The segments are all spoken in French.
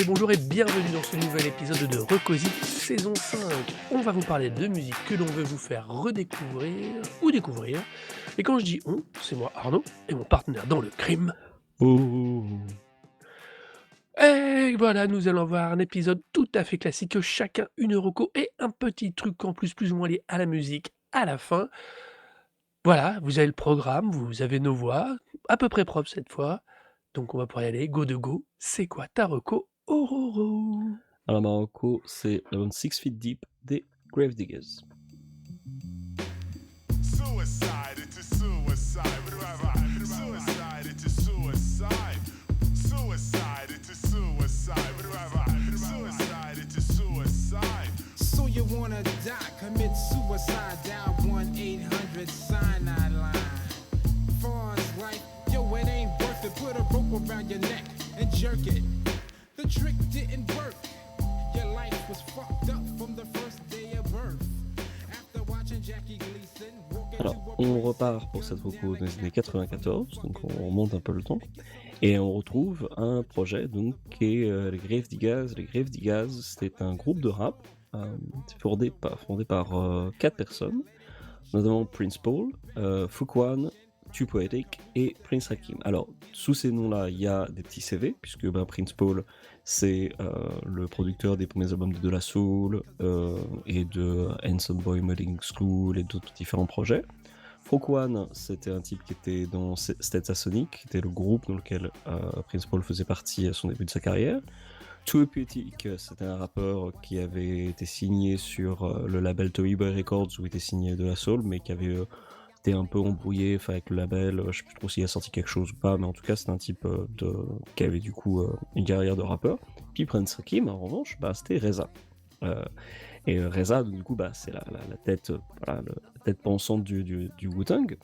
Bonjour et bienvenue dans ce nouvel épisode de Recosite saison 5. On va vous parler de musique que l'on veut vous faire redécouvrir ou découvrir. Et quand je dis on, c'est moi Arnaud et mon partenaire dans le crime. Oh. Et voilà, nous allons voir un épisode tout à fait classique, chacun une reco et un petit truc en plus ou moins lié à la musique à la fin. Voilà, vous avez le programme, vous avez nos voix, à peu près propres cette fois. Donc on va pouvoir y aller, go de go. C'est quoi ta reco, Ororo? Alors Marocco, c'est l'album Six Feet Deep des Gravediggers. Suicide, it's a suicide. Suicide, it's a suicide. Suicide, it's a suicide. Suicide, it's a suicide. So you wanna die, commit suicide, dial 1-800 cyanide line. Far as life, yo, it ain't worth it. Put a rope around your neck and jerk it. The trick didn't work. Your life was fucked up from the first day of birth. After watching Jackie Gleason walk into Alors, a on place repart pour cette reco dans les années 94, donc on remonte un peu le temps, et on retrouve un projet donc qui est les Gravediggers. Les Gravediggers, c'était un groupe de rap fondé par 4 personnes, notamment Prince Paul, Fuquan, Too Poetic et Prince Hakim. Alors, sous ces noms-là, il y a des petits CV, puisque Prince Paul, c'est le producteur des premiers albums de De La Soul et de Handsome Boy Modding School et d'autres différents projets. Fuquan, c'était un type qui était dans Stetsasonic, qui était le groupe dans lequel Prince Paul faisait partie à son début de sa carrière. Too Poetic, c'était un rappeur qui avait été signé sur le label Toy Boy Records où était signé De La Soul, mais qui avait été un peu embrouillé avec le label, je sais plus trop s'il a sorti quelque chose ou pas, mais en tout cas c'est un type qui avait du coup une carrière de rappeur. Puis Prince Hakim, en revanche, c'était Reza. Et Reza, du coup, c'est la tête, la tête pensante du Wu-Tang.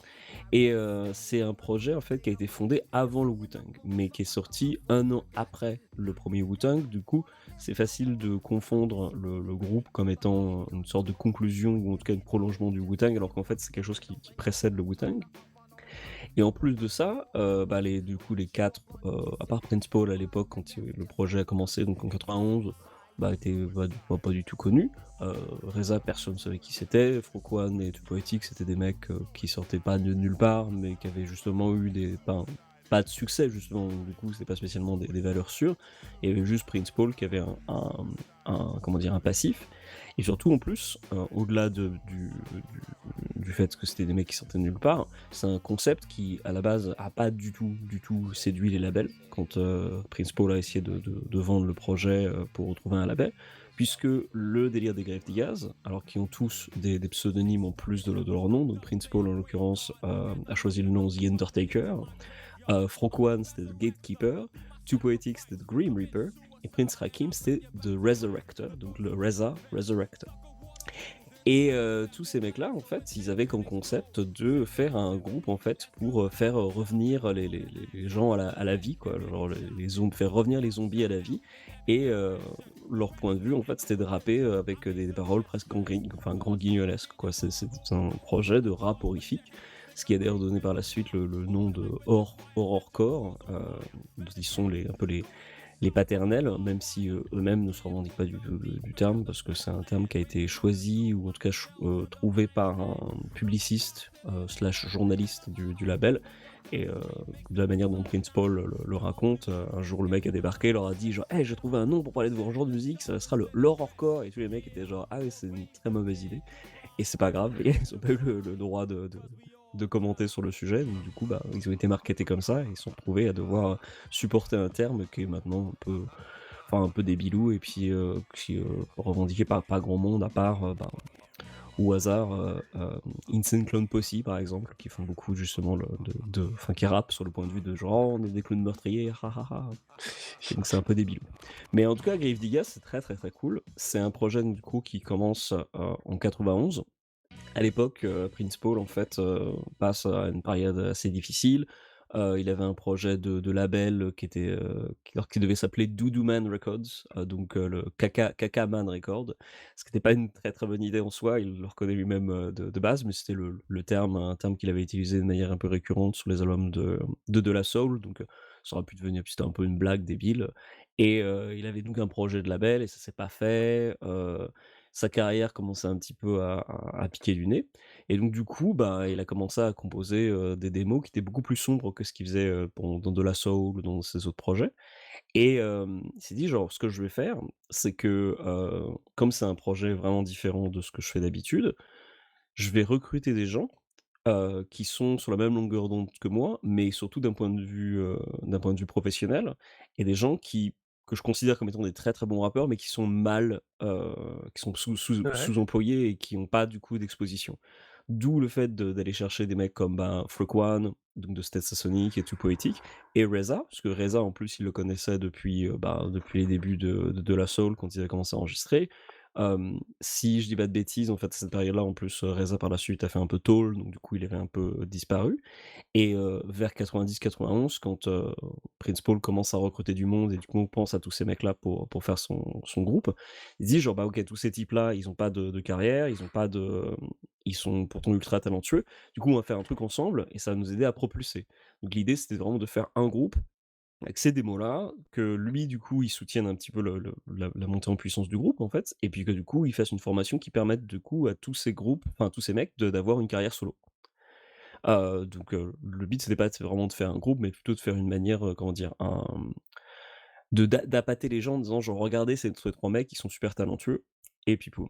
Et c'est un projet en fait qui a été fondé avant le Wu-Tang, mais qui est sorti un an après le premier Wu-Tang. Du coup, c'est facile de confondre le groupe comme étant une sorte de conclusion ou en tout cas un prolongement du Wu-Tang, alors qu'en fait c'est quelque chose qui précède le Wu-Tang. Et en plus de ça, les 4, à part Prince Paul à l'époque quand le projet a commencé, donc en 91, étaient pas du tout connus. Reza, personne ne savait qui c'était. Fuquan et Too Poetic, c'était des mecs qui sortaient pas de nulle part, mais qui avaient justement eu pas de succès, justement. Du coup, c'est pas spécialement des valeurs sûres. Il y avait juste Prince Paul qui avait un passif. Et surtout, en plus, au-delà du fait que c'était des mecs qui sortaient de nulle part, c'est un concept qui, à la base, a pas du tout séduit les labels quand Prince Paul a essayé de vendre le projet pour retrouver un label, puisque le délire des Gravediggers, alors qu'ils ont tous des pseudonymes en plus de leur nom, donc Prince Paul, en l'occurrence, a choisi le nom The Undertaker, Fuquan, c'était The Gatekeeper, Too Poetic, c'était The Grim Reaper, et Prince Hakim, c'était The Resurrector, donc le Reza Resurrector. Et tous ces mecs-là, en fait, ils avaient comme concept de faire un groupe, en fait, pour faire revenir les gens à la vie, quoi. Genre faire revenir les zombies à la vie. Et leur point de vue, en fait, c'était de rapper avec des paroles presque grand guignolesques, quoi. C'est un projet de rap horrifique, ce qui a d'ailleurs donné par la suite le nom de horrorcore, dont ils sont un peu les paternels, même si eux-mêmes ne se revendiquent pas du terme, parce que c'est un terme qui a été choisi, ou en tout cas trouvé par un publiciste / journaliste du label, et de la manière dont Prince Paul le raconte, un jour le mec a débarqué, leur a dit genre « Hey, j'ai trouvé un nom pour parler de vos genres de musique, ça sera l'horrorcore », et tous les mecs étaient genre « Ah oui, c'est une très mauvaise idée », et c'est pas grave, ils ont pas eu le droit de commenter sur le sujet, donc du coup ils ont été marketés comme ça et ils se sont retrouvés à devoir supporter un terme qui est maintenant un peu enfin un peu débilou et puis qui revendiqué par pas grand monde à part au hasard Insane Clown Posse par exemple qui font beaucoup justement enfin qui rappent sur le point de vue de genre oh, on est des clowns meurtriers ha ha ha. Et donc c'est un peu débilou. Mais en tout cas Grave Digga c'est très très très cool. C'est un projet du coup qui commence en 91. À l'époque, Prince Paul, en fait, passe à une période assez difficile. Il avait un projet de label qui était, qui devait s'appeler Doodoo Man Records, donc le Caca Man Record. Ce qui était pas une très, très bonne idée en soi, il le reconnaît lui-même, de base, mais c'était le terme un terme qu'il avait utilisé de manière un peu récurrente sur les albums de la soul, donc ça aurait pu devenir c'était un peu une blague débile et il avait donc un projet de label et ça s'est pas fait, sa carrière commençait un petit peu à piquer du nez et donc du coup, bah, il a commencé à composer, des démos qui étaient beaucoup plus sombres que ce qu'il faisait, pour dans de la soul ou dans ses autres projets et il s'est dit genre: «Ce que je vais faire, c'est que, comme c'est un projet vraiment différent de ce que je fais d'habitude, je vais recruter des gens qui sont sur la même longueur d'onde que moi, mais surtout d'un point de vue professionnel et des gens que je considère comme étant des très, très bons rappeurs, mais qui sont qui sont Ouais. sous-employés et qui ont pas du coup d'exposition. D'où le fait d'aller chercher des mecs comme, ben, Freak One, donc de Stetsasonic et Too Poetic et Reza, parce que Reza en plus il le connaissait depuis, depuis les débuts de la soul quand il a commencé à enregistrer. Si je dis pas de bêtises, en fait, à cette période-là, en plus, Reza par la suite a fait un peu tôle, donc du coup, il avait un peu disparu et vers 90-91 quand, Prince Paul commence à recruter du monde et du coup, on pense à tous ces mecs-là pour faire son groupe. Il se dit genre: «Bah, OK, tous ces types-là, ils ont pas de carrière, ils ont pas de, ils sont pourtant ultra talentueux. Du coup, on va faire un truc ensemble et ça va nous aider à propulser». Donc l'idée, c'était vraiment de faire un groupe avec ces démos-là, que lui, du coup, il soutienne un petit peu la montée en puissance du groupe, en fait, et puis que du coup, il fasse une formation qui permette, du coup, à tous ces groupes, enfin, tous ces mecs d'avoir une carrière solo. Donc le but, c'était pas vraiment de faire un groupe, mais plutôt de faire une manière, comment dire? D'appâter les gens en disant genre: «Regardez ces 3 mecs, ils sont super talentueux» et puis boum.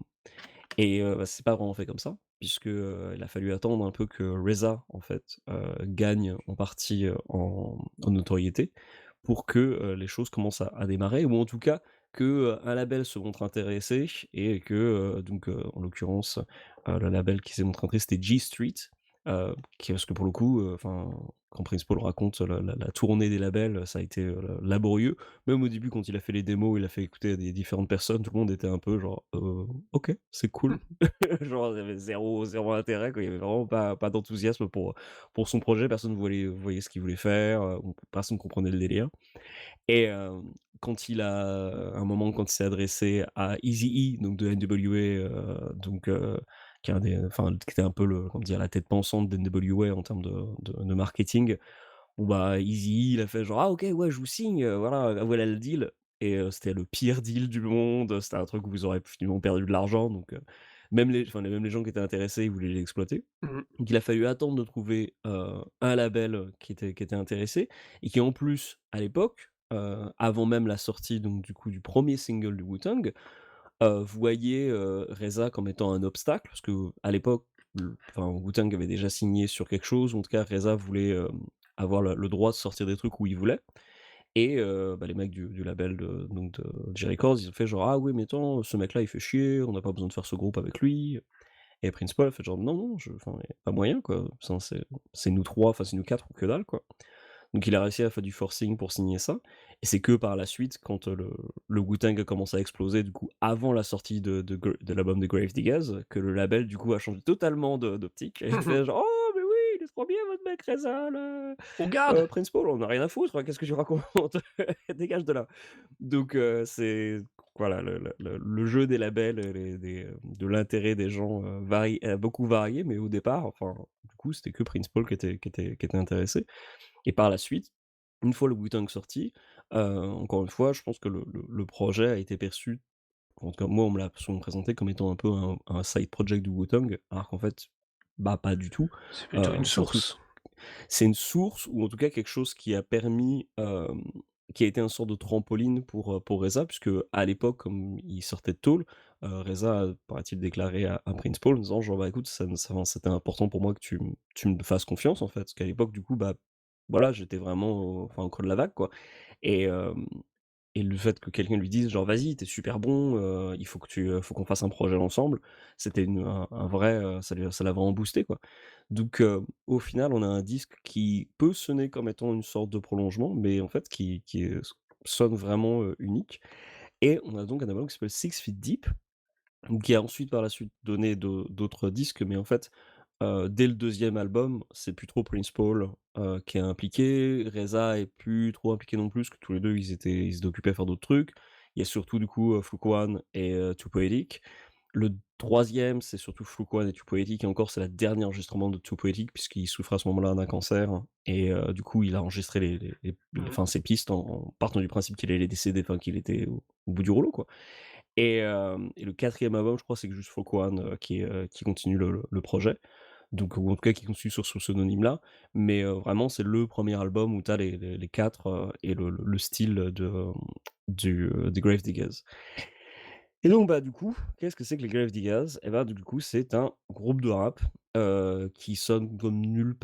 Et bah, c'est pas vraiment fait comme ça, puisque, il a fallu attendre un peu que Reza, en fait, gagne en partie, en notoriété pour que, les choses commencent à démarrer ou en tout cas que, un label se montre intéressé et que, donc, en l'occurrence, le label qui s'est montré intéressé c'était G Street, qui parce que pour le coup, enfin, quand Prince Paul raconte la tournée des labels, ça a été, laborieux. Même au début quand il a fait les démos, il a fait écouter à des différentes personnes, tout le monde était un peu genre: OK, c'est cool». Genre, il y avait zéro intérêt, quoi. Il y avait vraiment pas d'enthousiasme pour son projet. Personne voyait ce qu'il voulait faire, personne comprenait le délire et quand il a à un moment, quand il s'est adressé à Eazy-E, donc de NWA, donc qui est un des enfin, qui était un peu le comment dire? La tête pensante d'NWA en termes de marketing. Bon, bah, Eazy-E, il a fait genre: «Ah OK, ouais, je vous signe, voilà, voilà le deal» et c'était le pire deal du monde, c'était un truc où vous aurez finalement perdu de l'argent donc même les gens qui étaient intéressés, ils voulaient l'exploiter. Mmh. Donc il a fallu attendre de trouver, un label, qui était intéressé et qui en plus, à l'époque, avant même la sortie donc du coup du premier single du Wu-Tang, voyait, Reza comme étant un obstacle parce qu'à l'époque, enfin Wu-Tang avait déjà signé sur quelque chose ou en tout cas Reza voulait, avoir le droit de sortir des trucs où il voulait et bah, les mecs du label de J Records, ils ont fait genre: «Ah oui mais attends, ce mec-là il fait chier, on n'a pas besoin de faire ce groupe avec lui». Et Prince Paul a fait genre: «Non, non, enfin, y a pas moyen quoi, enfin, c'est nous 3, enfin c'est nous 4 ou que dalle quoi». Donc il a réussi à faire du forcing pour signer ça et c'est que par la suite quand, le Wu-Tang a commencé à exploser du coup avant la sortie de l'album de Gravediggaz, que le label du coup a changé totalement d'optique et fait genre: «Oh mais oui, il est trop bien votre mec Reza là, On garde! Prince Paul, on a rien à foutre, qu'est-ce que tu racontes? Dégage de là». Donc c'est voilà, le jeu des labels et de l'intérêt des gens, a beaucoup varié, mais au départ, enfin, du coup, c'était que Prince Paul qui était intéressé et par la suite, une fois le Wu-Tang sorti, encore une fois, je pense que le projet a été perçu, en tout cas moi, on me l'a souvent présenté comme étant un peu un side project du Wu-Tang, alors qu'en fait, bah, pas du tout. C'est plutôt une C'est un truc source. c'est une source ou en tout cas quelque chose qui a permis, qui a été un sorte de trampoline pour Reza puisque à l'époque, comme il sortait de tôle, Reza a, paraît-il, déclaré à Prince Paul en disant genre: «Bah, écoute, enfin, c'était important pour moi que tu me fasses confiance, en fait». Parce qu'à l'époque, du coup, bah, voilà, j'étais vraiment au creux de la vague, quoi et et le fait que quelqu'un lui dise genre: «Vas-y, t'es super bon, il faut que faut qu'on fasse un projet ensemble», c'était un vrai, ça l'a vraiment boosté, quoi. Donc au final, on a un disque qui peut sonner comme étant une sorte de prolongement, mais en fait sonne vraiment, unique, et on a donc un album qui s'appelle Six Feet Deep, qui a ensuite par la suite donné d'autres disques, mais en fait, dès le deuxième album, c'est plus trop Prince Paul, qui est impliqué. Reza est plus trop impliqué non plus, parce que tous les 2 ils étaient occupés à faire d'autres trucs. Il y a surtout du coup, Fluke et Too Poetic. Le troisième, c'est surtout Fluke et Too Poetic, et encore c'est la dernière enregistrement de Too Poetic puisqu'il souffrait à ce moment-là d'un cancer, et du coup il a enregistré Mmh. enfin ses pistes en partant du principe qu'il allait décéder, enfin qu'il était au bout du rouleau, quoi. Et le quatrième album, je crois, c'est que juste Fauquan, qui continue le projet. Donc ou en tout cas qui continue sur ce pseudonyme-là. Mais vraiment, c'est le premier album où tu as les 4, et le style des Gravediggers. Et donc bah, du coup, qu'est-ce que c'est que les Gravediggers? Et bah, du coup, c'est un groupe de rap, qui sonne comme nul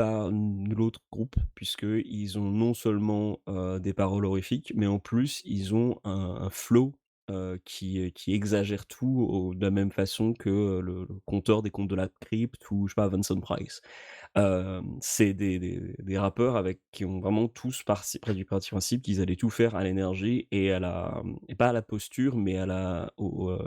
autre groupe, puisqu'ils ont non seulement, des paroles horrifiques, mais en plus ils ont un flow, qui exagère tout de la même façon que, le conteur des Contes de la Crypte ou je sais pas, Vincent Price. C'est des rappeurs avec qui ont vraiment tous près du parti principe qu'ils allaient tout faire à l'énergie et et pas à la posture, mais à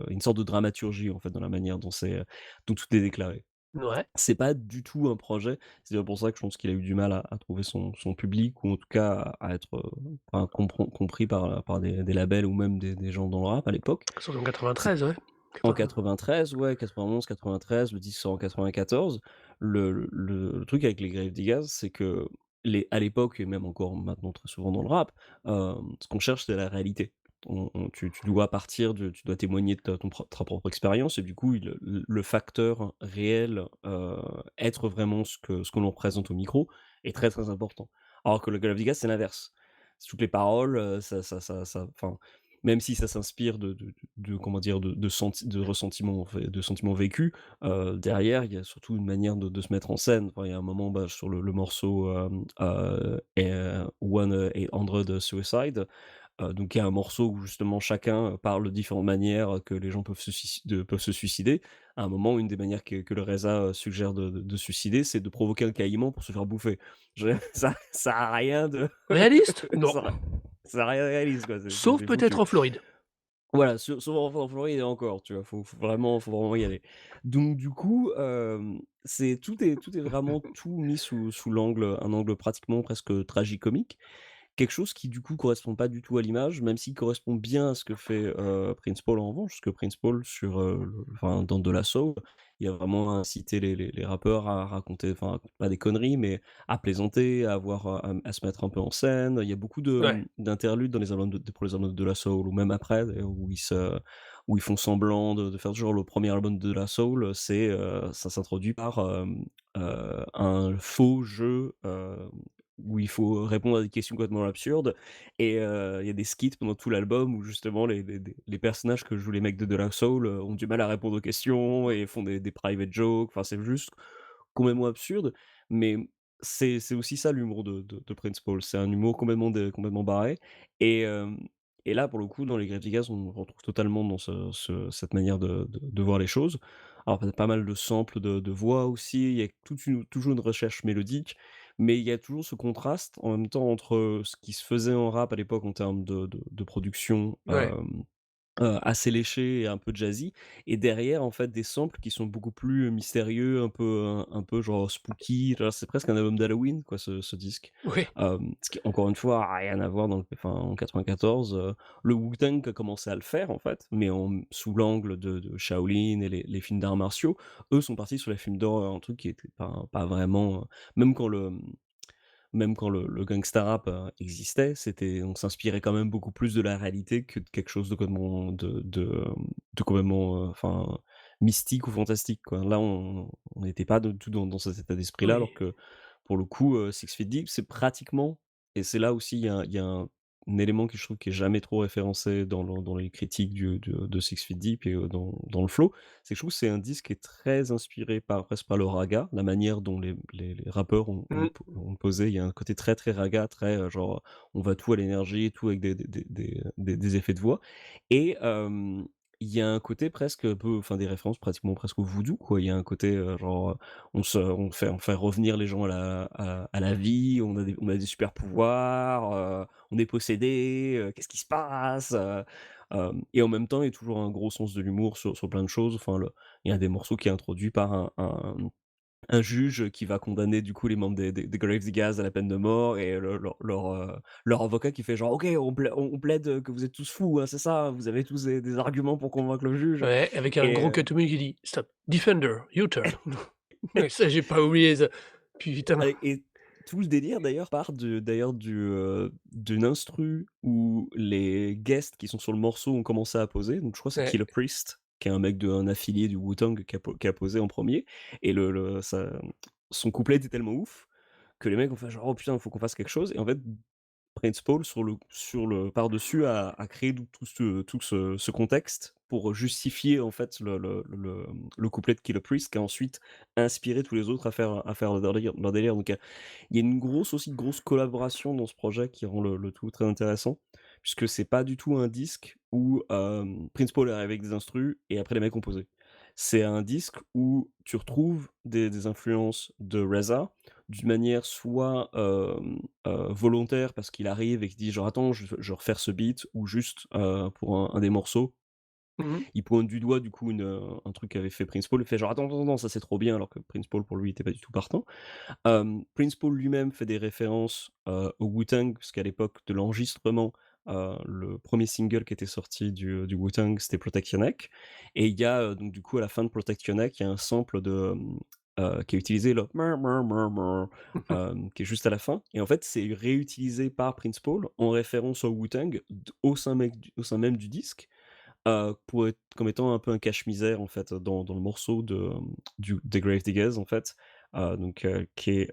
une sorte de dramaturgie, en fait, dans la manière dont tout est déclaré. Ouais, C'est pas du tout un projet, c'est d'ailleurs pour ça que je pense qu'il a eu du mal à trouver son public, ou en tout cas à être, enfin compris par des labels ou même des gens dans le rap à l'époque. sorti en C'est 93, ouais. en 80. 93, ouais, 91-93, le disque sort en 94. Le truc avec les Gravediggaz, c'est que à l'époque et même encore maintenant très souvent dans le rap, ce qu'on cherche, c'est la réalité. Tu dois tu dois témoigner de ta propre expérience, et du coup, le facteur réel, être vraiment ce que l'on représente au micro est très, très important. Alors que le Gravediggaz, c'est l'inverse. Toutes les paroles, enfin, même si ça s'inspire comment dire? De ressentiments de sentiments vécus, derrière, il y a surtout une manière de se mettre en scène. Enfin, il y a un moment, bah, sur le morceau, One 800 Suicide, donc il y a un morceau où justement chacun, parle de différentes manières, que les gens peuvent se suicider. À un moment, une des manières que le RZA, suggère de se suicider, c'est de provoquer un caïman pour se faire bouffer. Je veux dire, ça a rien de Réaliste? Non. ça ça a rien de réaliste, quoi, Sauf c'est peut-être foutu. en Floride. Voilà, souvent en Floride et encore, tu vois? Faut vraiment y aller. Donc du coup, c'est tout est vraiment tout mis sous un angle pratiquement presque tragicomique. Quelque chose qui du coup correspond pas du tout à l'image, même s'il correspond bien à ce que fait, Prince Paul en revanche, parce que Prince Paul sur, enfin dans De La Soul, il a vraiment incité les rappeurs à raconter, enfin pas des conneries, mais à plaisanter, à avoir, à se mettre un peu en scène. Il y a beaucoup Ouais. d'interludes dans les albums pour les albums de La Soul ou même après d'ailleurs où ils font semblant de faire genre le premier album de La Soul, ça s'introduit par, un faux jeu, où il faut répondre à des questions complètement absurdes, et il y a des skits pendant tout l'album où justement les personnages que jouent les mecs de La Soul, ont du mal à répondre aux questions et font des private jokes. Enfin, c'est juste complètement absurde, mais c'est aussi ça l'humour de Prince Paul. C'est un humour complètement barré, et et là, pour le coup, dans les Gravediggaz, on retrouve totalement dans cette manière de voir les choses. Alors, il y a pas mal de samples de voix aussi, il y a toujours une recherche mélodique, mais il y a toujours ce contraste en même temps entre ce qui se faisait en rap à l'époque en termes de production, Ouais. assez léché et un peu jazzy, et derrière, en fait, des samples qui sont beaucoup plus mystérieux, un peu genre spooky, genre c'est presque un album d'Halloween, quoi, ce disque. Oui. Ce qui, encore une fois, a rien à voir en 94, le Wu-Tang a commencé à le faire, en fait, mais sous l'angle de Shaolin et les films d'arts martiaux. Eux sont partis sur les films d'horreur, un truc qui était pas vraiment, même quand le gangsta rap, existait, on s'inspirait quand même beaucoup plus de la réalité que de quelque chose de complètement de complètement, enfin, mystique ou fantastique, quoi. Là, on n'était pas du tout dans cet état d'esprit-là, Oui. alors que, pour le coup, Six Feet Deep, c'est pratiquement, et c'est là aussi il y a un un élément que je trouve qui est jamais trop référencé dans les critiques de Six Feet Deep et dans le flow, c'est que je trouve que c'est un disque qui est très inspiré par presque par le raga, la manière dont les rappeurs Mmh. ont posé. Il y a un côté très, très raga, très, genre, on va tout à l'énergie, tout avec des effets de voix et il y a un côté presque un peu enfin des références pratiquement presque au voodoo, quoi. Il y a un côté, genre, on fait revenir les gens à la vie, on a des super pouvoirs, on est possédé, qu'est-ce qui se passe? Et en même temps, il y a toujours un gros sens de l'humour sur plein de choses. Enfin il y a des morceaux qui est introduit par un juge qui va condamner du coup les membres des Gravediggaz à la peine de mort et leur avocat qui fait genre: «OK, on plaide, que vous êtes tous fous, hein, c'est ça? Vous avez tous des arguments pour convaincre le juge?» Ouais, avec un et gros Katoumi qui dit: «Stop, Defender, U-turn». Ouais, ça j'ai pas oublié ça. Putain. et tout le délire d'ailleurs part d'une instru où les guests qui sont sur le morceau ont commencé à poser. Donc je crois que c'est Ouais. Killah Priest, qui est un affilié du Wu-Tang qui a posé en premier. Et son couplet était tellement ouf que les mecs ont fait genre: «Oh putain, il faut qu'on fasse quelque chose» et en fait Prince Paul sur le par-dessus a créé tout ce contexte pour justifier en fait le couplet de Killah Priest qui a ensuite inspiré tous les autres à faire leur délire. Donc il y a une grosse collaboration dans ce projet qui rend le tout très intéressant, puisque c'est pas du tout un disque où, Prince Paul est arrivé avec des instrus et après les mecs ont posé. C'est un disque où tu retrouves des influences de RZA, d'une manière soit, volontaire parce qu'il arrive et qu'il dit genre: «Attends, je veux refaire ce beat» ou juste, pour un des morceaux, Mmh mh. il pointe du doigt du coup un truc qu'avait fait Prince Paul, il fait genre: «Attends, attends, attends, ça c'est trop bien», alors que Prince Paul pour lui était pas du tout partant. Prince Paul lui-même fait des références, au Wu-Tang, parce qu'à l'époque de l'enregistrement, le premier single qui était sorti du Wu-Tang, c'était Protect Your Neck et il y a, donc du coup à la fin de Protect Your Neck, il y a un sample qui est utilisé le «meur meur meur meur», qui est juste à la fin et en fait, c'est réutilisé par Prince Paul en référence au Wu-Tang au sein même du disque, pour être comme étant un peu un cache-misère en fait dans le morceau des Gravediggaz en fait, donc qui est,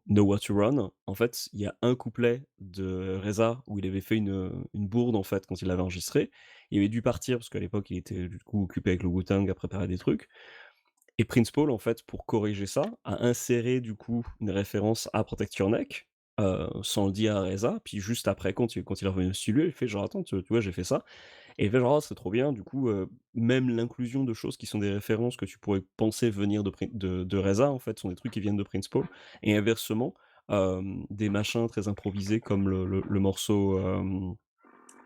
Nowhere to Run. En fait, il y a un couplet de Reza où il avait fait une bourde en fait quand il l'avait enregistré. Il avait dû partir parce qu'à l'époque il était du coup occupé avec le Wu-Tang à préparer des trucs et Prince Paul, en fait, pour corriger ça, a inséré du coup une référence à Protect Your Neck, sans le dire à Reza, puis juste après quand il est revenu au studio, il fait genre: «Attends, tu vois, j'ai fait ça» et il fait genre: «Ah, c'est trop bien». Du coup, même l'inclusion de choses qui sont des références que tu pourrais penser venir de Reza, en fait, sont des trucs qui viennent de Prince Paul et inversement, des machins très improvisés comme le morceau,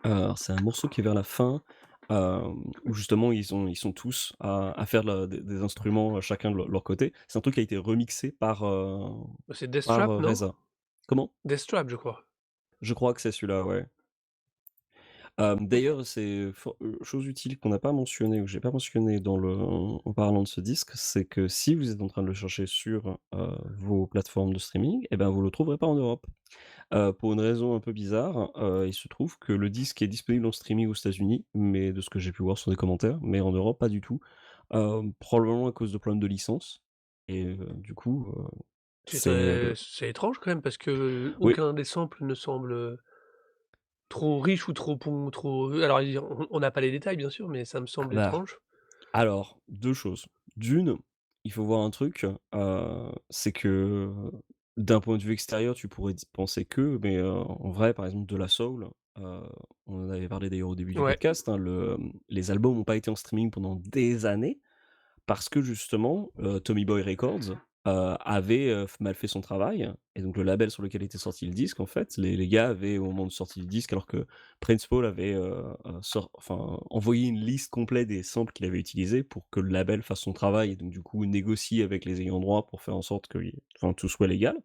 alors c'est un morceau qui est vers la fin, où justement ils sont tous à faire des instruments, chacun de leur côté. C'est un truc qui a été remixé Bah, c'est par, Deathtrap, non? Reza. Comment? Deathtrap, je crois. Je crois que c'est celui-là, ouais. OK. D'ailleurs, chose utile qu'on n'a pas mentionné ou que j'ai pas mentionné en parlant de ce disque, c'est que si vous êtes en train de le chercher sur, vos plateformes de streaming et ben, vous le trouverez pas en Europe. Pour une raison un peu bizarre, il se trouve que le disque est disponible en streaming aux États-Unis, mais de ce que j'ai pu voir sur des commentaires, mais en Europe pas du tout. Probablement à cause de problèmes de licence et du coup, c'est le C'est étrange quand même parce que oui, aucun des samples ne semble, trop riche ou trop alors on n'a pas les détails bien sûr, mais ça me ah semble bah, étrange. alors 2 choses. D'une, il faut voir un truc, c'est que d'un point de vue extérieur, tu pourrais penser que, mais en vrai, par exemple, De La Soul, heu, on en avait parlé d'ailleurs au début du Ouais, podcast, hein, les albums n'ont pas été en streaming pendant des années. Parce que justement, Tommy Boy Records, avait, mal fait son travail et donc le label sur lequel était sorti le disque, en fait, les gars avaient au moment de sortie du disque alors que Prince Paul avait, envoyé une liste complète des samples qu'il avait utilisés pour que le label fasse son travail et donc du coup négocie avec les ayants droit pour faire en sorte que tout soit légal.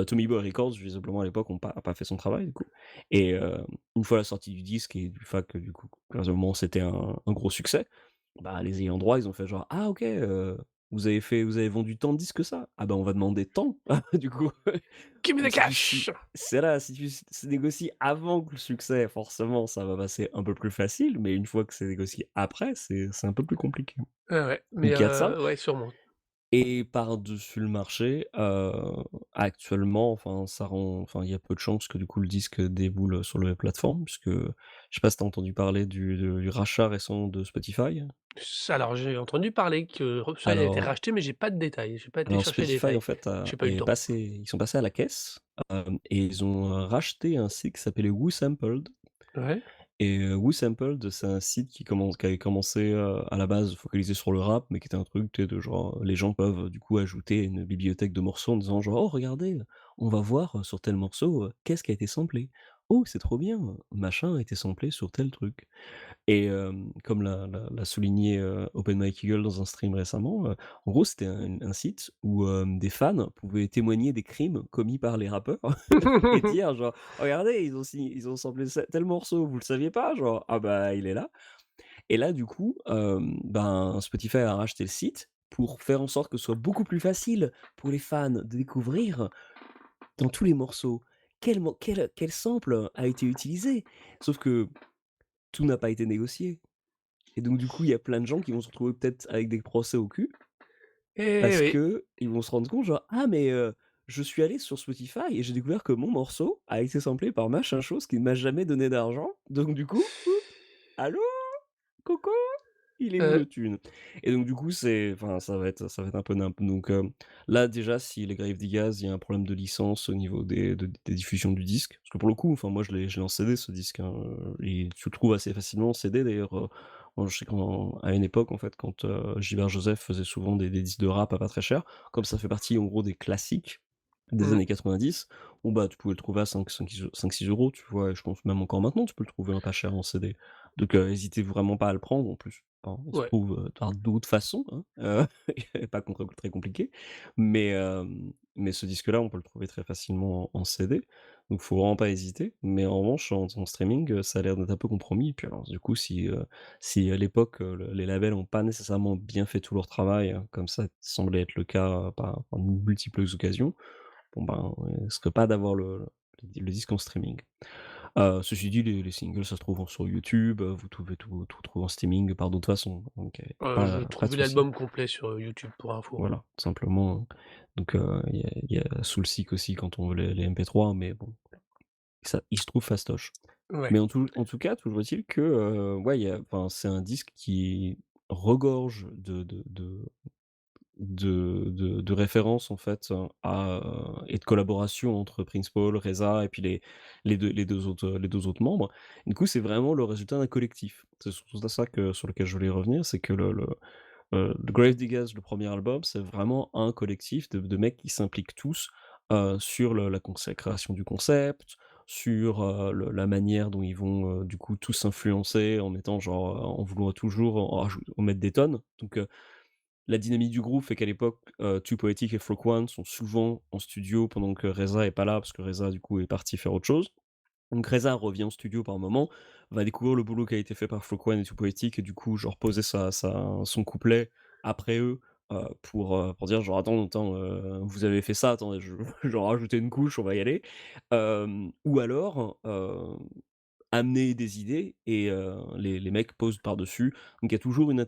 Tommy Boy Records visiblement à l'époque ont pas fait son travail du coup et une fois la sortie du disque et du fait que du coup, heureusement c'était un gros succès, bah, les ayants droit, ils ont fait genre: «Ah OK, vous avez vendu tant de disques que ça? Ah bah, on va demander tant». Du coup, give me the donc si tu si cash! c'est là, si tu négocies avant que le succès, forcément, ça va passer un peu plus facile, mais une fois que c'est négocié après, c'est un peu plus compliqué. Ouais, ouais, mais Donc il y a de ça ouais, sûrement. Et par-dessus le marché, actuellement, enfin, il y a peu de chances que du coup le disque déboule sur les plateformes puisque je sais pas si tu as entendu parler du rachat récent de Spotify? Alors j'ai entendu parler que ça a été Alors racheté, mais j'ai pas de détails, j'ai pas été alors chercher les Spotify en détails. fait J'ai pas eu le temps. ils sont passés à la caisse, et ils ont, racheté un site qui s'appelait WhoSampled. Ouais. Et WhoSampled, c'est un site qui avait commencé, à la base focalisé sur le rap, mais qui était un truc, tu sais, de genre, les gens peuvent, du coup, ajouter une bibliothèque de morceaux en disant genre: «Oh regardez, on va voir, sur tel morceau, qu'est-ce qui a été samplé. Oh c'est trop bien, machin a été samplé sur tel truc». Et comme l'a souligné, Open Mike Eagle dans un stream récemment, en gros, c'était un site où, des fans pouvaient témoigner des crimes commis par les rappeurs et dire genre: «Regardez, ils ont samplé ce tel morceau, vous le saviez pas?» genre: «Ah bah, il est là». Et là, du coup, ben, Spotify a racheté le site pour faire en sorte que ce soit beaucoup plus facile pour les fans de découvrir dans tous les morceaux quel sample a été utilisé. Sauf que tout n'a pas été négocié. Et donc du coup, il y a plein de gens qui vont se retrouver peut-être avec des procès au cul, Eh parce oui. que ils vont se rendre compte genre: «Ah mais, je suis allé sur Spotify et j'ai découvert que mon morceau a été samplé par machin chose qui ne m'a jamais donné d'argent, donc du coup, allô? Coucou? Il est où Heu, le thune?» Et donc du coup, ça va être un peu nimp. Donc, là déjà, si les Gravediggaz, il y a un problème de licence au niveau des diffusions du disque, parce que pour le coup, enfin moi je l'ai en CD ce disque, hein, et tu le trouves assez facilement en CD d'ailleurs, moi je sais qu'à une époque en fait quand, Gilbert Joseph faisait souvent des disques de rap à pas très cher, comme ça fait partie en gros des classiques des mmh, années 90, bon bah, tu pouvais le trouver à 5-6 €, tu vois? Et je pense même encore maintenant tu peux le trouver, pas cher en CD. Donc, hésitez vraiment pas à le prendre en plus. Enfin, il se ouais. trouve, par d'autres façons, hein, pas très compliqué. Mais ce disque-là, on peut le trouver très facilement en CD, donc faut vraiment pas hésiter. Mais en revanche, en streaming, ça a l'air d'être un peu compromis. Et puis alors, du coup, si à l'époque, les labels ont pas nécessairement bien fait tout leur travail, comme ça semblait être le cas, par de multiples occasions, bon ben, on risque pas d'avoir le disque en streaming. Ceci dit, les singles, ça se trouve sur YouTube, vous pouvez tout trouver en streaming par d'autres façons, donc J'ai pas de trouvé souci. l'album complet sur, YouTube pour info. Voilà, tout simplement, donc il y a Soulseek aussi quand on veut les MP3, mais bon, ça il se trouve fastoche. Ouais. Mais en tout cas, toujours est-il que, ouais, c'est un disque qui regorge de références en fait, et de collaboration entre Prince Paul, Reza et puis les deux autres membres. Du coup, c'est vraiment le résultat d'un collectif. C'est surtout ça sur lequel je voulais revenir, c'est que le Gravediggaz, le premier album, c'est vraiment un collectif de mecs qui s'impliquent tous, sur la création du concept, sur, la manière dont ils vont, du coup tous s'influencer en mettant genre, en voulant toujours en mettre des tonnes. Donc, la dynamique du groupe fait qu'à l'époque, Too Poetic et Flock One sont souvent en studio pendant que Reza est pas là, parce que Reza, du coup, est parti faire autre chose. Donc Reza revient en studio par moment, va découvrir le boulot qui a été fait par Flock One et Too Poetic et du coup, genre poser son couplet après eux, pour dire genre: «Attends, vous avez fait ça, attendez, je j'en rajouter une couche, on va y aller». Ou alors, amener des idées et les mecs posent par-dessus. Donc il y a toujours une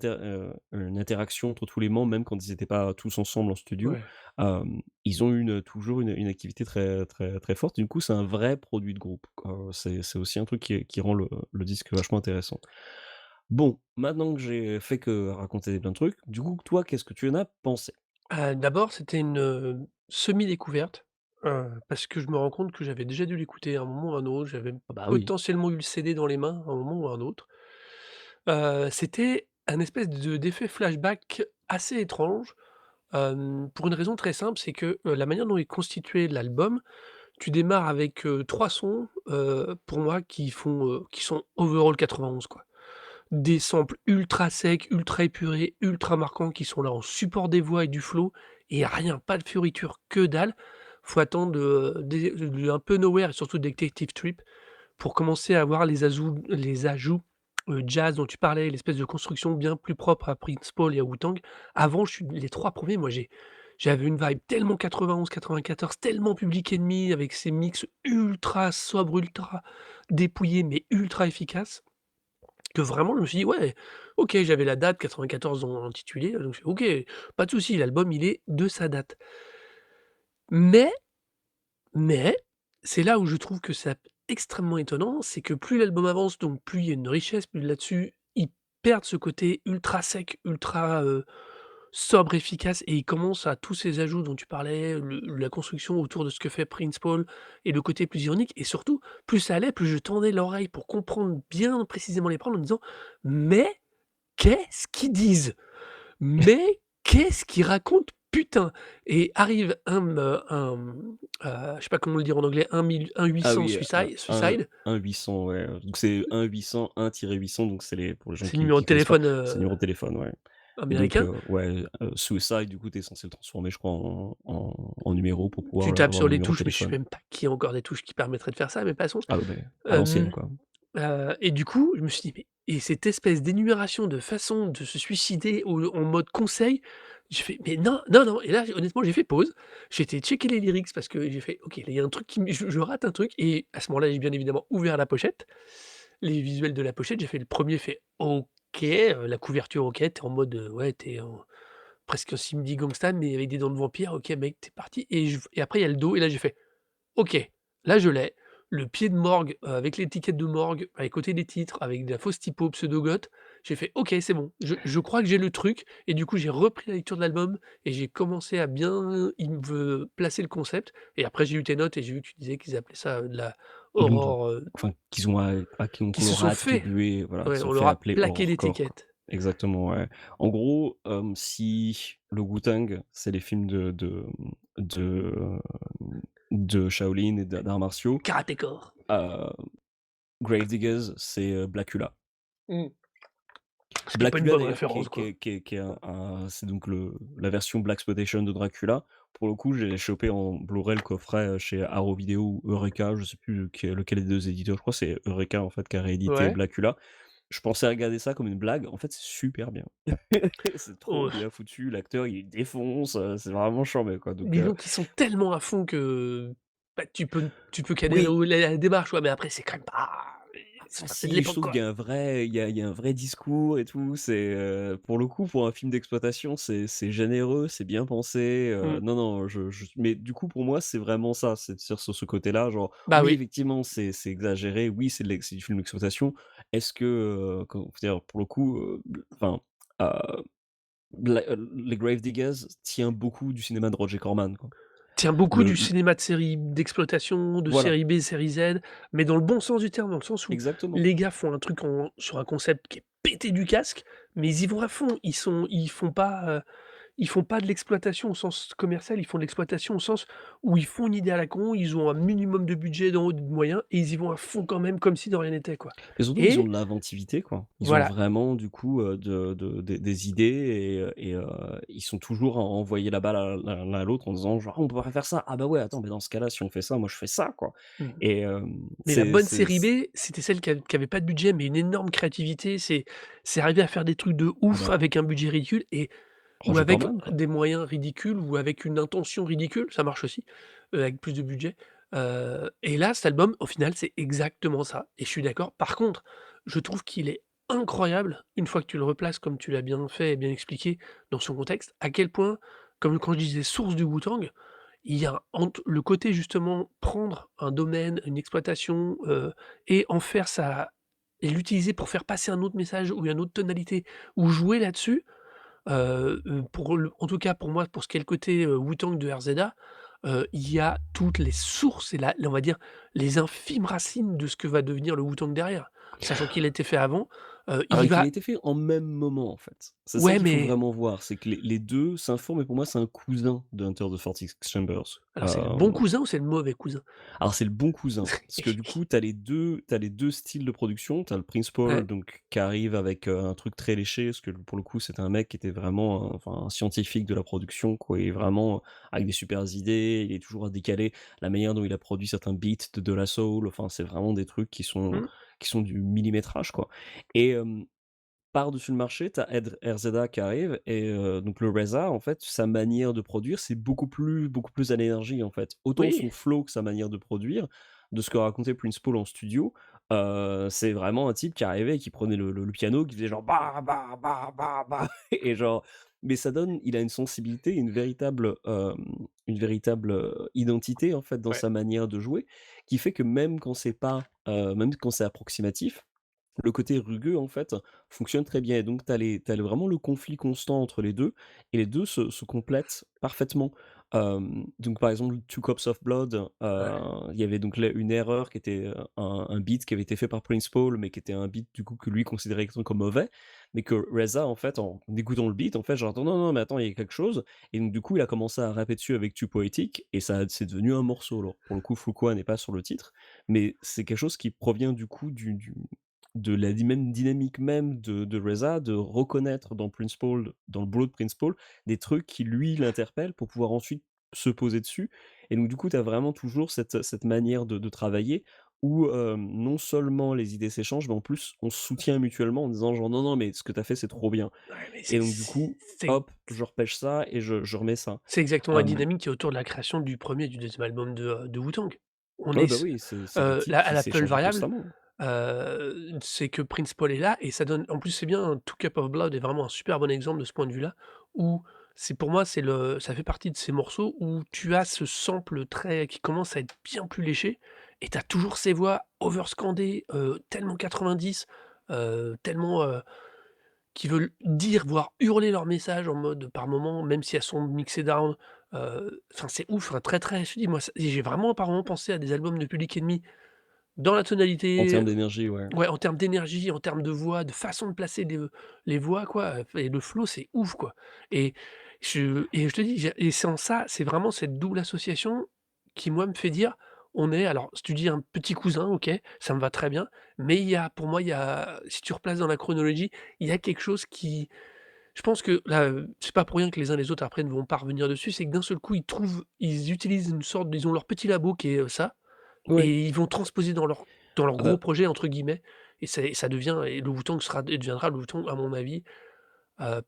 interaction entre tous les membres, même quand ils étaient pas tous ensemble en studio. Ouais. Ils ont toujours une activité très, très, très forte. Du coup, c'est un vrai produit de groupe. C'est aussi un truc qui rend le disque vachement intéressant. Bon, maintenant que j'ai fait que raconter plein de trucs, du coup, toi, qu'est-ce que tu en as pensé? D'abord, c'était une, semi-découverte, parce que je me rends compte que j'avais déjà dû l'écouter à un moment ou à un autre. J'avais Ah bah oui. potentiellement eu le CD dans les mains à un moment ou à un autre. C'était un espèce d'effet flashback assez étrange, pour une raison très simple, c'est que, la manière dont est constitué l'album, tu démarres avec, 3 sons, pour moi qui sont overall 91 quoi. Des samples ultra secs, ultra épurés, ultra marquants qui sont là en support des voix et du flow et rien, pas de fioriture, que dalle. Faut attendre, un peu Nowhere et surtout Detective Trip pour commencer à avoir les ajouts, jazz dont tu parlais, l'espèce de construction bien plus propre à Prince Paul et à Wu-Tang. Avant, je suis les 3 premiers, moi j'avais une vibe tellement 91-94, tellement Public Enemy avec ses mix ultra sobres, ultra dépouillés mais ultra efficaces. Que vraiment je me suis dit: «Ouais, OK», j'avais la date 94 dans l'intitulé, donc je fais: «OK, pas de souci, l'album il est de sa date». Mais, mais, c'est là où je trouve que c'est extrêmement étonnant, c'est que plus l'album avance, donc plus il y a une richesse, plus là-dessus, ils perdent ce côté ultra sec, ultra, sobre, efficace et ils commencent à tous ces ajouts dont tu parlais, la construction autour de ce que fait Prince Paul et le côté plus ironique et surtout, plus ça allait, plus je tendais l'oreille pour comprendre bien précisément les paroles en me disant: «Mais qu'est-ce qu'ils disent? Mais qu'est-ce qu'ils racontent, putain?» Et arrive je sais pas comment le dire en anglais, un huit Ah cents oui, Suicide, un 800, ouais, donc c'est un 800, 1-800, donc c'est les pour les gens c'est le numéro de qui connaissent pas, téléphone, c'est le numéro de téléphone, ouais. Et donc américain. ouais, Suicide, du coup, tu es censé le transformer, je crois, en numéro pour Tu pouvoir tapes avoir sur le les numéro de touches, mais je sais téléphone. même pas qu'il y a encore des touches qui permettraient de faire ça, mais passons. Ah ouais, beh, à l'ancienne, Hem quoi. Et du coup, je me suis dit: «Mais» et cette espèce d'énumération de façons de se suicider au en mode conseil, j'ai fait: «Mais non, non, non» et là, honnêtement, j'ai fait pause. J'ai été checker les lyrics parce que j'ai fait: «OK, là, il y a un truc qui me je rate un truc» et à ce moment-là, j'ai bien évidemment ouvert la pochette, les visuels de la pochette. J'ai fait le premier fait: «OK», la couverture OK, tu en mode, ouais, t'es en presque un Cindy Gangsta mais avec des dents de vampire. OK mec, t'es parti et après il y a le dos et là j'ai fait: OK, là je l'ai. Le pied de morgue, avec l'étiquette de morgue, à côté des titres, avec de la fausse typo pseudo-goth. J'ai fait: «OK, c'est bon, je crois que j'ai le truc» et du coup, j'ai repris la lecture de l'album et j'ai commencé à bien placer le concept et après j'ai eu tes notes et j'ai vu que tu disais qu'ils appelaient ça, de la Donc horror, enfin, qu'ils ont qu'ils qu'on se leur a sont fait attribué, voilà, ouais, qu'ils ont on fait leur a appeler plaqué horrorcore, quoi. l'étiquette. Exactement, ouais. En gros, si le Wu-Tang, c'est les films de, de Shaolin et d'arts martiaux, Karaté Corps. heu, Gravediggers, c'est, Blacula. Mmh. Ce qui est pas une Blacula bonne d'ailleurs référence, quoi. qui est c'est donc la version Blaxploitation de Dracula. Pour le coup, j'ai chopé en Blu-ray le coffret, chez Arrow Video ou Eureka, je sais plus lequel des 2 éditeurs, je crois que c'est Eureka en fait qui a réédité Ouais. Blacula. Je pensais regarder ça comme une blague, en fait c'est super bien. C'est trop Oh, bien foutu, l'acteur il défonce, c'est vraiment charmé quoi donc disons qu'ils sont tellement à fond que, bah, tu peux cadrer oui. la démarche, ouais, mais après c'est quand même pas Ah c'est de si, je l'époque, trouve quoi. qu'il y a un vrai il y a un vrai discours et tout, c'est, pour le coup, pour un film d'exploitation, c'est généreux, c'est bien pensé, Mmh. non, non, je mais du coup, pour moi, c'est vraiment ça, c'est sur ce côté-là, genre, Bah, oui, oui. effectivement, c'est exagéré, oui, c'est du film d'exploitation. Est-ce que, comment dire? Pour le coup, enfin, heu, les Gravediggers tient beaucoup du cinéma de Roger Corman, quoi. Tient beaucoup du Le cinéma de série d'exploitation, de Voilà, série B, série Z, mais dans le bon sens du terme, dans le sens où exactement. les gars font un truc sur un concept qui est pété du casque, mais ils y vont à fond. Ils font pas de l'exploitation au sens commercial, ils font de l'exploitation au sens où ils font une idée à la con, ils ont un minimum de budget, de moyens et ils y vont à fond quand même comme si de rien n'était, quoi. Mais surtout, ils ont Et de l'inventivité, quoi. Ils ont voilà, vraiment du coup, des idées ils sont toujours à envoyer la balle à l'un à l'autre en disant genre: «Ah, on pourrait faire ça. Ah bah ouais, attends, mais dans ce cas-là, si on fait ça, moi je fais ça, quoi». mmh, Et mais la c'est bonne c'est série c B, c'était celle qui avait pas de budget, mais une énorme créativité. C'est arrivé à faire des trucs de ah ouf bah, avec un budget ridicule et ou Roger avec Corman, quoi. des moyens ridicules ou avec une intention ridicule, ça marche aussi, avec plus de budget, et là, cet album, au final, c'est exactement ça et je suis d'accord. Par contre, je trouve qu'il est incroyable, une fois que tu le replaces comme tu l'as bien fait et bien expliqué dans son contexte, à quel point, comme quand je disais source du Wu-Tang, il y a le côté justement prendre un domaine, une exploitation, et en faire sa et l'utiliser pour faire passer un autre message ou une autre tonalité ou jouer là-dessus. Pour le en tout cas pour moi, pour ce qui est le côté, Wu-Tang de RZA, il y a toutes les sources et on va dire les infimes racines de ce que va devenir le Wu-Tang derrière. Sachant qu'il a été fait avant, Alors il qu'il a va été fait en même moment, en fait. C'est ça ouais, qu'il faut mais vraiment voir, c'est que les 2 s'informent et pour moi, c'est un cousin de Hunter the 46 Chambers. alors c'est le bon cousin ou c'est le mauvais cousin? Alors c'est le bon cousin, parce que du coup, t'as les 2 styles de production. T'as le Prince Ouais. Paul donc qui arrive avec, un truc très léché, parce que pour le coup, c'était un mec qui était vraiment un scientifique de la production quoi et vraiment avec des supers idées. Il est toujours à décaler la manière dont il a produit certains beats de la soul, enfin, c'est vraiment des trucs Mmh. qui sont du millimétrage, quoi. Et par-dessus le marché, tu as RZA qui arrive et donc le RZA, en fait, sa manière de produire, c'est beaucoup plus à l'énergie, en fait. Autant son Oui. flow que sa manière de produire, de ce que racontait Prince Paul en studio, c'est vraiment un type qui arrivait et qui prenait le piano, qui faisait genre bah, bah, bah, bah, bah et genre mais ça donne il a une sensibilité, une véritable, identité en fait dans Ouais, sa manière de jouer, qui fait que même quand c'est pas, même quand c'est approximatif, le côté rugueux, en fait, fonctionne très bien et donc tu as vraiment le conflit constant entre les 2 et les 2 se complètent parfaitement. Donc par exemple, Two Cups of Blood, ouais. il y avait donc là une erreur qui était, un beat qui avait été fait par Prince Paul, mais qui était un beat du coup que lui considérait comme mauvais, mais que Reza en fait, en écoutant le beat, en fait, genre: «Non, non, mais attends, il y a quelque chose» et donc du coup, il a commencé à rapper dessus avec Too Poetic et ça c'est devenu un morceau. Alors pour le coup, Floukoua n'est pas sur le titre, mais c'est quelque chose qui provient du coup du de la même dynamique même de Reza, de reconnaître dans Prince Paul, dans le boulot de Prince Paul, des trucs qui lui l'interpellent pour pouvoir ensuite se poser dessus et donc du coup, tu as vraiment toujours cette manière de travailler où, non seulement les idées s'échangent, mais en plus on se soutient mutuellement en disant genre: «Non, non, mais ce que tu as fait, c'est trop bien» Ouais, mais et donc du coup, c'est hop, je repêche ça et je remets ça. c'est exactement la Hem, dynamique qui est autour de la création du premier et du deuxième album de Wu-Tang. On ouais, est bah, s oui, c'est des types la qui la seule s'échangent variable, constamment. c'est que Prince Paul est là et ça donne en plus, c'est bien, hein, Two Cup of Blood est vraiment un super bon exemple de ce point de vue-là, où c'est pour moi, ça fait partie de ces morceaux où tu as ce sample très qui commence à être bien plus léché et tu as toujours ces voix overscandées, tellement 90, tellement, qui veulent dire, voire hurler leur message en mode par moment, même si elles sont mixées down, enfin c'est ouf, enfin très, très je te dis moi, j'ai vraiment par moment pensé à des albums de Public Enemy dans la En tonalité, termes d'énergie, ouais. ouais, en termes d'énergie, en termes de voix, de façon de placer les voix quoi, et le flow, c'est ouf quoi et je te dis, j'ai et sans ça, c'est vraiment cette double association qui, moi, me fait dire: «On est» alors si tu dis un petit cousin, OK, ça me va très bien, mais il y a pour moi, il y a si tu replaces dans la chronologie, il y a quelque chose qui je pense que là, c'est pas pour rien que les uns les autres après ne vont pas revenir dessus, c'est que d'un seul coup, ils utilisent une sorte ils ont leur petit labo qui est, ça Ouais. et ils vont transposer dans leur Ah «gros bah projet» entre guillemets et ça devient et le Wu-Tang deviendra le Wu-Tang à mon avis,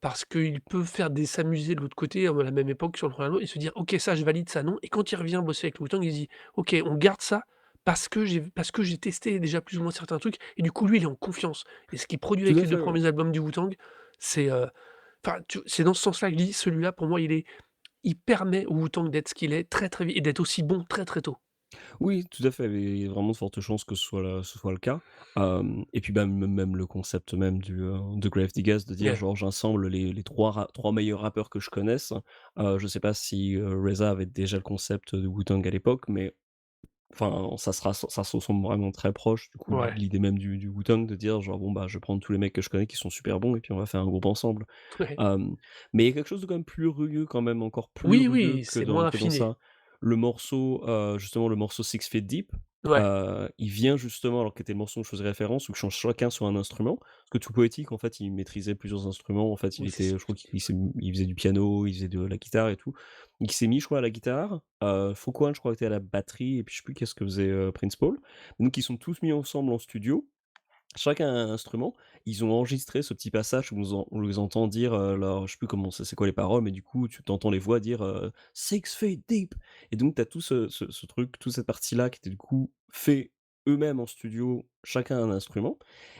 parce qu'ils peuvent faire des s'amuser de l'autre côté, à la même époque sur le premier album et se dire: «OK, ça je valide, ça non» et quand il revient bosser avec le Wu-Tang, il se dit: «OK, on garde ça parce que j'ai testé déjà plus ou moins certains trucs» et du coup lui, il est en confiance et ce qu'il produit tout avec à les 2 fait, ouais. premiers albums du Wu-Tang, c'est, enfin tu c'est dans ce sens-là que je dis celui-là pour moi il permet au Wu-Tang d'être ce qu'il est très, très vite et d'être aussi bon très, très tôt. Oui, tout à fait, mais il y a vraiment de fortes chances que ce soit le cas. Et puis, bah, même le concept même de Grave Digaz, de dire Ouais. genre j'assemble les 3 meilleurs rappeurs que je connaisse. Je sais pas si, Reza avait déjà le concept de Wu-Tang à l'époque, mais enfin, ça se ressemble vraiment très proche, du coup, Ouais. l'idée même du Wu-Tang de dire genre: «Bon, bah, je vais prendre tous les mecs que je connais qui sont super bons et puis on va faire un groupe ensemble». Ouais. Mais il y a quelque chose de quand même plus rugueux quand même, encore plus Oui, rugueux oui, c'est moins que dans affiné. ça. Le morceau, justement le morceau Six Feet Deep, Ouais. il vient justement alors que était le morceau où je faisais référence, où je change chacun sur un instrument. Parce que Too Poetic en fait, il maîtrisait plusieurs instruments. En fait, il Oui, c'est était sûr. je crois il faisait du piano, il faisait de la guitare et tout. Donc il s'est mis je crois à la guitare, Fouquan je crois était à la batterie et puis je sais plus qu'est-ce que faisait, Prince Paul. Donc ils sont tous mis ensemble en studio. Chacun a un instrument. Ils ont enregistré ce petit passage où on les entend dire, leur je sais plus comment c'est quoi les paroles, mais du coup, tu t'entends les voix dire, «Six feet deep» et donc tu as tout ce truc, toute cette partie-là qui était du coup fait eux-mêmes en studio, chacun un instrument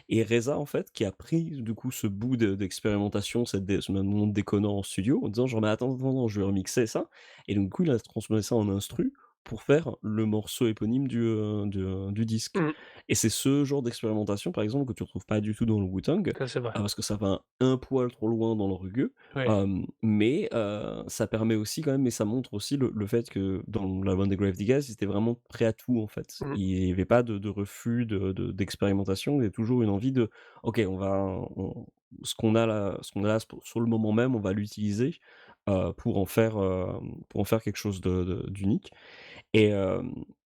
et Reza, en fait, qui a pris du coup ce bout d'expérimentation, ce moment déconnant en studio en disant genre: «Mais attends, attends, attends, je vais remixer ça» et donc du coup, il a transposé ça en instru pour faire le morceau éponyme du disque. Mmh. Et c'est ce genre d'expérimentation, par exemple, que tu retrouves pas du tout dans le Wu-Tang, Ça, c'est vrai. parce que ça va un poil trop loin dans le rugueux, Ouais. mais ça permet aussi quand même et ça montre aussi le fait que dans l'album des Gravediggaz, ils étaient vraiment prêts à tout, en fait. Mmh. Il y avait pas de refus d'expérimentation, il y a toujours une envie de: «OK, on ce qu'on a là sur le moment même, on va l'utiliser, pour en faire quelque chose d'unique» et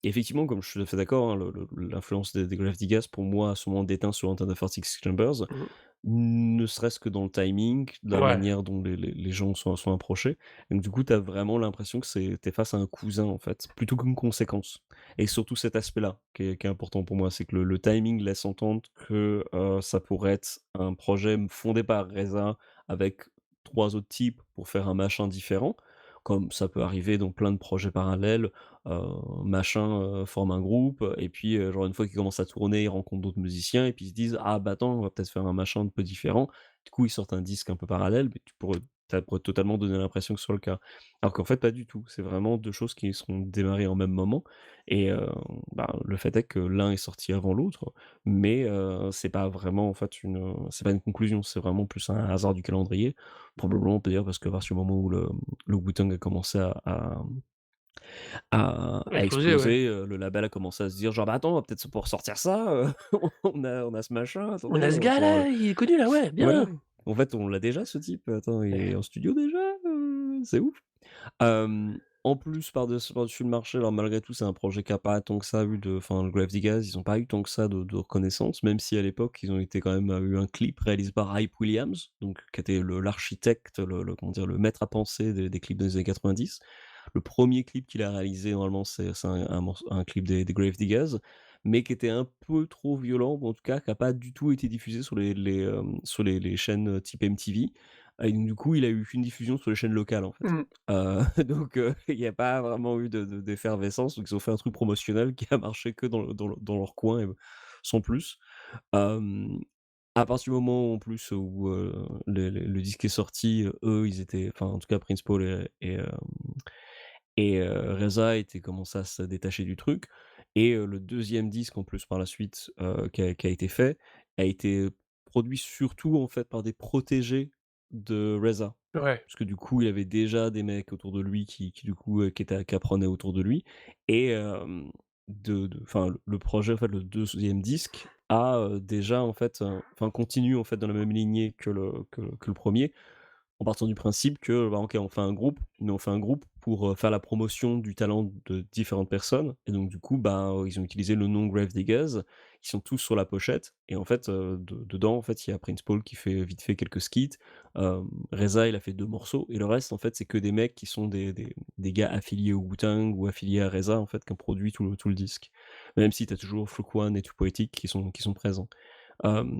effectivement, comme je suis tout à fait d'accord, hein, l'influence des Grave Digaz, pour moi, a sûrement déteint sur Enter the 46 Chambers, Mmh. ne serait-ce que dans le timing, de la Ouais. manière dont les gens sont approchés. Donc du coup, tu as vraiment l'impression que tu face à un cousin, en fait, plutôt qu'une conséquence. Et surtout cet aspect-là qui est important pour moi, c'est que le timing laisse entendre que, ça pourrait être un projet fondé par Reza avec 3 autres types pour faire un machin différent comme ça peut arriver dans plein de projets parallèles, heu, machin, forme un groupe, et puis, genre une fois qu'ils commencent à tourner, ils rencontrent d'autres musiciens et puis ils se disent: «Ah bah attends, on va peut-être faire un machin un peu différent». Du coup, ils sortent un disque un peu parallèle, mais ça pourrait totalement donner l'impression que ce soit le cas. Alors qu'en fait pas du tout, c'est vraiment 2 choses qui seront démarrées en même moment et bah, le fait est que l'un est sorti avant l'autre, mais c'est pas vraiment en fait c'est pas une conclusion, c'est vraiment plus un hasard du calendrier. Probablement d'ailleurs parce qu'à partir du moment où le Wu-Tang a commencé à Explosé, ouais. exploser, le label a commencé à se dire genre: «Bah, attends, on va peut-être pouvoir sortir ça, on a ce machin, «On attendez, a ce on va gars pouvoir là, il est connu là, ouais, voilà, bien!» en fait, on l'a déjà ce type, attends, il est Ouais. en studio déjà? C'est ouf!» En plus, par-dessus le marché, alors malgré tout, c'est un projet qui a pas tant que ça eu de enfin, le Gravediggaz, ils ont pas eu tant que ça de reconnaissance, même si à l'époque, ils ont été quand même eu un clip réalisé par Hype Williams, donc qui était l'architecte, le comment dire? Le maître à penser des clips des années 90. Le premier clip qu'il a réalisé, normalement, c'est un clip des Gravediggaz, mais qui était un peu trop violent, ou en tout cas, qui a pas du tout été diffusé sur les chaînes, type MTV, et donc du coup, il a eu qu'une diffusion sur les chaînes locales, en fait. Mmh. Donc il y a pas vraiment eu d'effervescence, donc ils ont fait un truc promotionnel qui a marché que dans leur coin et sans plus. Hem, à partir du moment en plus où, le disque est sorti, eux, ils étaient enfin en tout cas Prince Paul Reza étaient commencé à se détacher du truc et le deuxième disque en plus par la suite, qui a été fait, a été produit surtout en fait par des protégés de Reza. Ouais. Parce que du coup, il avait déjà des mecs autour de lui qui du coup, qui apprenaient autour de lui et enfin le projet en fait, le deuxième disque a, déjà en fait, enfin continue en fait dans la même lignée que le 1er, en partant du principe que, bah, OK, on fait un groupe, mais on fait un groupe pour, faire la promotion du talent de différentes personnes et donc du coup, bah, ils ont utilisé le nom Gravediggaz. Ils sont tous sur la pochette et en fait, dedans, en fait, il y a Prince Paul qui fait vite fait quelques skits, Reza, il a fait 2 morceaux et le reste, en fait, c'est que des mecs qui sont des gars affiliés au Wu-Tang ou affiliés à Reza, en fait, qui ont produit tout le disque. Même si tu as toujours Fluke One et Too Poetic qui sont présents.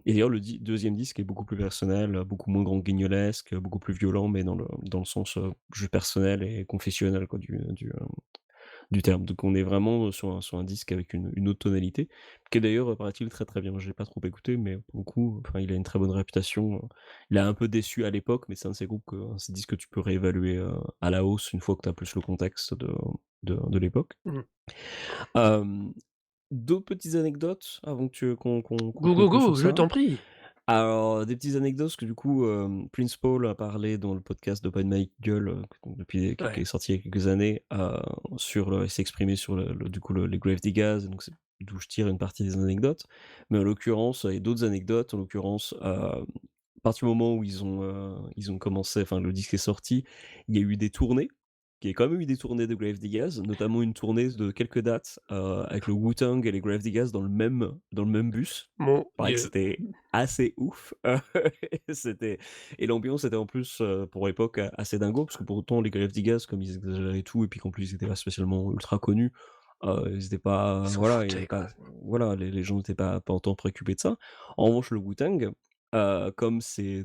Et d'ailleurs le 2e disque est beaucoup plus personnel, beaucoup moins grand guignolesque, beaucoup plus violent, mais dans le sens, juste personnel et confessionnel quoi du terme. Donc on est vraiment, sur un disque avec une autre tonalité, qui est d'ailleurs, paraît-il très, très bien. Je l'ai pas trop écouté, mais pour le coup, enfin il a une très bonne réputation, il a un peu déçu à l'époque, mais c'est un de ces groupes ces disques que tu peux réévaluer, à la hausse une fois que tu as plus le contexte de l'époque. Mmh. Hem, d'autres petites anecdotes avant qu'on Go, go, conclue go, sur je ça? t'en prie! Alors, des petites anecdotes, parce que du coup, Prince Paul a parlé dans le podcast d'Open Mike Gueule, qui est Ouais. sorti il y a quelques années, il s'est exprimé sur du coup, les Gravediggaz, donc c'est d'où je tire une partie des anecdotes. Mais en l'occurrence, il y a d'autres anecdotes, en l'occurrence, à partir du moment où ils ont commencé enfin, le disque est sorti, il y a eu des tournées. Il y a quand même eu des tournées de Gravediggaz, notamment une tournée de quelques dates, avec le Wu-Tang et les Gravediggaz dans le même bus. Mon Il paraît que Dieu. c'était assez ouf. C'était et l'ambiance était en plus, pour l'époque, assez dingo, parce que pourtant les Gravediggaz, comme ils exagéraient tout et puis qu'en plus ils étaient pas spécialement ultra connus, ils étaient Ils pas s'en voilà, il y foutaient, avait quoi. pas voilà, les gens n'étaient pas autant préoccupés de ça. En revanche, le Wu-Tang, comme c'est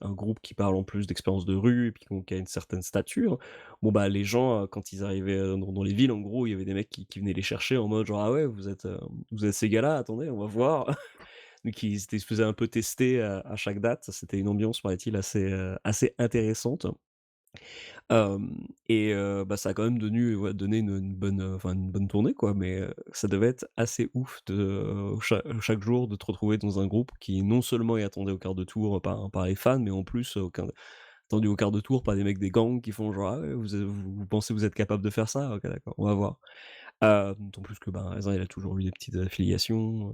un groupe qui parle en plus d'expérience de rue et puis qui a une certaine stature, bon, bah, les gens, quand ils arrivaient, dans les villes, en gros, il y avait des mecs qui venaient les chercher en mode genre: «Ah ouais, vous êtes ces gars-là? Attendez, on va voir». Donc ils se faisaient un peu tester à chaque date. C'était une ambiance, paraît-il, assez intéressante. Et bah, ça a quand même donné une bonne, enfin une bonne tournée quoi, mais ça devait être assez ouf chaque jour de te retrouver dans un groupe qui non seulement est attendu au quart de tour par les fans, mais en plus, attendu au quart de tour par des mecs des gangs qui font genre: «Ah ouais, vous pensez que vous êtes capable de faire ça? OK d'accord, on va voir». D'autant plus que, ben, Reza, il a toujours eu des petites affiliations,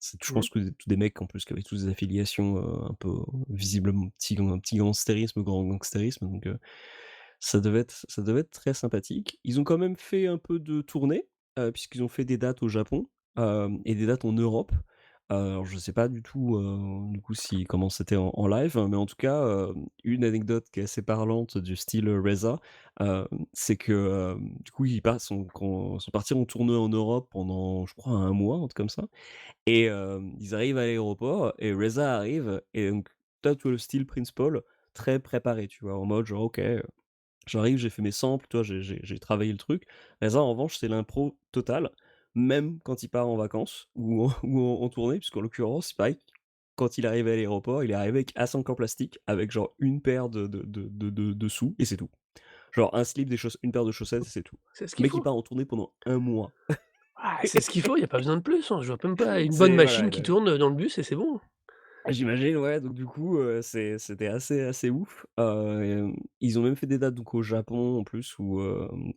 je Mmh. pense que tous des mecs en plus qui avaient tous des affiliations, un peu visiblement petit gangstérisme, grand gangstérisme, donc ça devait être très sympathique. Ils ont quand même fait un peu de tournée, puisqu'ils ont fait des dates au Japon, et des dates en Europe. Alors je sais pas du tout, du coup si comment c'était en live, mais en tout cas, une anecdote qui est assez parlante du style, Reza, c'est que, du coup sont partis en tournée en Europe pendant je crois un mois, un truc comme ça et ils arrivent à l'aéroport et Reza arrive et donc tu vois le style Prince Paul très préparé, tu vois? En mode genre: «OK». J'arrive, j'ai fait mes samples, tu vois? J'ai travaillé le truc. Reza, en revanche, c'est l'impro totale, même quand il part en vacances ou en ou en tournée, puisqu'en l'occurrence, c'est pareil, quand il est arrivé à l'aéroport, il est arrivé avec un sac en plastique, avec genre une paire de sous et c'est tout. Genre un slip, des chauss une paire de chaussettes et c'est tout. C'est ce qu'il Le mec, il faut. part en tournée pendant un mois. Ah, c'est ce qu'il faut, il y a pas besoin de plus, hein. Je vois même pas une bonne C'est voilà, machine qui tourne, dans le bus et c'est bon. j'imagine, ouais, donc du coup, c'était assez ouf. Ils ont même fait des dates donc au Japon en plus où,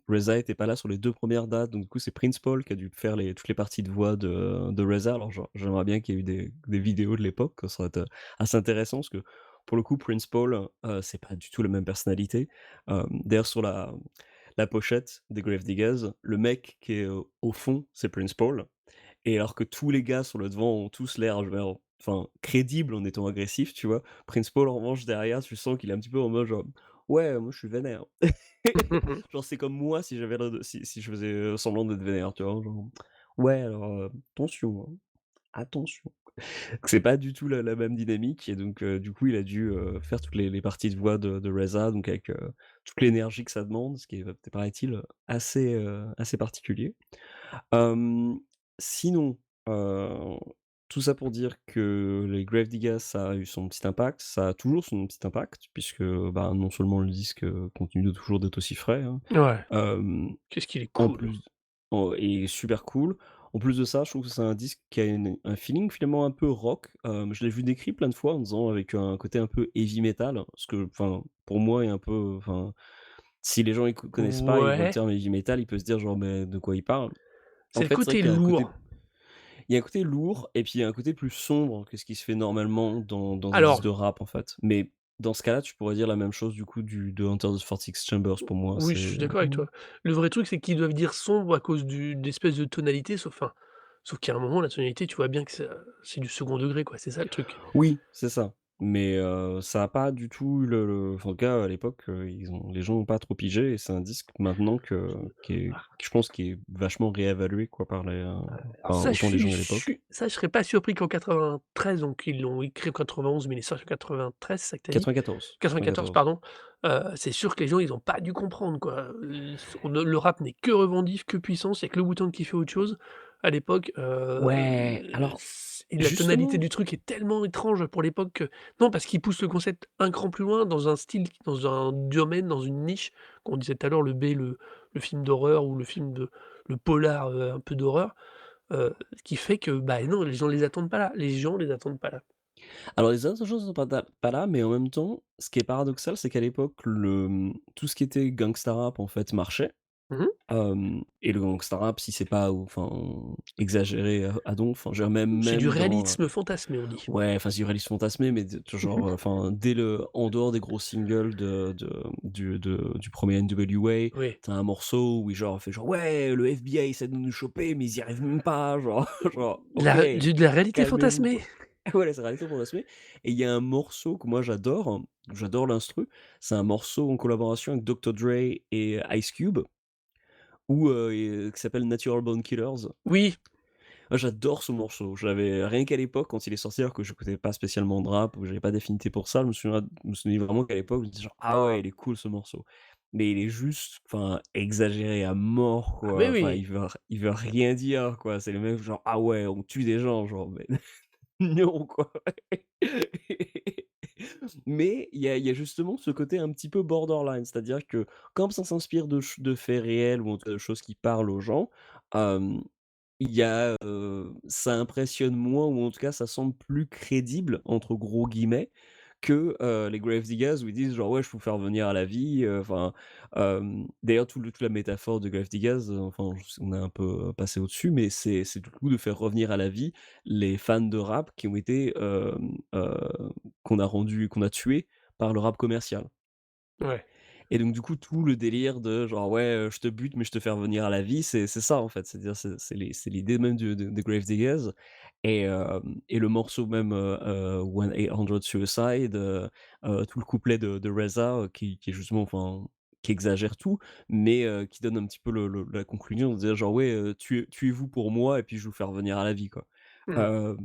Reza était pas là sur les 2 premières dates, donc du coup, c'est Prince Paul qui a dû faire toutes les parties de voix de Reza. Alors j'aimerais bien qu'il y ait eu des vidéos de l'époque, ça aurait été assez intéressant parce que pour le coup, Prince Paul, c'est pas du tout la même personnalité. D'ailleurs sur la pochette des Gravediggaz, le mec qui est, au fond, c'est Prince Paul. Et alors que tous les gars sur le devant ont tous l'air, enfin, crédibles en étant agressifs, tu vois? Prince Paul, en revanche, derrière, tu sens qu'il est un petit peu en mode genre: «Ouais, moi je suis vénère». Genre, c'est comme moi si j'avais l'air de si je faisais, semblant d'être vénère, tu vois? Genre: «Ouais, alors, attention, hein, attention». Donc c'est pas du tout la même dynamique et donc du coup, il a dû, faire toutes les parties de voix de Reza, donc avec, toute l'énergie que ça demande, ce qui est, paraît-il, assez particulier. Hem, Sinon, heu, tout ça pour dire que les Gravediggaz, ça a eu son petit impact, ça a toujours son petit impact puisque, bah, non seulement le disque, continue de toujours d'être aussi frais, hein, Ouais, hem, qu'est-ce qu'il est en cool. plus et super cool. En plus de ça, je trouve que c'est un disque qui a un feeling finalement un peu rock. Je l'ai vu décrit plein de fois en disant avec un côté un peu heavy metal, ce que, enfin, pour moi est un peu, enfin, si les gens connaissent pas, ils voient le Ouais, terme heavy metal, ils peuvent se dire genre: «Mais de quoi il parle?» En c'est le fait, c'est vrai côté qu'il y a un côté lourd. il y a un côté lourd et puis il y a un côté plus sombre que ce qui se fait normalement dans un disque Alors, de rap, en fait. Mais dans ce cas-là, tu pourrais dire la même chose du coup de Enter the 46 Chambers pour moi, oui, je c'est suis d'accord avec toi. Le vrai truc, c'est qu'ils doivent dire sombre à cause d'espèce de tonalité, sauf qu'à un moment, la tonalité, tu vois bien que c'est du second degré, quoi, c'est ça le truc. oui, c'est ça. Mais ça a pas du tout eu enfin, en tout cas à l'époque, les gens ont pas trop pigé et c'est un disque maintenant qui je pense qui est vachement réévalué quoi Alors par ça, autant les gens de l'époque. je serais pas surpris qu'en 93, donc ils l'ont écrit en 91, mais il est sorti en 93, c'est ça que tu as dit? 94, 94 94. pardon, c'est sûr que les gens, ils ont pas dû comprendre, quoi. Le rap n'est que rebondif, que puissance, il y a que le Wu-Tang qui fait autre chose. À l'époque, Ouais, alors et la tonalité justement du truc est tellement étrange pour l'époque que non, parce qu'ils poussent le concept un cran plus loin dans un style, dans un domaine, dans une niche, qu'on disait tout à l'heure, le B, le film d'horreur ou le polar, un peu d'horreur. Ce qui fait que, bah, non, les gens les attendent pas là. Les gens les attendent pas là. Alors les autres choses sont pas là, mais en même temps, ce qui est paradoxal, c'est qu'à l'époque, tout ce qui était gangsta rap, en fait, marchait. Mmh mh. Et le gangsta rap, si c'est pas enfin, exagéré à donf, enfin, je veux dire C'est du même dans, réalisme fantasmé, on dit. ouais, enfin, c'est du réalisme fantasmé, mais genre, enfin, en dehors des gros singles du 1er NWA, Oui. tu as un morceau où il genre fait genre: «Ouais, le FBI essaie de nous choper, mais ils y arrivent même pas», genre genre: «OK, De la réalité calmez-vous, fantasmée. quoi». Voilà, c'est réalité fantasmée et il y a un morceau que moi j'adore l'instru, c'est un morceau en collaboration avec Dr. Dre et Ice Cube qui s'appelle Natural Born Killers. Oui, Moi, j'adore ce morceau. Rien qu'à l'époque, quand il est sorti, alors que j'écoutais pas spécialement de rap, ou j'avais pas d'affinité pour ça, je me souviens vraiment qu'à l'époque, je me disais genre: «Ah ouais, il est cool ce morceau». Mais il est juste, enfin, exagéré à mort, ah quoi. beh, Enfin, oui. il veut rien dire, quoi. C'est le mec genre: «Ah ouais, on tue des gens», genre, mais non, quoi. Mais il y a justement ce côté un petit peu borderline, c'est-à-dire que comme ça s'inspire de faits réels ou en tout cas de choses qui parlent aux gens, hem ça impressionne moins ou en tout cas ça semble «plus crédible» entre gros guillemets que, les Gravediggaz où ils disent genre: «Ouais, je peux vous faire revenir à la vie», enfin, d'ailleurs toute la métaphore de Gravediggaz, enfin on a un peu, passé au-dessus, mais c'est du coup de faire revenir à la vie les fans de rap qui ont été, qu'on a tués par le rap commercial. Ouais. Et donc du coup, tout le délire de genre: «Ouais, je te bute, mais je te fais revenir à la vie», c'est ça, en fait. C'est-à-dire c'est l'idée même de des Gravediggaz et le morceau même, 1800 Suicide, tout le couplet de Reza, qui est justement enfin, qui exagère tout, mais qui donne un petit peu la conclusion de dire genre: «Ouais, tuez-vous pour moi et puis je vous fais revenir à la vie», quoi. Mmh. Hem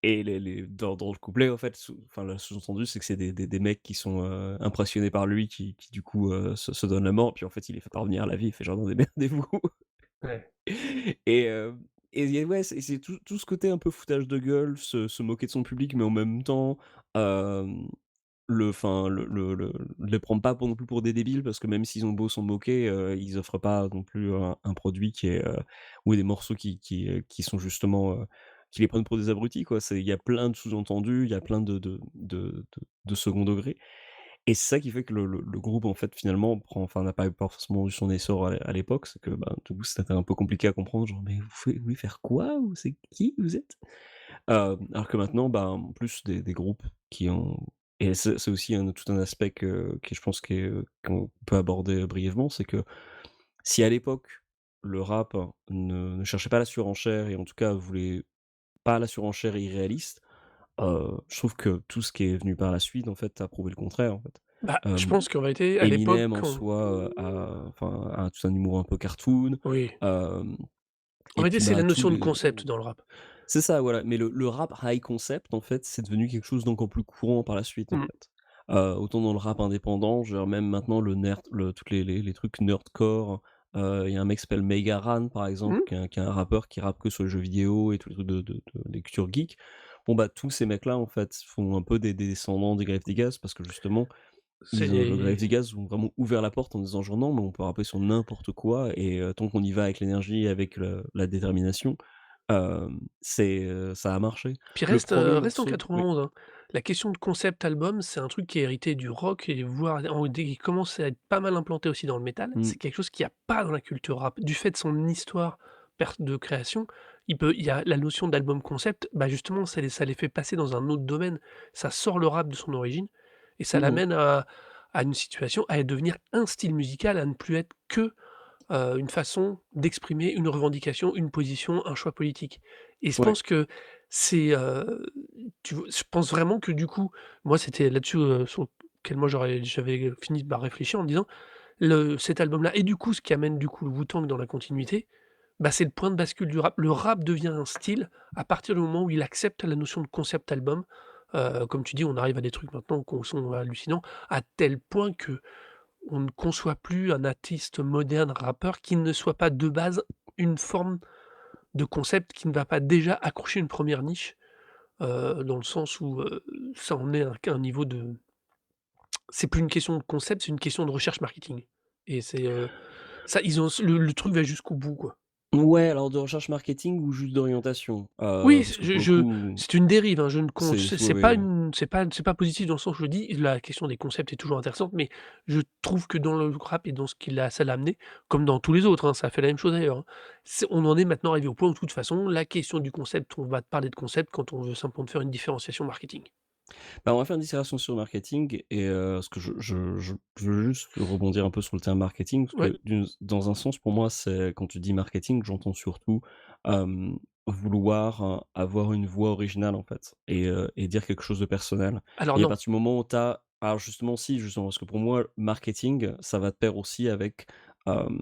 et dans le couplet, en fait, enfin, le sous-entendu, c'est que c'est des mecs qui sont, impressionnés par lui, qui du coup, se donnent la mort, puis en fait, il les fait parvenir à la vie, il fait genre: «Non, démerdez-vous». Ouais. Et ouais, c'est tout ce côté un peu foutage de gueule, se moquer de son public, mais en même temps, hem, enfin, les prendre pas pour non plus pour des débiles, parce que même s'ils ont beau s'en moquer, ils offrent pas non plus un produit qui est, ou des morceaux qui sont justement, qui les prennent pour des abrutis, quoi. Il y a plein de sous-entendus, il y a plein de second degré, et c'est ça qui fait que le groupe, en fait, finalement, n'a pas forcément eu son essor à l'époque. C'est que, ben, du coup, c'était un peu compliqué à comprendre, genre: «Mais vous voulez faire quoi? Vous c'est qui vous êtes?» Alors que maintenant, ben, en plus des groupes qui ont, et c'est aussi tout un aspect que je pense qu'on peut aborder brièvement, c'est que si à l'époque, le rap ne cherchait pas la surenchère, et en tout cas voulait pas la surenchère irréaliste, je trouve que tout ce qui est venu par la suite, en fait, a prouvé le contraire, en fait. Bah, je Hem, pense qu'en réalité, à l'époque, Eminem en quand soi, a tout un humour un peu cartoon, oui, hem en et réalité, puis, c'est la bah, tous notion de les concept dans le rap. c'est ça, voilà, mais le rap high concept, en fait, c'est devenu quelque chose d'encore plus courant par la suite, en Mmh. fait. Autant dans le rap indépendant, genre même maintenant le nerd toutes les trucs nerdcore, il y a un mec qui s'appelle Megaran, par exemple, Mmh. qui est un rappeur qui rappe que sur les jeux vidéo et tous les trucs des cultures geek. Bon, bah, tous ces mecs-là, en fait, font un peu des descendants des Grave Digaz, parce que justement, ils ont le Grave C'est Digaz ont vraiment ouvert la porte en disant genre: «Non, mais on peut rapper sur n'importe quoi, et tant qu'on y va avec l'énergie, avec la détermination, ça a marché». puis Le premier reste en morceau, oui. 91, hein. La question de concept album, c'est un truc qui est hérité du rock et voire en dé qui commence à être pas mal implanté aussi dans le métal. Mmh. C'est quelque chose qu'il y a pas dans la culture rap. Du fait de son histoire de création, il y a la notion d'album concept, bah, justement, ça les fait passer dans un autre domaine. Ça sort le rap de son origine et ça Mmh mh. l'amène à une situation, à devenir un style musical, à ne plus être que une façon d'exprimer une revendication, une position, un choix politique et je Ouais. pense que c'est, je pense vraiment que du coup, moi c'était là-dessus, sur lequel moi j'avais fini par réfléchir en me disant: cet album-là et du coup ce qui amène du coup le Wu-Tang dans la continuité, bah, c'est le point de bascule du rap. Le rap devient un style à partir du moment où il accepte la notion de concept album. Comme tu dis, on arrive à des trucs maintenant qui sont hallucinants, à tel point que on ne conçoit plus un artiste moderne rappeur qui ne soit pas de base une forme de concept qui ne va pas déjà accrocher une première niche, dans le sens où, ça en est un niveau de c'est plus une question de concept, c'est une question de recherche marketing et c'est, ça ils ont le truc va jusqu'au bout, quoi. Ouais, alors de recherche marketing ou juste d'orientation? Oui, Parce que pour le coup, c'est une dérive, hein, je ne con c'est c'est ouais, pas ouais. une c'est pas positif dans le sens où je le dis, la question des concepts est toujours intéressante, mais je trouve que dans le rap et dans ce qu'il a ça l'a amené, comme dans tous les autres, hein, ça a fait la même chose ailleurs, hein. On en est maintenant arrivé au point où de toute façon, la question du concept, on va te parler de concept quand on veut simplement faire une différenciation marketing. Bah, on va faire une dissertation sur le marketing, et ce que je veux juste rebondir un peu sur le terme marketing, parce Ouais, que dans un sens, pour moi, c'est quand tu dis marketing, j'entends surtout, vouloir, avoir une voix originale, en fait, et dire quelque chose de personnel, alors et à non, partir du moment où tu as alors justement si, justement, parce que pour moi, marketing, ça va de pair aussi avec, hem,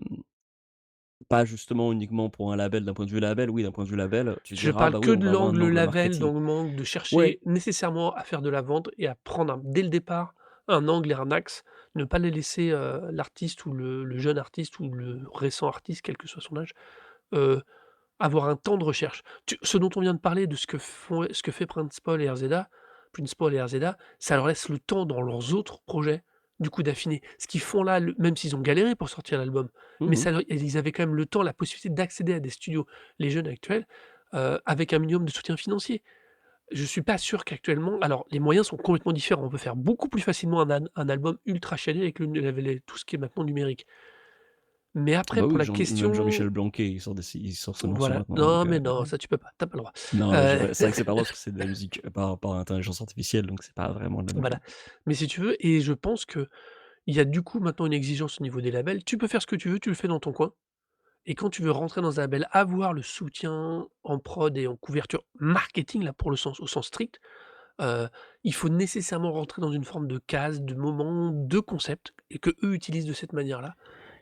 pas justement uniquement pour un label, d'un point de vue label, oui, d'un point de vue label, tu je diras: «Ah parle bah que oui, on de va avoir un l'angle angle label, marketing». dans le manque de Ouais. chercher nécessairement à faire de la vente et à prendre dès le départ un angle et un axe, ne pas les laisser, l'artiste ou le jeune artiste ou le récent artiste, quel que soit son âge, heu, avoir un temps de recherche. Ce dont on vient de parler, de ce que fait Prince Paul et RZA, ça leur laisse le temps dans leurs autres projets, du coup, d'affiner. Ce qu'ils font là, même s'ils ont galéré pour sortir l'album, mais Mmh. ils avaient quand même le temps, la possibilité d'accéder à des studios. Les jeunes actuels, avec un minimum de soutien financier. Je suis pas sûr qu'actuellement alors les moyens sont complètement différents. On peut faire beaucoup plus facilement un album ultra shadé avec tout ce qui est maintenant numérique. Mais Ah après bah pour oui, la même question Jean-Michel Blanquer, il sort ses morceaux voilà, maintenant, non donc mais non, ça tu peux pas, tu as pas le droit. non, je Heu, c'est vrai que c'est pas le droit, parce que c'est de la musique par intelligence artificielle, donc c'est pas vraiment de la voilà. musique. Mais si tu veux et je pense qu'il y a du coup maintenant une exigence au niveau des labels. Tu peux faire ce que tu veux, tu le fais dans ton coin et quand tu veux rentrer dans un label, avoir le soutien en prod et en couverture marketing là pour le sens au sens strict, heu, il faut nécessairement rentrer dans une forme de case, de moment, de concept et qu'eux utilisent de cette manière-là,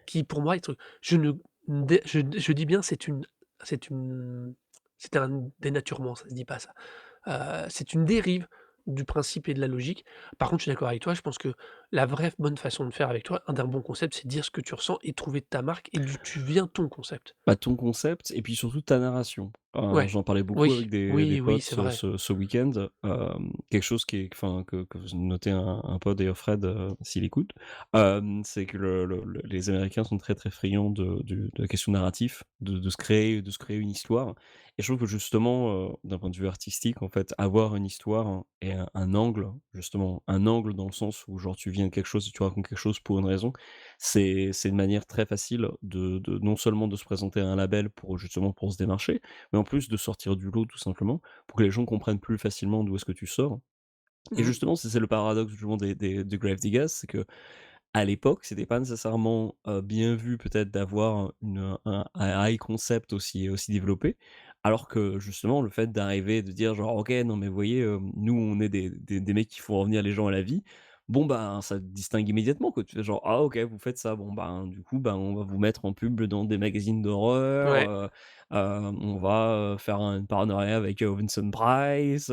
qui pour moi être je ne dé je dis bien c'est une c'est un dénaturement, ça se dit pas ça. C'est une dérive du principe et de la logique. Par contre, je suis d'accord avec toi, je pense que la vraie bonne façon de faire avec toi, d'un bon concept, c'est dire ce que tu ressens et trouver ta marque et d'où tu viens ton concept. Bah, ton concept et puis surtout ta narration. Ouais, J'en parlais beaucoup oui, avec des oui, oui, potes c'est vrai. ce week-end, quelque chose qui est enfin que vous notez un pote d'ailleurs Fred, s'il écoute, c'est que les Américains sont très, très friands de la question narratif, de se créer une histoire et je trouve que justement, d'un point de vue artistique, en fait, avoir une histoire et un angle, justement, un angle dans le sens où genre tu viens de quelque chose et tu racontes quelque chose pour une raison, c'est une manière très facile de non seulement de se présenter à un label pour justement pour se démarcher, mais en plus de sortir du lot tout simplement, pour que les gens comprennent plus facilement d'où est-ce que tu sors et Mmh. justement c'est le paradoxe justement des Gravediggaz, c'est que à l'époque, c'était pas nécessairement, bien vu peut-être d'avoir un high concept aussi développé, alors que justement le fait d'arriver et de dire genre: «OK, non mais vous voyez, nous on est des mecs qui font revenir les gens à la vie». Bon ben, ça te distingue immédiatement quoi. Tu fais genre: «Ah OK, vous faites ça, bon ben, du coup, ben, on va vous mettre en pub dans des magazines d'horreur, Ouais, on va, faire un partenariat avec, Vincent Price,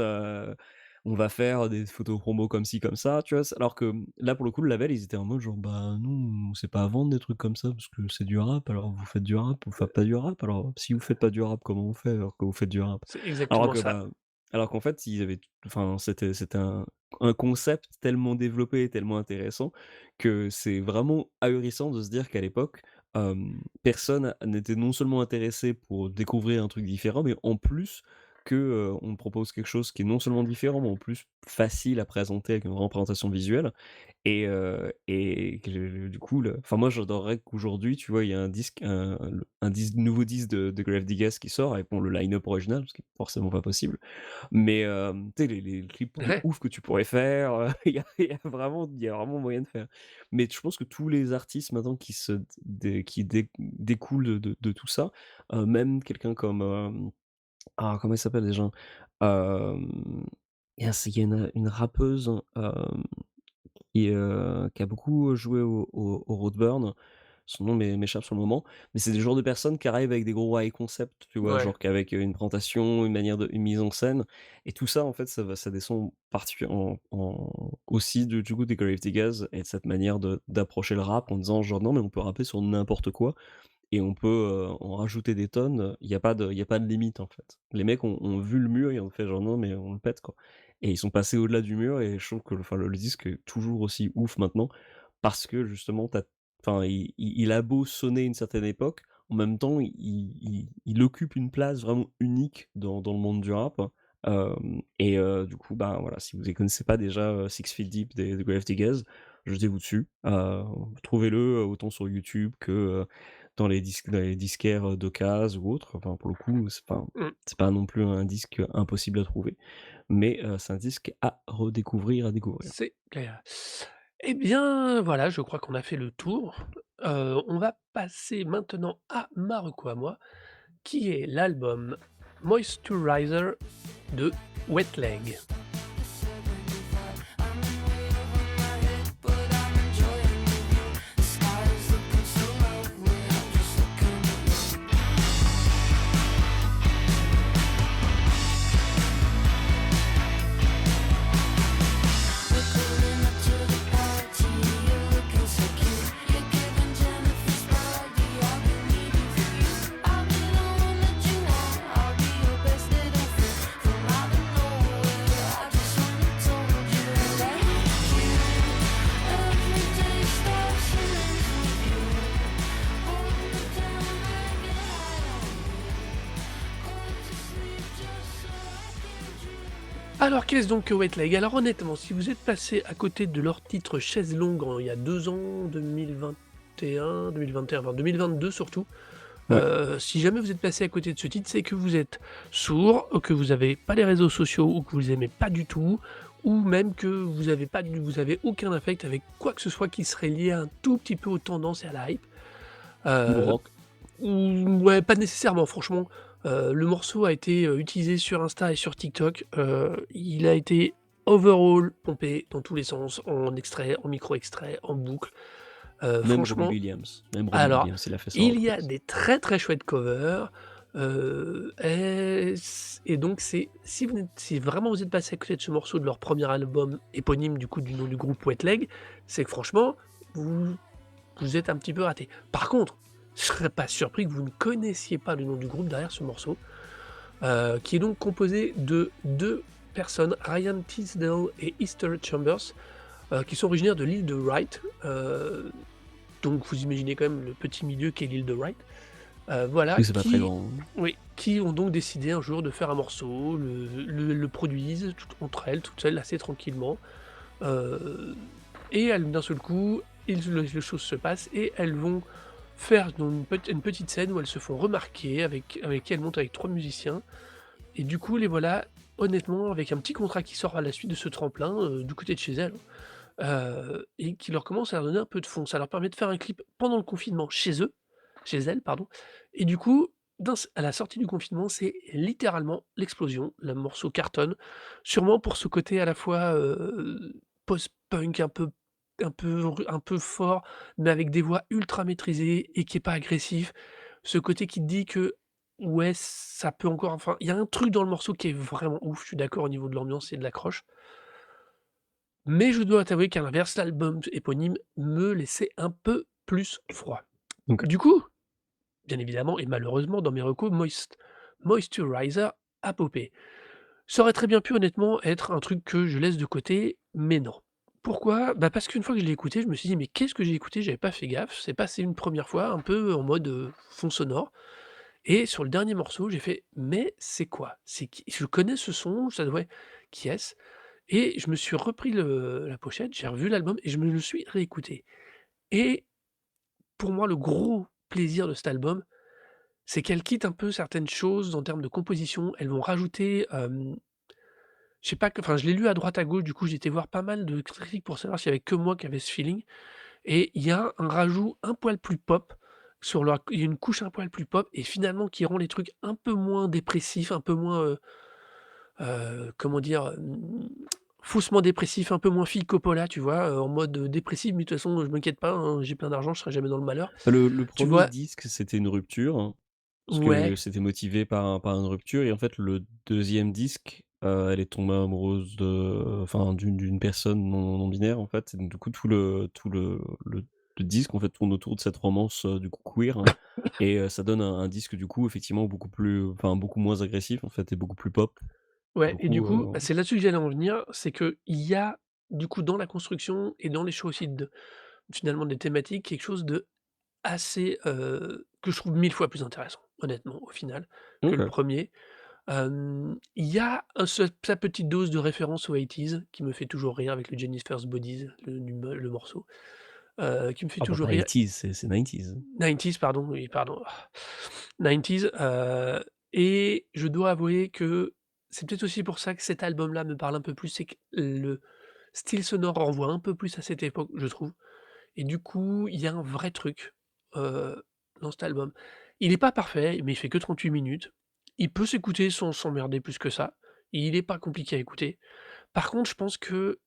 on va faire des photos promo comme ci, comme ça, tu vois? Alors que, là, pour le coup, le label, ils étaient en mode genre: «Bah, nous, on sait pas vendre des trucs comme ça parce que c'est du rap, alors vous faites du rap, vous faites pas du rap, alors si vous faites pas du rap, comment on fait alors que vous faites du rap?» c'est Alors exactement que, ça. bah, alors qu'en fait, ils avaient enfin, c'était un concept tellement développé et tellement intéressant que c'est vraiment ahurissant de se dire qu'à l'époque, personne n'était non seulement intéressé pour découvrir un truc différent, mais en plus que, on propose quelque chose qui est non seulement différent, mais en plus facile à présenter avec une représentation visuelle et que du coup le enfin moi j'adorerais qu'aujourd'hui, tu vois, il y a un disque nouveau disque de Gravediggaz qui sort et bon le line-up original, ce qui est forcément pas possible, mais tu sais les clips de Ouais, ouf que tu pourrais faire, il y a vraiment moyen de faire. Mais je pense que tous les artistes maintenant qui se qui découlent de tout ça, même quelqu'un comme, ah, comment elle s'appelle déjà? Hem, il y a une rappeuse, qui a beaucoup joué au Roadburn. Son nom m'échappe sur le moment, mais c'est des genres de personnes qui arrivent avec des gros high concept, tu vois? ouais. Genre qu'avec, une présentation, une mise en scène et tout ça, en fait, ça descend aussi du coup des Gravediggaz et de cette manière d'approcher le rap en disant genre: «Non, mais on peut rapper sur n'importe quoi». Et on peut, en rajouter des tonnes, il y a pas de limite, en fait. Les mecs ont vu le mur et ont fait genre: «Non, mais on le pète, quoi» et ils sont passés au-delà du mur et je trouve que enfin, le disque est toujours aussi ouf maintenant parce que justement enfin, il a beau sonner une certaine époque, en même temps, il occupe une place vraiment unique dans le monde du rap, et du coup, ben, voilà, si vous ne connaissez pas déjà, Six Feet Deep des Gravediggaz, jetez-vous dessus. Trouvez-le, autant sur YouTube que, dans les disquaires, d'occasion ou autres. Enfin, pour le coup, Mmh. c'est pas non plus un disque impossible à trouver, mais c'est un disque à redécouvrir, à découvrir. C'est clair. Eh bien, voilà, je crois qu'on a fait le tour. On va passer maintenant à ma reco à moi, qui est l'album Moisturizer de Wet Leg. Alors qu'est-ce donc que Wet Leg? Alors honnêtement, si vous êtes passé à côté de leur titre Chaise longue il y a 2 ans, 2021, enfin 2022 surtout, Ouais, si jamais vous êtes passé à côté de ce titre, c'est que vous êtes sourd, ou que vous avez pas les réseaux sociaux, ou que vous les aimez pas du tout, ou même que vous avez aucun affect avec quoi que ce soit qui serait lié un tout petit peu aux tendances et à la hype. ou Heu, rock. ouais, pas nécessairement franchement, le morceau a été, utilisé sur Insta et sur TikTok, il a été overall pompé dans tous les sens, en extrait, en micro extrait, en boucle, franchement Même Robbie alors, Williams, il a fait sa il y a reprise. des très, très chouettes covers, et et donc c'est si vraiment vous êtes passé à côté de ce morceau de leur premier album éponyme du coup du nom du groupe Wet Leg, c'est que franchement vous vous êtes un petit peu raté. Par contre, je serais pas surpris que vous ne connaissiez pas le nom du groupe derrière ce morceau, qui est donc composé de 2 personnes, Ryan Tisdale et Easter Chambers, qui sont originaires de l'île de Wright, donc vous imaginez quand même le petit milieu qu'est l'île de Wright. Voilà, Oui, c'est pas très grand. oui, qui ont donc décidé un jour de faire un morceau, le produisent entre elles, toutes seules, assez tranquillement, heu et elles d'un seul coup, les choses se passent et elles vont faire donc une petite scène où elles se font remarquer avec qui elles montent avec 3 musiciens et du coup, les voilà, honnêtement, avec un petit contrat qui sort à la suite de ce tremplin, du côté de chez elles, et qui leur commence à leur donner un peu de fonds. Ça leur permet de faire un clip pendant le confinement chez elles, pardon, et du coup, à la sortie du confinement, c'est littéralement l'explosion. Le morceau cartonne, sûrement pour ce côté à la fois, post-punk un peu fort, mais avec des voix ultra maîtrisées et qui est pas agressif. Ce côté qui te dit que, ouais, ça peut encore enfin, il y a un truc dans le morceau qui est vraiment ouf, je suis d'accord au niveau de l'ambiance et de l'accroche. Mais je dois t'avouer qu'à l'inverse, l'album éponyme me laissait un peu plus froid. OK. Du coup, bien évidemment et malheureusement dans mes recos, Moisturizer a popé. Ça aurait très bien pu honnêtement être un truc que je laisse de côté, mais non. Pourquoi? Bah, parce qu'une fois que je l'ai écouté, je me suis dit: «Mais qu'est-ce que j'ai écouté?» J'avais pas fait gaffe, c'est passé une première fois un peu en mode, fond sonore et sur le dernier morceau, j'ai fait: «Mais c'est quoi? C'est qui? Je connais ce son, ça doit qui est-ce?» Et je me suis repris la pochette, j'ai revu l'album et je me le suis réécouté et pour moi, le gros plaisir de cet album, c'est qu'elle quitte un peu certaines choses en termes de composition. Elles vont rajouter, je sais pas que enfin, je l'ai lu à droite à gauche, du coup, j'ai été voir pas mal de critiques pour savoir s'il y avait que moi qui avait ce feeling et il y a un rajout un poil plus pop il y a une couche un poil plus pop et finalement qui rend les trucs un peu moins dépressifs, un peu moins, comment dire? Faussement dépressif, un peu moins fille Coppola, tu vois? En mode, dépressif, mais de toute façon, je m'inquiète pas, hein, j'ai plein d'argent, je serai jamais dans le malheur. Bah, le Tu 1er vois? disque, c'était une rupture, hein, parce que Ouais, c'était motivé par une rupture et en fait, le deuxième disque, elle est tombée amoureuse enfin, d'une personne non binaire, en fait, et donc du coup, le disque, en fait, tourne autour de cette romance, du coup queer, hein, et ça donne un disque, du coup, effectivement beaucoup moins agressif, en fait, et beaucoup plus pop. ouais Du et du coup, coup, bah, c'est là-dessus que j'allais en venir, c'est qu'il y a, du coup, dans la construction et dans les choix aussi finalement des thématiques, quelque chose de assez, que je trouve 1000 fois plus intéressant, honnêtement, au final, que le OK. premier. Il y a sa petite dose de référence aux 80s qui me fait toujours rire avec le Jennifer's Bodies, le morceau, qui me fait Ah bah, toujours pas rire. 80s, c'est 90s. 90s pardon, oui pardon. 90s, et je dois avouer que c'est peut-être aussi pour ça que cet album-là me parle un peu plus, c'est que le style sonore renvoie un peu plus à cette époque, je trouve et du coup, il y a un vrai truc, dans cet album. Il est pas parfait, mais il fait que 38 minutes. Il peut s'écouter sans s'emmerder plus que ça. Il est pas compliqué à écouter. Par contre, je pense que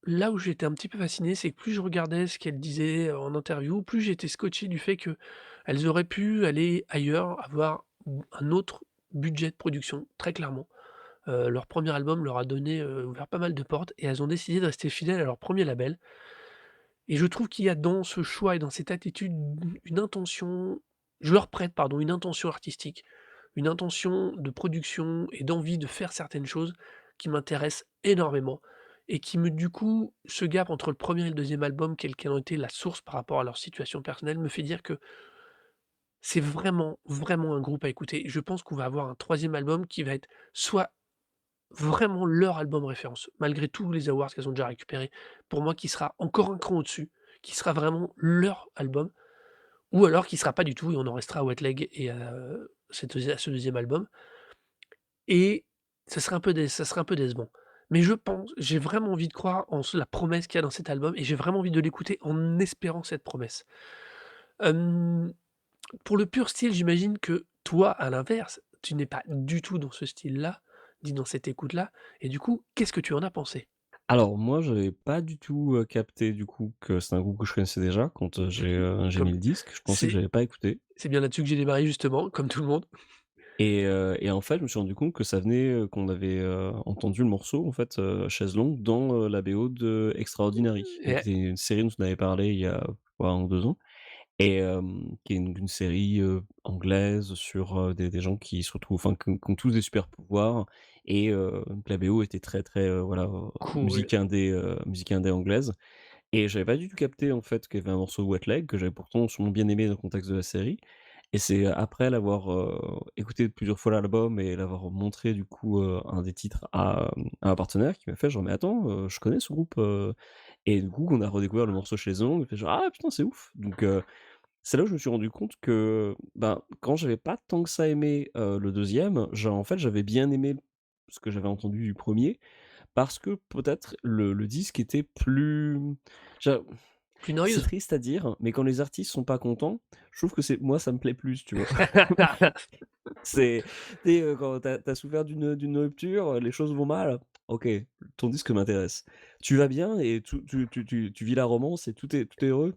là où j'étais un petit peu fasciné, c'est que plus je regardais ce qu'elles disaient, en interview, plus j'étais scotché du fait qu'elles auraient pu aller ailleurs, avoir un autre budget de production, très clairement. Leur premier album leur a donné, ouvert pas mal de portes et elles ont décidé de rester fidèles à leur premier label et je trouve qu'il y a dans ce choix et dans cette attitude une intention je leur prête, pardon, une intention artistique, une intention de production et d'envie de faire certaines choses qui m'intéressent énormément et qui me du coup, ce gap entre le premier et le deuxième album, quelle ont été la source par rapport à leur situation personnelle, me fait dire que c'est vraiment, vraiment un groupe à écouter. Je pense qu'on va avoir un troisième album qui va être soit vraiment leur album référence, malgré tous les awards qu'elles ont déjà récupérés, pour moi qui sera encore un cran au-dessus, qui sera vraiment leur album, ou alors qui sera pas du tout et on en restera à Wet Leg et à ce deuxième album et ça serait un peu décevant. Mais je pense j'ai vraiment envie de croire en la promesse qu'il y a dans cet album et j'ai vraiment envie de l'écouter en espérant cette promesse. Hem, pour le pur style, j'imagine que toi, à l'inverse, tu n'es pas du tout dans ce style-là, ni dans cette écoute-là et du coup, qu'est-ce que tu en as pensé? Alors moi, j'avais pas du tout, capté du coup que c'est un groupe que je connaissais déjà quand, j'ai mis Comme le disque. Je pensais que c'est j'avais pas écouté. c'est bien là-dessus que j'ai démarré justement, comme tout le monde. Et en fait, je me suis rendu compte que ça venait, qu'on avait, entendu le morceau en fait, Chaise Longue dans, la BO de Extraordinary, donc Et c'est une série dont on avait parlé il y a, quoi, 1 ou 2 ans et qui est une série, anglaise sur, des gens qui se retrouvent enfin qui ont tous des super pouvoirs et donc la BO était très, très, voilà, cool. musique indé anglaise et j'avais pas du tout capté en fait qu'il y avait un morceau de Wet Leg que j'avais pourtant sûrement bien aimé dans le contexte de la série et c'est après l'avoir, écouté plusieurs fois l'album et l'avoir montré du coup, un des titres à un partenaire qui m'a fait genre: «Mais attends, je connais ce groupe», et du coup on a redécouvert le morceau chez eux, il fait genre: «Ah putain c'est ouf!» donc c'est là où je me suis rendu compte que, ben, quand j'avais pas tant que ça aimé, le deuxième, genre en fait j'avais bien aimé ce que j'avais entendu du premier parce que peut-être le disque était plus j'a Plus c'est noise? triste à dire, mais quand les artistes sont pas contents, je trouve que c'est moi ça me plaît plus, tu vois? C'est tu sais, quand tu as souffert d'une rupture, les choses vont mal, OK, ton disque m'intéresse. Tu vas bien et tu vis la romance et tout est heureux,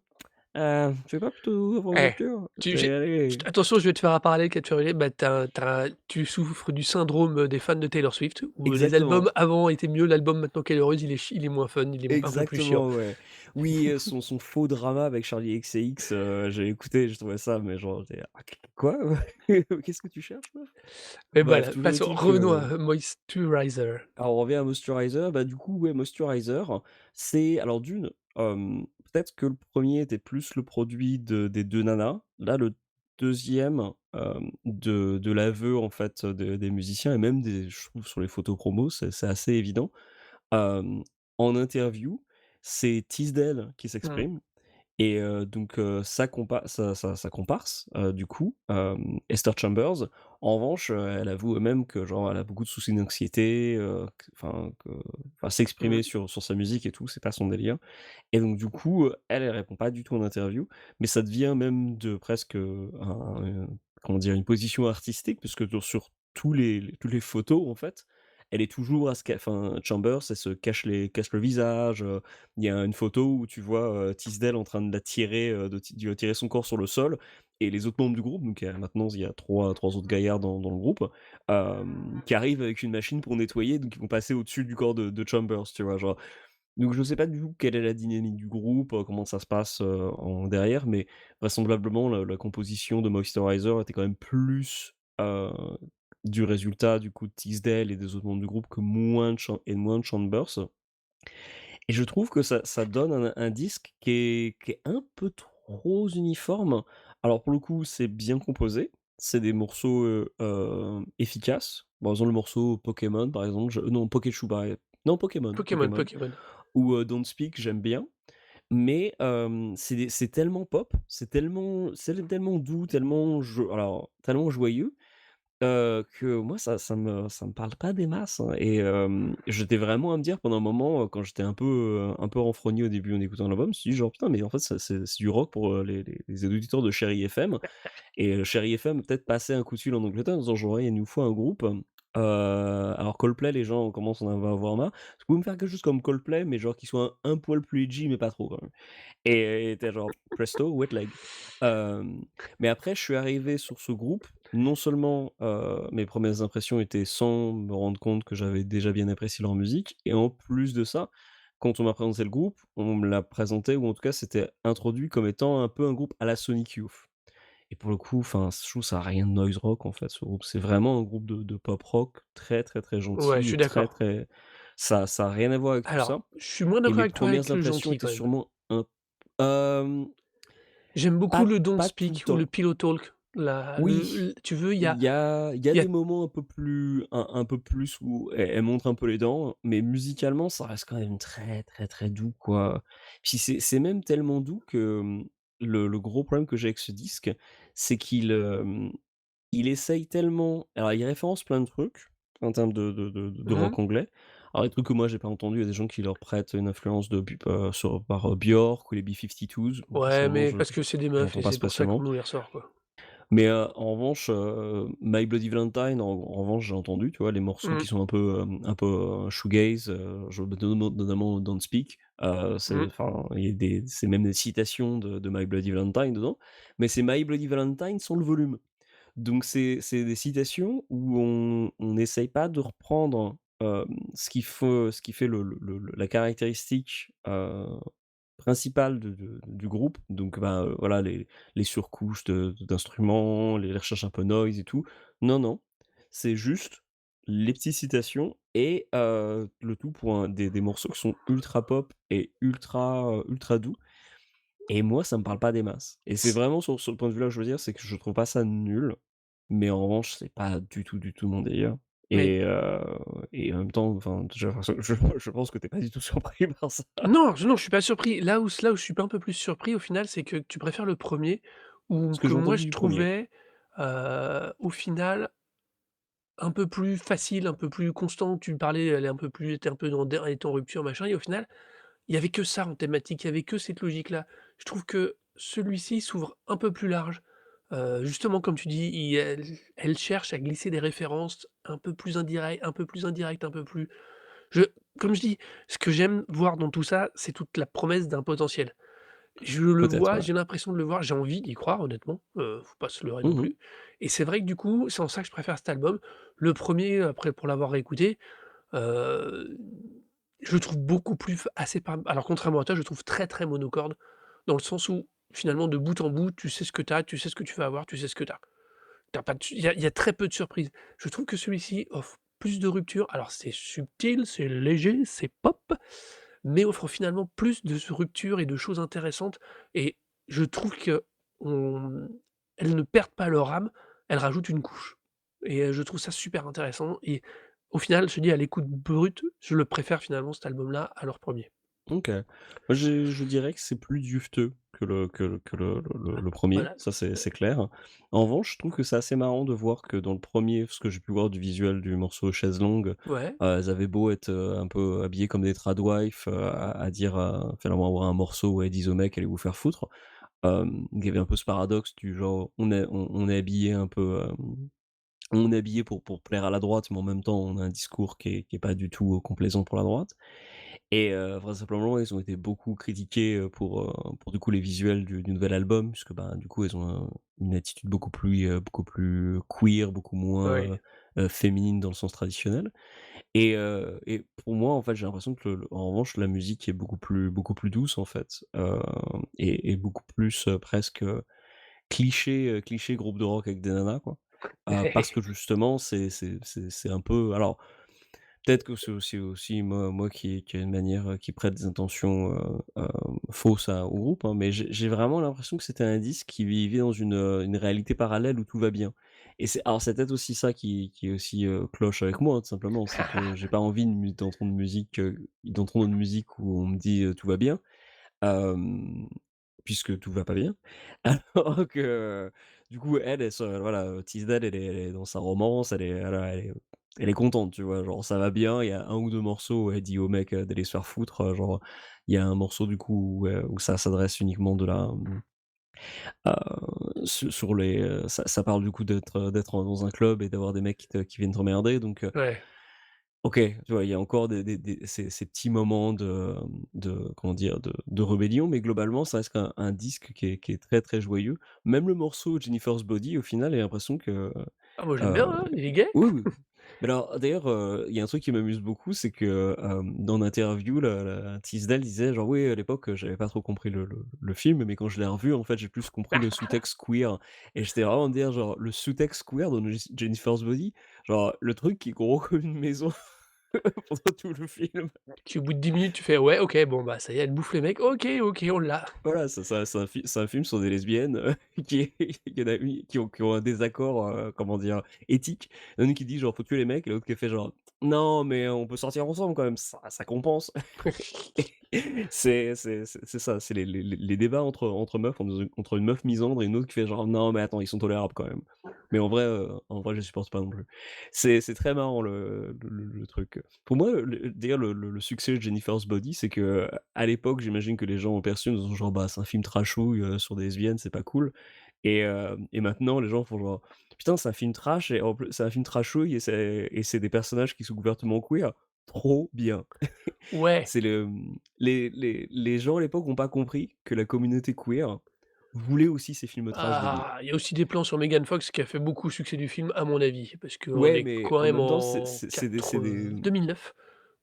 tu veux pas plutôt avoir une Eh, rupture? tu Et j'ai allez attention, je vais te faire un parallèle qui va te faire rigoler, bah, tu souffres du syndrome, des fans de Taylor Swift où les albums exactement. avant étaient mieux, l'album maintenant qu'elle est heureuse, il est moins fun, il est un peu plus chiant. Exactement, ouais. Oui, son faux drama avec Charlie XCX, j'ai écouté, j'ai trouvé ça, mais genre j'étais: «Ah quoi? Qu'est-ce que tu cherches meuf?» Mais Bref, voilà, toujours passons, est-il revenons que à Moisturizer. alors on revient à Moisturizer, bah, du coup, ouais, Moisturizer, c'est alors d'une, peut-être que le premier était plus le produit des 2 nanas. Là, le deuxième de l'aveu en fait, des musiciens et même des je trouve sur les photos promo, c'est assez évident. Hem, En interview, c'est Teasdale qui Mmh. s'exprime et donc sa comparse, du coup, Esther Chambers, en revanche, elle avoue elle-même que genre elle a beaucoup de soucis d'anxiété, enfin Mmh. s'exprimer sur sa musique et tout, c'est pas son délire et donc du coup, elle répond pas du tout en interview, mais ça devient même de presque, comment dire? Une position artistique puisque sur toutes les photos en fait, elle est toujours à se ca enfin Chambers, elle se cache le visage, il y a une photo où tu vois, Teasdale en train de la tirer, de tirer son corps sur le sol et les autres membres du groupe, donc maintenant il y a trois autres gaillards dans le groupe, qui arrivent avec une machine pour nettoyer, donc ils vont passer au-dessus du corps de Chambers, tu vois? Genre donc je sais pas du tout quelle est la dynamique du groupe, comment ça se passe, en derrière, mais vraisemblablement la composition de Moisturizer était quand même plus, du résultat du coup de Teasdale et des autres membres du groupe que moins de Chambers et je trouve que ça donne un disque qui est un peu trop uniforme. Alors pour le coup, c'est bien composé, c'est des morceaux, efficaces. Par exemple, le morceau Pokémon par exemple, non Pokéshoot non Pokémon, Pokémon Pokémon. ou Don't Speak, j'aime bien, mais c'est tellement pop, c'est tellement doux, tellement joyeux, que moi ça me parle pas des masses, hein et j'étais vraiment à me dire pendant un moment, quand j'étais un peu renfrogné au début en écoutant l'album, je me suis dit genre: «Putain mais en fait ça c'est du rock pour, les auditeurs de Chérie FM». Et Chérie FM a peut-être passé un coup de fil en Angleterre en disant genre: «Ouais, il nous faut un groupe». Alors Coldplay, les gens commencent à en avoir marre. Vous pouvez me faire quelque chose comme Coldplay, mais genre qui soit un poil plus edgy, mais pas trop quand même. Et tu genre: «Presto, Wet Leg». Mais après je suis arrivé sur ce groupe, non seulement, mes premières impressions étaient sans me rendre compte que j'avais déjà bien apprécié leur musique et en plus de ça, quand on m'a présenté le groupe, on me l'a présenté ou en tout cas c'était introduit comme étant un peu un groupe à la Sonic Youth. Et pour le coup, enfin, je trouve ça a rien de noise rock, en fait, ce groupe. C'est vraiment un groupe de pop rock très, très, très Ouais, je gentil et suis très, d'accord. très ça a rien à voir avec tout Alors, ça je suis moins et d'accord mes avec toi premières avec le impressions gentil étaient quand même. sûrement un hem, J'aime beaucoup le Don't pas tout le Speak ou le temps. Pillow Talk. La Oui, le tu veux, il y a il y a des moments un peu plus où elle montre un peu les dents, mais musicalement, ça reste quand même très, très, très doux, quoi. Puis c'est même tellement doux que, le gros problème que j'ai avec ce disque, c'est il essaye tellement alors il référence plein de trucs, en termes de mmh. rock anglais. Alors des trucs que moi j'ai pas entendus, il y a des gens qui leur prêtent une influence Björk ou les B-52s. Moi Ouais, personnellement mais je parce que c'est des meufs j'entends et pas c'est pour ça qu'on spécialement. nous les ressort, quoi. Mais, en revanche, My Bloody Valentine, en revanche, j'ai entendu, tu vois? Les morceaux Mmh, qui sont un peu, shoegaze, je notamment Don't Speak, c'est mmh. enfin, il y a c'est même des citations de My Bloody Valentine dedans, mais c'est My Bloody Valentine sans le volume. Donc c'est des citations où on n'essaye pas de reprendre, ce qui fait la caractéristique, principale du groupe. Donc ben, voilà les surcouches d'instruments, les recherches un peu noise et tout. Non, non, c'est juste les petites citations et le tout pour des morceaux qui sont ultra pop et ultra doux et moi ça me parle pas des masses et c'est C vraiment sur le point de vue là que je veux dire, c'est que je trouve pas ça nul, mais en revanche, c'est pas du tout mon délire mais et heu et en même temps, enfin, j'ai l'impression je pense que tu es pas du tout surpris par ça. non, je suis pas surpris. Là où je suis pas un peu plus surpris au final, c'est que tu préfères le premier ou Ce que que j'ai moi entendu je du premier. trouvais, au final un peu plus facile, un peu plus constant. Tu parlais, elle est un peu plus était un peu dans elle était en rupture machin et au final, il y avait que ça en thématique, il y avait que cette logique-là. Je trouve que celui-ci s'ouvre un peu plus large. Justement comme tu dis, elle cherche à glisser des références un peu plus indirectes, un peu plus je comme je dis, ce que j'aime voir dans tout ça, c'est toute la promesse d'un potentiel. Je le Peut-être, vois, ouais. j'ai l'impression de le voir, j'ai envie d'y croire honnêtement, faut pas se leurrer non Mmh. plus et c'est vrai que du coup, c'est en ça que je préfère cet album. Le premier après pour l'avoir réécouté, heu, je le trouve beaucoup plus f assez par alors contrairement à toi, je le trouve très, très monocorde, dans le sens où finalement de bout en bout, tu sais ce que tu as, tu sais ce que tu vas avoir, tu sais ce que tu as. Tu as pas de su il y a très peu de surprises. Je trouve que celui-ci offre plus de rupture. Alors c'est subtil, c'est léger, c'est pop, mais offre finalement plus de rupture et de choses intéressantes et je trouve qu'on elles ne perdent pas leur âme, elles rajoutent une couche et je trouve ça super intéressant et au final, je te dis à l'écoute brute, je le préfère finalement cet album-là à leur premier. OK. Moi, je dirais que c'est plus dufteux que le 1er, Voilà, ça c'est clair. En revanche, je trouve que c'est assez marrant de voir que dans le premier, ce que j'ai pu voir du visuel du morceau «Chaise longue», ouais, elles avaient beau être, un peu habillées comme des tradwives, à dire, finalement avoir un morceau où elles disent aux mecs: «Allez vous faire foutre». Il y avait un peu ce paradoxe du genre on est habillé un peu, on est habillé pour plaire à la droite, mais en même temps on a un discours qui est pas du tout, complaisant pour la droite. Et vraisemblablement, ils ont été beaucoup critiqués, pour du coup les visuels du nouvel album, puisque, ben, du coup, ils ont une attitude beaucoup plus queer, beaucoup moins, oui, féminine dans le sens traditionnel et pour moi, en fait, j'ai l'impression que le en revanche, la musique est beaucoup plus douce, en fait, et beaucoup plus, presque, cliché groupe de rock avec des nanas, quoi. Parce que justement, c'est un peu alors peut-être que c'est aussi moi qui a une manière, qui prête des intentions, fausses au groupe, hein, mais j'ai vraiment l'impression que c'était un disque qui vivait dans une réalité parallèle où tout va bien et c'est peut-être aussi ça qui est aussi, cloche avec moi, hein, tout simplement. C'est que j'ai pas envie d'entendre une musique où on me dit, «Tout va bien», hem, puisque tout va pas bien. Alors que, du coup, elle se voilà, Tisdale, elle est dans sa romance, elle est contente, tu vois? Genre ça va bien, il y a un ou 2 morceaux où elle dit au mec, d'aller se faire foutre, genre, il y a un morceau du coup où ça s'adresse uniquement sur les, ça parle du coup d'être dans un club et d'avoir des mecs qui viennent t'emmerder donc ouais, OK, tu vois, il y a encore ces petits moments de comment dire? De rébellion, mais globalement, ça reste un disque qui est très, très joyeux. Même le morceau «Jennifer's Body», au final, j'ai l'impression que, ah moi j'aime heu bien, hein, il est gay. oui, oui. Mais alors d'ailleurs, il y a un truc qui m'amuse beaucoup, c'est que, dans l'interview, la Teasdale disait genre: «Oui, à l'époque, j'avais pas trop compris le film, mais quand je l'ai revu, en fait, j'ai plus compris le sous-texte queer» et j'étais vraiment de dire genre le sous-texte queer dans Jennifer's Body, genre le truc qui est gros comme une maison pendant tout le film. Qui au bout de 10 minutes, tu fais: «Ouais, OK, bon, bah, ça y est, elle bouffe les mecs. OK, OK, on l'a». Voilà, c'est un film sur des lesbiennes, qui il y en a une qui ont un désaccord, comment dire? Éthique. Il y en a une qui dit genre: «Faut tuer les mecs» et l'autre qui fait genre: «Non, mais on peut sortir ensemble quand même, ça compense». C'est ça, c'est les débats entre meufs, entre une meuf misandre et une autre qui fait genre: «Non, mais attends, ils sont tolérables quand même». Mais en vrai, je supporte pas non plus. C'est très marrant le truc. Pour moi, d'ailleurs le succès de Jennifer's Body, c'est que, à l'époque, j'imagine que les gens ont perçu en disant genre: «Bah, c'est un film trashouille, sur des lesbiennes, c'est pas cool» et maintenant les gens font genre: «Putain, c'est un film trash et en plus c'est un film trashouille et c'est des personnages qui sont ouvertement queer, trop bien». Ouais, C'est les gens à l'époque ont pas compris que la communauté queer voulait aussi ces films trash débiles. Ah, il y a aussi des plans sur Megan Fox qui a fait beaucoup le succès du film à mon avis, parce qu'on Ouais, est mais quand en même même temps, en c'est des 2009.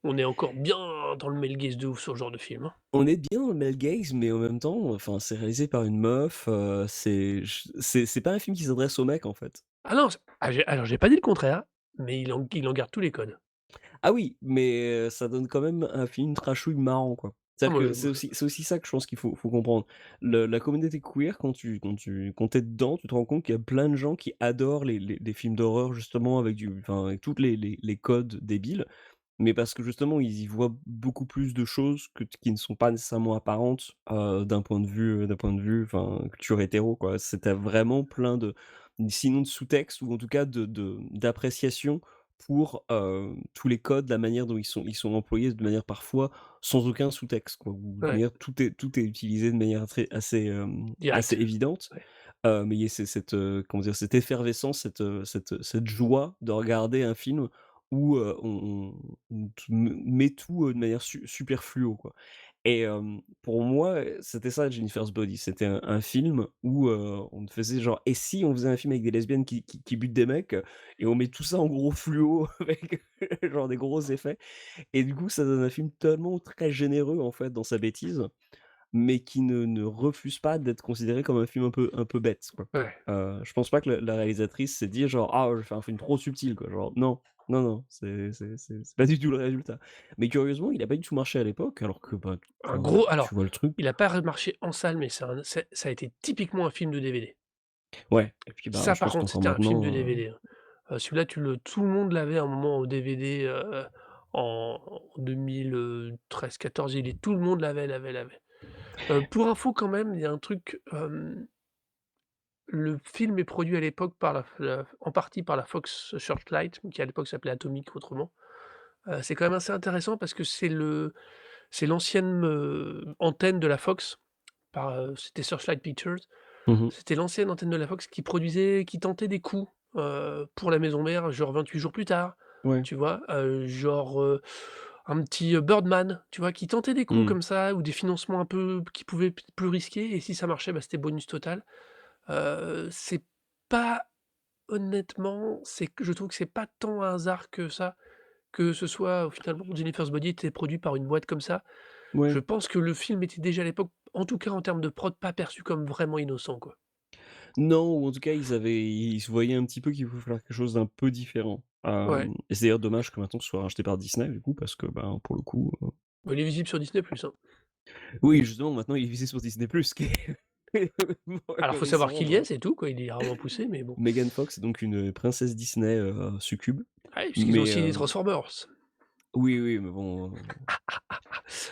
On est encore bien dans le male gaze de ouf sur ce genre de film, hein. on est bien dans le male gaze, mais en même temps, enfin, c'est réalisé par une meuf, c'est pas un film qui s'adresse aux mecs, en fait. Ah non, j'ai pas dit le contraire, mais il en garde tous les codes. Ah oui, mais ça donne quand même un film trashouille marrant, quoi. Ah C'est-à-dire moi que je c'est aussi ça que je pense qu'il faut comprendre. La communauté queer, quand tu dedans, tu te rends compte qu'il y a plein de gens qui adorent les films d'horreur justement avec avec toutes les codes débiles, mais parce que justement ils y voient beaucoup plus de choses qui ne sont pas nécessairement apparentes, d'un point de vue, enfin, culture hétéro, quoi. C'était vraiment plein sinon de sous-textes ou en tout cas d'appréciation pour, tous les codes, la manière dont ils sont employés de manière parfois sans aucun sous-texte, quoi, ou de ouais, manière tout est utilisé de manière très assez direct. évidente. Ouais. Mais il y a cette, comment dire? Cette effervescence, cette joie de regarder un film où, on te met tout, de manière super fluo, quoi. Et pour moi, c'était ça Jennifer's Body. C'était un film où, on te faisait genre: «Et si on faisait un film avec des lesbiennes qui butent des mecs, et on met tout ça en gros fluo avec genre des gros effets?» Et du coup, ça donne un film tellement très généreux, en fait, dans sa bêtise, mais qui ne refuse pas d'être considéré comme un film un peu bête, quoi. Ouais. Je pense pas que la réalisatrice s'est dit genre: «Ah, je fais un film trop subtil», quoi, genre non, non, non, c'est pas du tout le résultat. Mais curieusement, il a pas du tout marché à l'époque alors que, bah, Un enfin, gros tu alors, vois le truc. il a pas marché en salle, mais ça a été typiquement un film de DVD. Ouais, et puis, bah, Ça je par pense contre, qu'encore c'était un film de maintenant, DVD, hein. Celui-là, tout le monde l'avait à un moment au DVD, en 2013-14, tout le monde l'avait. Pour info quand même, il y a un truc, le film est produit à l'époque par en partie par la Fox Searchlight, qui à l'époque s'appelait Atomic autrement. C'est quand même assez intéressant parce que c'est l'ancienne, antenne de la Fox c'était Searchlight Pictures. mmh. C'était l'ancienne antenne de la Fox qui tentait des coups, pour la maison mère, genre 28 jours plus tard, Ouais. tu vois? Genre, un petit, Birdman, tu vois? Qui tentait des coups Mmh. comme ça ou des financements un peu qui pouvaient être plus risqués et si ça marchait, bah, c'était bonus total. C'est pas honnêtement, c'est que je trouve que c'est pas tant un hasard que ça, que ce soit finalement Jennifer's Body était produit par une boîte comme ça. Je Ouais. pense que le film était déjà à l'époque, en tout cas en termes de prod, pas perçu comme vraiment innocent, quoi. Non, ou en tout cas, ils se voyaient un petit peu qu'il faut faire quelque chose d'un peu différent. Ouais, Et c'est d'ailleurs dommage que maintenant ce soit racheté par Disney, du coup, parce que, ben, pour le coup, bah, il est visible sur Disney+, hein. oui, justement, maintenant il est visé sur Disney+, ce qui est Alors faut savoir récemment, qu'il y est, genre. c'est tout, quoi, il est rarement poussé, mais bon. Megan Fox est donc une princesse Disney, succube, Ouais, puisqu'ils ont mais aussi les Transformers. oui, oui, mais bon,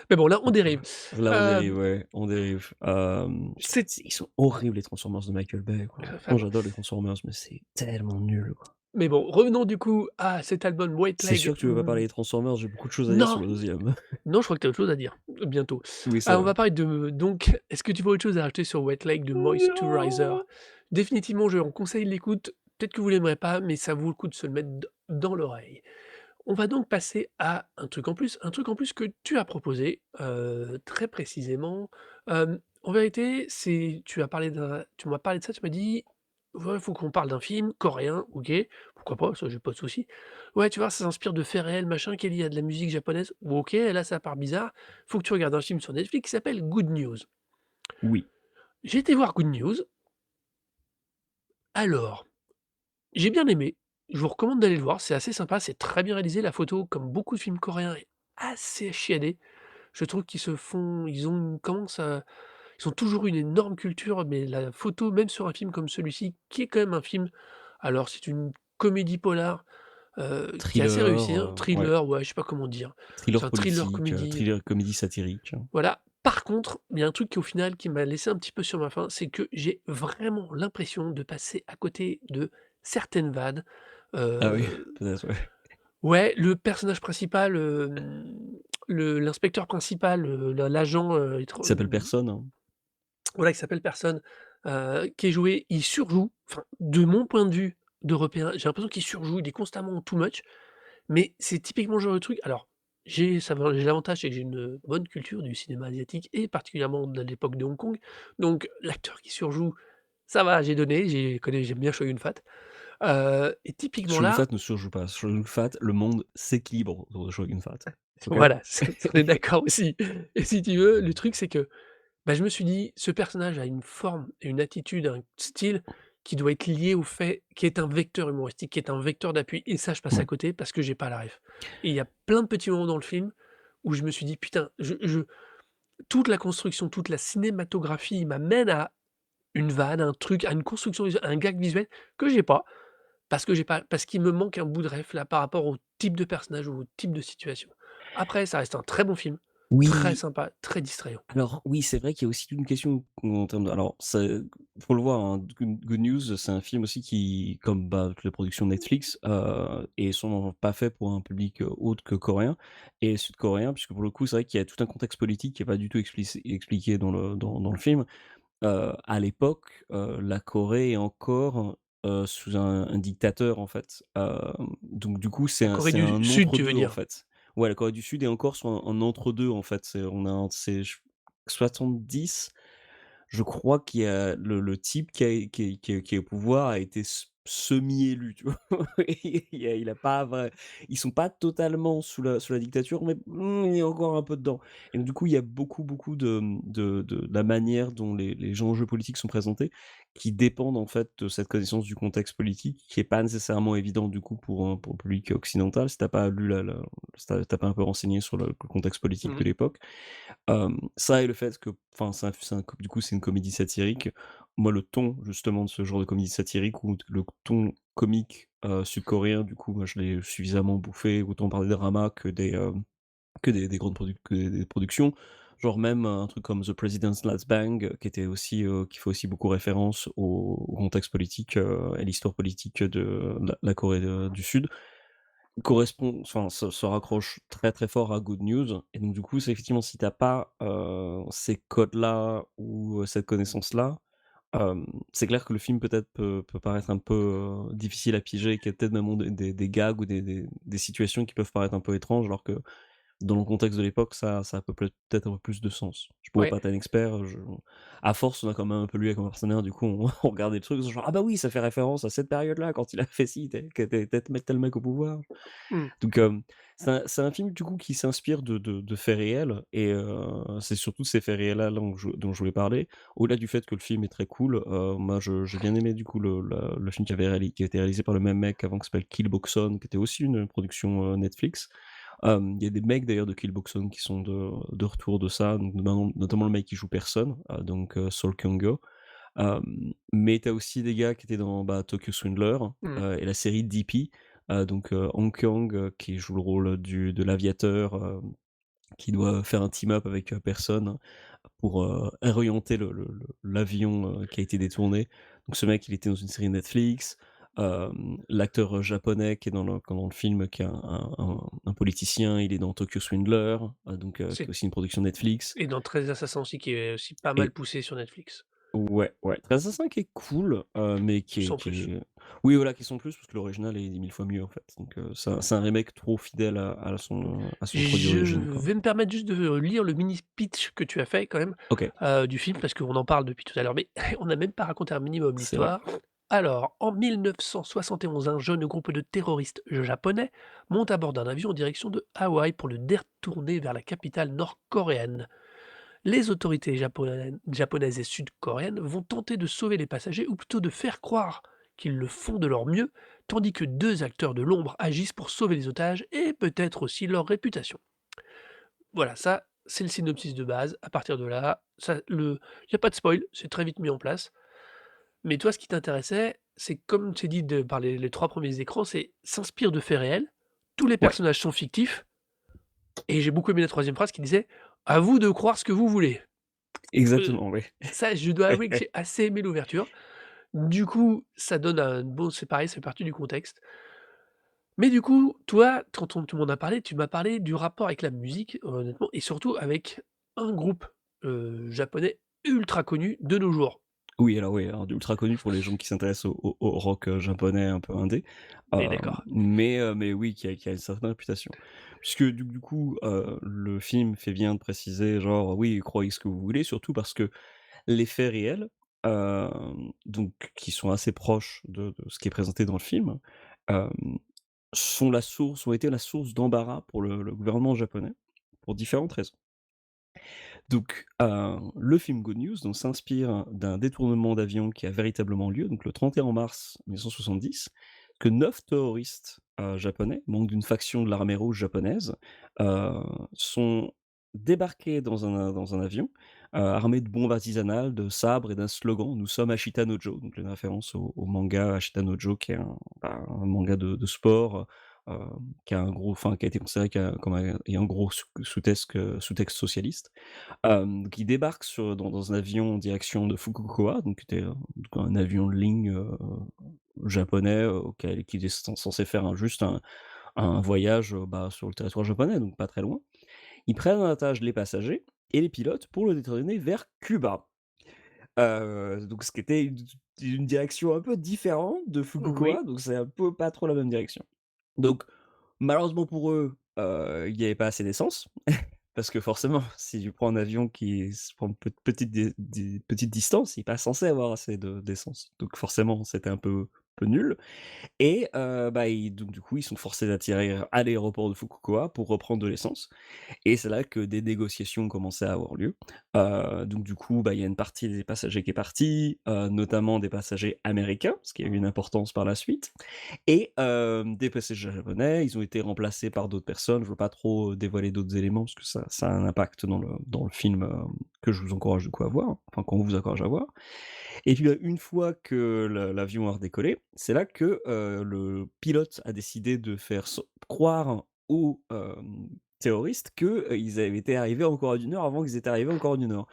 Mais bon, là, on dérive. là on dérive, Hem, ouais, on dérive. Putain, c'est ils sont horribles les Transformers de Michael Bay, quoi. enfin Pourtant bon. j'adore les Transformers, mais c'est tellement nul, quoi. Mais bon, revenons du coup à cet album White C'est Leg sûr que tu veux pas parler des Transformers, j'ai beaucoup de choses à dire sur non! le deuxième. Non, je crois que tu as autre chose à dire, bientôt. Oui, c'est Ah, on vrai. va parler de donc est-ce que tu vois autre chose à rajouter sur Wet Leg de Moisturizer? Non! Définitivement, je en conseille l'écoute. Peut-être que vous l'aimerez pas, mais ça vaut le coup de se le mettre d dans l'oreille. On va donc passer à un truc en plus que tu as proposé, très précisément. En vérité, c'est tu m'as parlé de ça, tu m'as dit: «Ouais, faut qu'on parle d'un film coréen». OK, pourquoi pas, ça j'ai pas de souci. «Ouais, tu vois, ça s'inspire de faits réels, machin, qu'il y a de la musique japonaise». OK, là ça part bizarre. Faut que tu regardes un film sur Netflix qui s'appelle Good News. Oui. J'ai été voir Good News. Alors, j'ai bien aimé. Je vous recommande d'aller le voir, c'est assez sympa, c'est très bien réalisé. La photo, comme beaucoup de films coréens, est assez chiadée. Je trouve ils ont une commence à ils ont toujours une énorme culture, mais la photo, même sur un film comme celui-ci, qui est quand même un film alors c'est une comédie polar, qui est assez Thriller, réussie, hein, ouais. thriller, ouais, je sais pas comment dire. Thriller C'est un thriller politique, comédie, thriller comédie satirique. voilà. Par contre, il y a un truc qui au final qui m'a laissé un petit peu sur ma faim, c'est que j'ai vraiment l'impression de passer à côté de certaines vannes, Ah oui, heu peut-être, ouais. ouais, le personnage principal, l'inspecteur principal, l'agent, Il s'appelle Personne, hein. voilà, qui s'appelle Personne, qui est joué il surjoue, enfin, de mon point de vue d'Européen, j'ai l'impression qu'il surjoue, il est constamment en too much, mais c'est typiquement le genre de truc alors, j'ai l'avantage, c'est que j'ai une bonne culture du cinéma asiatique et particulièrement de l'époque de Hong Kong. Donc l'acteur qui surjoue, ça va, j'ai donné, j'aime bien Chow Yun-fat. Et typiquement Shogun là, Fat ne surjoue pas. Shogun Fat, le monde s'équilibre autour de Shogun Fat. OK? voilà, on est d'accord aussi. Et si tu veux, le truc c'est que, bah, je me suis dit: «Ce personnage a une forme et une attitude, un style qui doit être lié au fait qui est un vecteur humoristique, qui est un vecteur d'appui» et ça, je passe à Ouais. côté parce que j'ai pas la ref. Et il y a plein de petits moments dans le film où je me suis dit: «Putain, je toute la construction, toute la cinématographie m'amène à une vanne, un truc, à une construction visuelle, un gag visuel que j'ai pas, parce qu'il me manque un bout de ref là par rapport au type de personnage ou au type de situation. Après, ça reste un très bon film, très Oui, sympa, très distrayant. alors oui, c'est vrai qu'il y a aussi une question en termes de alors c'est faut le voir, hein, Good News, c'est un film aussi qui, comme, bah, toutes les productions Netflix, et sont pas faits pour un public, autre que coréen et sud-coréen, puisque pour le coup, c'est vrai qu'il y a tout un contexte politique qui est pas du tout expliqué dans le film. À l'époque, la Corée est encore, sous un dictateur, en fait. Donc du coup, La Corée c'est du un Sud, tu veux entre-deux, en dire? fait. Ouais, la Corée du Sud est encore sur un entre-deux, en fait. C'est ch 70, je crois qu'il y a le type qui est au pouvoir a été semi-élu, tu vois? Il a pas vrai ils sont pas totalement sous la dictature, mais il est encore un peu dedans et donc du coup, il y a beaucoup de la manière dont les enjeux politiques sont présentés, qui dépendent en fait de cette connaissance du contexte politique, qui est pas nécessairement évident du coup pour le public occidental. Si tu pas lu si tu pas un peu renseigné sur le contexte politique de Mmh. l'époque. Ça et le fait que enfin, du coup, c'est une comédie satirique. Moi, le ton, justement, de ce genre de comédie satirique ou le ton comique, sud-coréen, du coup, moi, je l'ai suffisamment bouffé, autant par des dramas que des grandes des productions. Genre même un truc comme The President's Last Bang, qui était aussi, qui fait aussi beaucoup référence au contexte politique, et l'histoire politique de la Corée, du Sud. Correspond enfin, se raccroche très, très fort à Good News et donc du coup, c'est effectivement si tu pas, ces codes-là ou, cette connaissance-là, c'est clair que le film peut-être peut paraître un peu, difficile à piger, qu'il y a peut-être même des gags ou des situations qui peuvent paraître un peu étranges alors que dans le contexte de l'époque, ça peut peut-être un peu plus de sens. Je pourrais Ouais. pas être un expert, à force, on a quand même un peu lu avec mon partenaire, du coup, on on regardait le truc, genre: «Ah bah oui, ça fait référence à cette période-là, quand il a fait ci, tel mec au pouvoir». Mmh. Donc, c'est un film, du coup, qui s'inspire de faits réels et c'est surtout ces faits réels-là dont je voulais parler. Au-delà du fait que le film est très cool, moi, j'ai bien aimé, du coup, le film qui a été réalisé par le même mec avant, qui s'appelle Kill Boxon, qui était aussi une production, Netflix. Il y a des mecs d'ailleurs de Killboxon qui sont de retour de ça, donc notamment le mec qui joue personne, donc Sol Kyung-go. Mais tu as aussi des gars qui étaient dans, bah, Tokyo Swindler, Mmh. et la série DP, donc Hong Kyung, qui joue le rôle de l'aviateur, qui doit faire un team-up avec, personne pour, réorienter l'avion, qui a été détourné. Donc ce mec, il était dans une série Netflix. L'acteur, japonais qui est dans le film, qui est un politicien, il est dans Tokyo Swindler, qui est C'est aussi une production Netflix et dans 13 Assassins aussi qui est aussi pas mal et poussé sur Netflix, ouais, ouais, 13 Assassin's qui est cool, mais sans qui plus. est oui, voilà, qui sont plus parce que l'original est 10 000 fois mieux, en fait. Donc c'est un remake trop fidèle à son produit Je d'origine, quoi. vais me permettre juste de lire le mini pitch que tu as fait quand même, OK, du film parce qu'on en parle depuis tout à l'heure, mais on n'a même pas raconté un minimum c'est vrai. l'histoire. Alors, en 1971, un jeune groupe de terroristes japonais monte à bord d'un avion en direction de Hawaï pour le détourner vers la capitale nord-coréenne. Les autorités japonaises et sud-coréennes vont tenter de sauver les passagers, ou plutôt de faire croire qu'ils le font de leur mieux, tandis que deux acteurs de l'ombre agissent pour sauver les otages et peut-être aussi leur réputation. Voilà, ça, c'est le synopsis de base. À partir de là, il n'y a pas de spoil, c'est très vite mis en place. Mais toi, ce qui t'intéressait, c'est comme c'est dit par les trois premiers écrans, c'est s'inspire de faits réels, tous les Ouais, personnages sont fictifs, et j'ai beaucoup aimé la troisième phrase qui disait: «À vous de croire ce que vous voulez». Heu, exactement, oui. Ça, je dois avouer que j'ai assez aimé l'ouverture. Du coup, ça donne un bon, c'est pareil, c'est parti du contexte. Mais du coup, toi, quand on tu m'en as parlé, tu m'as parlé du rapport avec la musique, honnêtement, et surtout avec un groupe, japonais ultra connu de nos jours. Oui, alors oui, alors ultra connu pour les gens qui s'intéressent au rock, japonais un peu indé. Oui, d'accord. Mais oui, qui a une certaine réputation. Puisque du coup, le film fait bien de préciser genre: «Oui, croyez ce que vous voulez», surtout parce que les faits réels, donc qui sont assez proches de ce qui est présenté dans le film, hem, ont été la source d'embarras pour le gouvernement japonais, pour différentes raisons. Donc, le film Good News donc s'inspire d'un détournement d'avion qui a véritablement lieu, donc le 31 mars 1970, que 9 terroristes, japonais, membres d'une faction de l'armée rouge japonaise, heu, sont débarqués dans un avion, armés de bombes artisanales, de sabres et d'un slogan: «Nous sommes Ashita no Joe», donc une référence au manga Ashita no Joe qui est un manga de sport, heu, qui a été considéré comme ayant un gros sous-texte socialiste. Donc il débarque dans un avion en direction de Fukuoka, donc qui était, donc un avion de ligne, japonais, auquel qui est censé faire un voyage, bah, sur le territoire japonais, donc pas très loin. Ils prennent en otage les passagers et les pilotes pour le détourner vers Cuba. Donc ce qui était une direction un peu différente de Oui, Fukuoka, donc c'est un peu pas trop la même direction. Donc malheureusement pour eux, il y avait pas assez d'essence. Parce que forcément, si tu prends un avion qui se prend une petite distance, il est pas censé avoir assez de d'essence. Donc forcément, c'était un peu nul. Et bah, donc du coup, ils sont forcés d'atterrir à l'aéroport de Fukuoka pour reprendre de l'essence. Et c'est là que des négociations ont commencé à avoir lieu. Donc du coup, bah, il y a une partie des passagers qui est partie, notamment des passagers américains, ce qui a eu une importance par la suite. Et des passagers japonais, ils ont été remplacés par d'autres personnes. Je veux pas trop, dévoiler d'autres éléments parce que ça a un impact dans le film, que je vous encourage du coup à voir, enfin qu'on vous encourage à voir. Et puis, une fois que l'avion a redécollé, c'est là que, le pilote a décidé de faire croire aux, terroristes que, ils avaient été arrivés en Corée du Nord avant qu'ils étaient arrivés en Corée du Nord.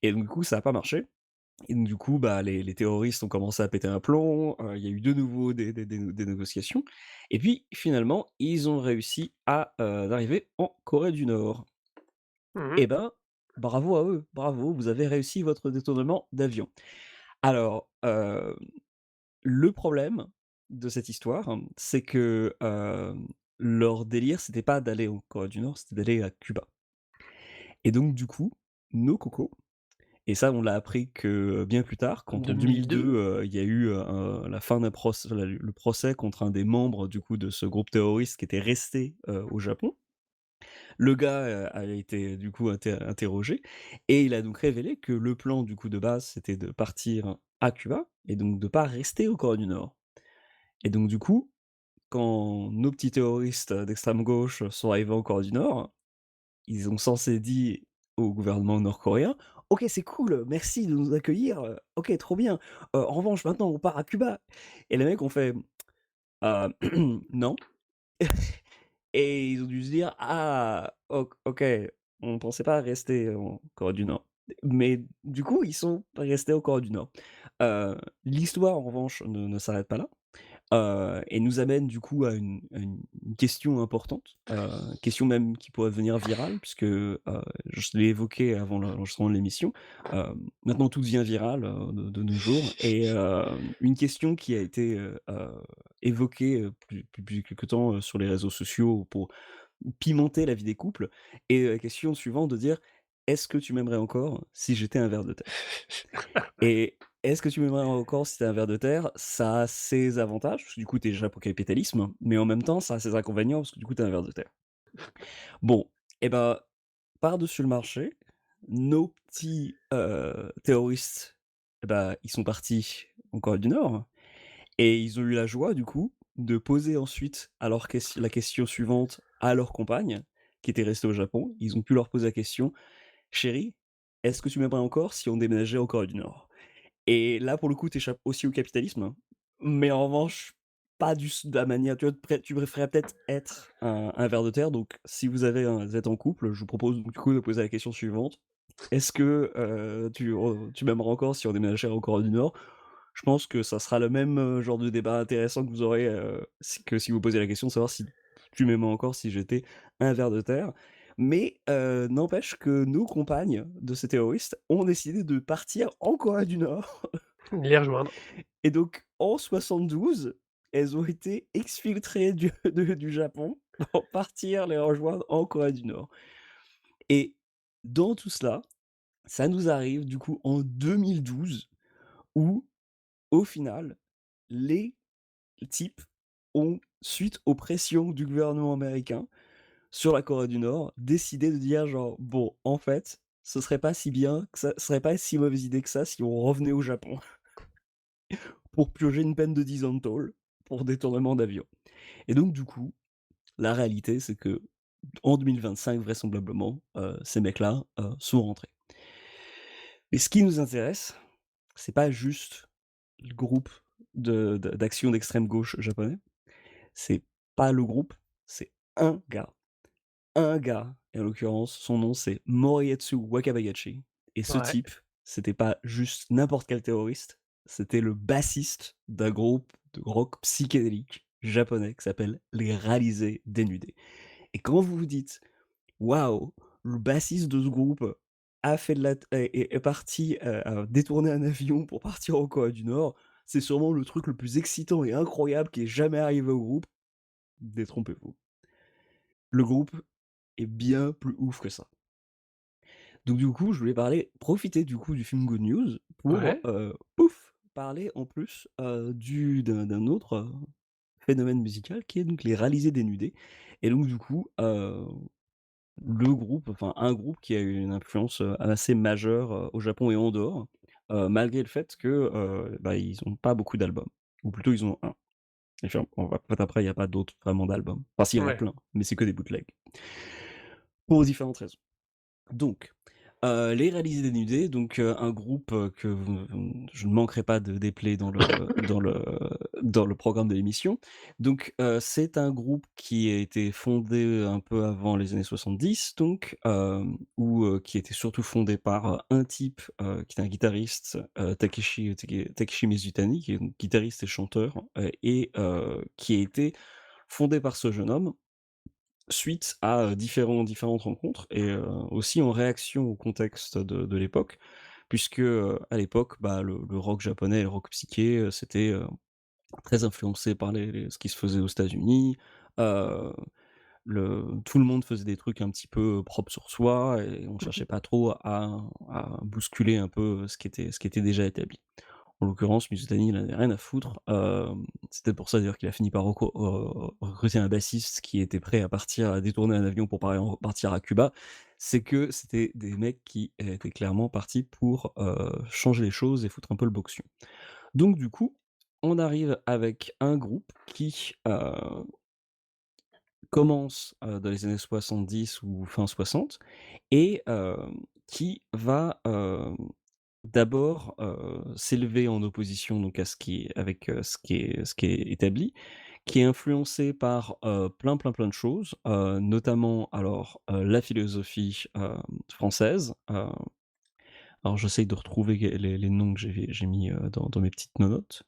Et donc du coup, ça a pas marché. Et donc du coup, bah, les terroristes ont commencé à péter un plomb, il y a eu de nouveau des négociations et puis finalement, ils ont réussi à, d'arriver en Corée du Nord. mmh Et ben, bravo à eux, bravo, vous avez réussi votre détournement d'avion. Alors, le problème de cette histoire, c'est que, leur délire, c'était pas d'aller en Corée du Nord, c'était d'aller à Cuba. Et donc du coup, nos cocos. Et ça, on l'a appris que bien plus tard, quand en 2002, 2002? il y a eu, la fin d'un le procès contre un des membres du coup de ce groupe terroriste qui était resté, au Japon. Le gars, a été du coup interrogé et il a donc révélé que le plan du coup de base, c'était de partir à Cuba et donc de pas rester au Corée du Nord. Et donc du coup, quand nos petits terroristes, d'extrême gauche sont arrivés en Corée du Nord, ils ont censé dit au gouvernement nord-coréen: «OK, c'est cool, merci de nous accueillir, OK, trop bien. En revanche, maintenant, on part à Cuba». Et les mecs ont fait: Non». Et ils ont dû se dire: «Ah, OK, on pensait pas rester en Corée du Nord». Mais du coup, ils sont restés en Corée du Nord. L'histoire, en revanche, ne s'arrête pas là. Et nous amène du coup à une question importante, question même qui pourrait devenir virale puisque, je l'ai évoqué avant l'enregistrement de l'émission. Maintenant tout devient viral, de nos jours et une question qui a été, évoquée, depuis quelque temps, sur les réseaux sociaux pour pimenter la vie des couples est la question suivante de dire: «Est-ce que tu m'aimerais encore si j'étais un ver de terre?» Et est-ce que tu m'aimerais encore si tu un ver de terre? Ça a ses avantages, parce que du coup, tu es déjà pour le capitalisme, mais en même temps, ça a ses inconvénients, parce que du coup, tu es un ver de terre. Bon, et ben, par-dessus le marché, nos petits, terroristes, et bah, ils sont partis en Corée du Nord et ils ont eu la joie, du coup, de poser ensuite la question suivante à leur compagne, qui était restée au Japon. Ils ont pu leur poser la question: «Chérie, est-ce que tu m'aimerais encore si on déménageait en Corée du Nord?» Et là, pour le coup, tu échappes aussi au capitalisme, hein. Mais en revanche, pas de la manière tu préférerais peut-être être un ver de terre, donc si vous êtes en couple, je vous propose du coup de poser la question suivante: «Est-ce que, tu m'aimerais encore si on déménageait en Corée du Nord?» Je pense que ça sera le même, genre de débat intéressant que vous aurez, si vous posez la question de savoir si tu m'aimerais encore si j'étais un ver de terre. Mais n'empêche que nos compagnes de ces terroristes ont décidé de partir en Corée du Nord Les rejoindre. et donc en 72, elles ont été exfiltrées du Japon pour partir les rejoindre en Corée du Nord. Et dans tout cela, ça nous arrive du coup en 2012 où, au final, les types ont, suite aux pressions du gouvernement américain sur la Corée du Nord, décidé de dire genre: «Bon, en fait, ce serait pas si bien que ça ce serait pas si mauvaise idée que ça si on revenait au Japon pour purger une peine de 10 ans de tôle pour détournement d'avion». Et donc du coup, la réalité, c'est qu'en 2025, vraisemblablement, ces mecs-là, sont rentrés. Mais ce qui nous intéresse, c'est pas juste le groupe d'action d'extrême gauche japonais, c'est pas le groupe, c'est un gars. Un gars, et en l'occurrence, son nom c'est Morietsu Wakabayashi. Et ce Ouais, type, c'était pas juste n'importe quel terroriste, c'était le bassiste d'un groupe de rock psychédélique japonais qui s'appelle les Réalisés Dénudés. Et quand vous vous dites: «Waouh, le bassiste de ce groupe a fait de la t est parti, a détourné un avion pour partir en Corée du Nord», c'est sûrement le truc le plus excitant et incroyable qui est jamais arrivé au groupe. Détrompez-vous. Le groupe est bien plus ouf que ça. Donc du coup, je voulais profiter du coup du film Good News pour, ouais, parler en plus, d'un autre, phénomène musical qui est donc les Réalisés Dénudés. Et donc du coup, un groupe qui a eu une influence, assez majeure, au Japon et en dehors, malgré le fait que, ils ont pas beaucoup d'albums. Ou plutôt ils en ont un. Et puis en fait après il y a pas d'autres vraiment d'albums. Enfin si, il y en a ouais. plein, mais c'est que des bootlegs. Pour différentes raisons. Donc, les Réalisés Dénudés, donc, un groupe, que je ne manquerai pas de dépeler dans le programme de l'émission. Donc, c'est un groupe qui a été fondé un peu avant les années 70 donc, qui était surtout fondé par, un type, qui était un guitariste, Takeshi Mizutani, qui est donc guitariste et chanteur, qui a été fondé par ce jeune homme suite à, différentes rencontres et aussi en réaction au contexte de l'époque. Puisque, à l'époque, le rock japonais et le rock psyché, c'était, très influencé par ce qui se faisait aux États-Unis. Heu, tout le monde faisait des trucs un petit peu propres sur soi et on cherchait pas trop à bousculer un peu ce qui était déjà établi. En l'occurrence, Mizutani, il en avait rien à foutre. C'était pour ça d'ailleurs qu'il a fini par recruter un bassiste qui était prêt à partir à détourner un avion pour partir à Cuba. C'est que c'était des mecs qui étaient clairement partis pour, changer les choses et foutre un peu le boxon. Donc du coup, on arrive avec un groupe qui, commence, dans les années 70 ou fin 60 et qui va, d'abord, s'élever en opposition donc à ce qui est établi, qui est influencé par, plein de choses, notamment alors, la philosophie, française. Alors j'essaye de retrouver les noms que j'ai mis, dans mes petites notes.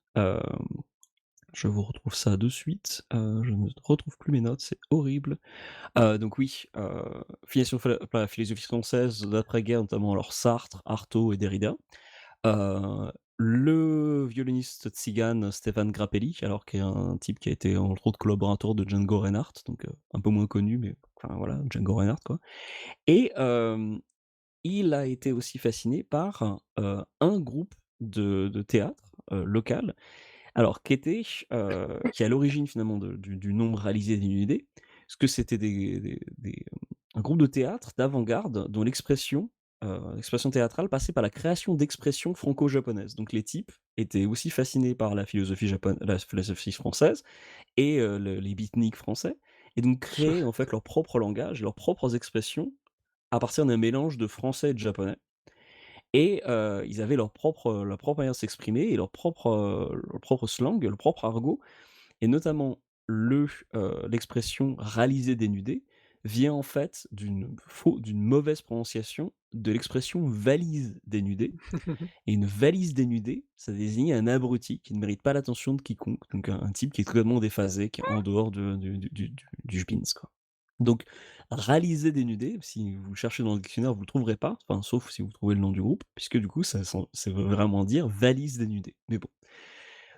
Je vous retrouve ça de suite. Je ne retrouve plus mes notes, c'est horrible. Donc oui, filiation par la philosophie française d'après-guerre, notamment alors Sartre, Artaud et Derrida. Le violoniste tzigane Stéphane Grappelli, alors qui est un type qui a été entre autres collaborateur de Django Reinhardt, donc un peu moins connu, mais enfin voilà, Django Reinhardt quoi. Et il a été aussi fasciné par, un groupe de théâtre, local, alors qui est à l'origine finalement du nom Réalisé d'une idée, parce que c'était un groupe de théâtre d'avant-garde dont l'expression théâtrale passait par la création d'expressions franco-japonaises. Donc les types étaient aussi fascinés par la philosophie française et les beatniks français et donc créaient en fait leur propre langage, leurs propres expressions à partir d'un mélange de français et de japonais. Et ils avaient leur propre manière de s'exprimer et leur propre slang, leur propre argot et notamment l'expression «réaliser dénudé» vient en fait d'une mauvaise prononciation de l'expression «valise dénudée» et une valise dénudée, ça désignait un abruti qui ne mérite pas l'attention de quiconque, donc un type qui est totalement déphasé, qui est en dehors de du jupins, quoi. Donc réaliser dénudé, si vous cherchez dans le dictionnaire, vous le trouverez pas, enfin sauf si vous trouvez le nom du groupe, puisque du coup ça veut vraiment dire valise dénudée, mais bon.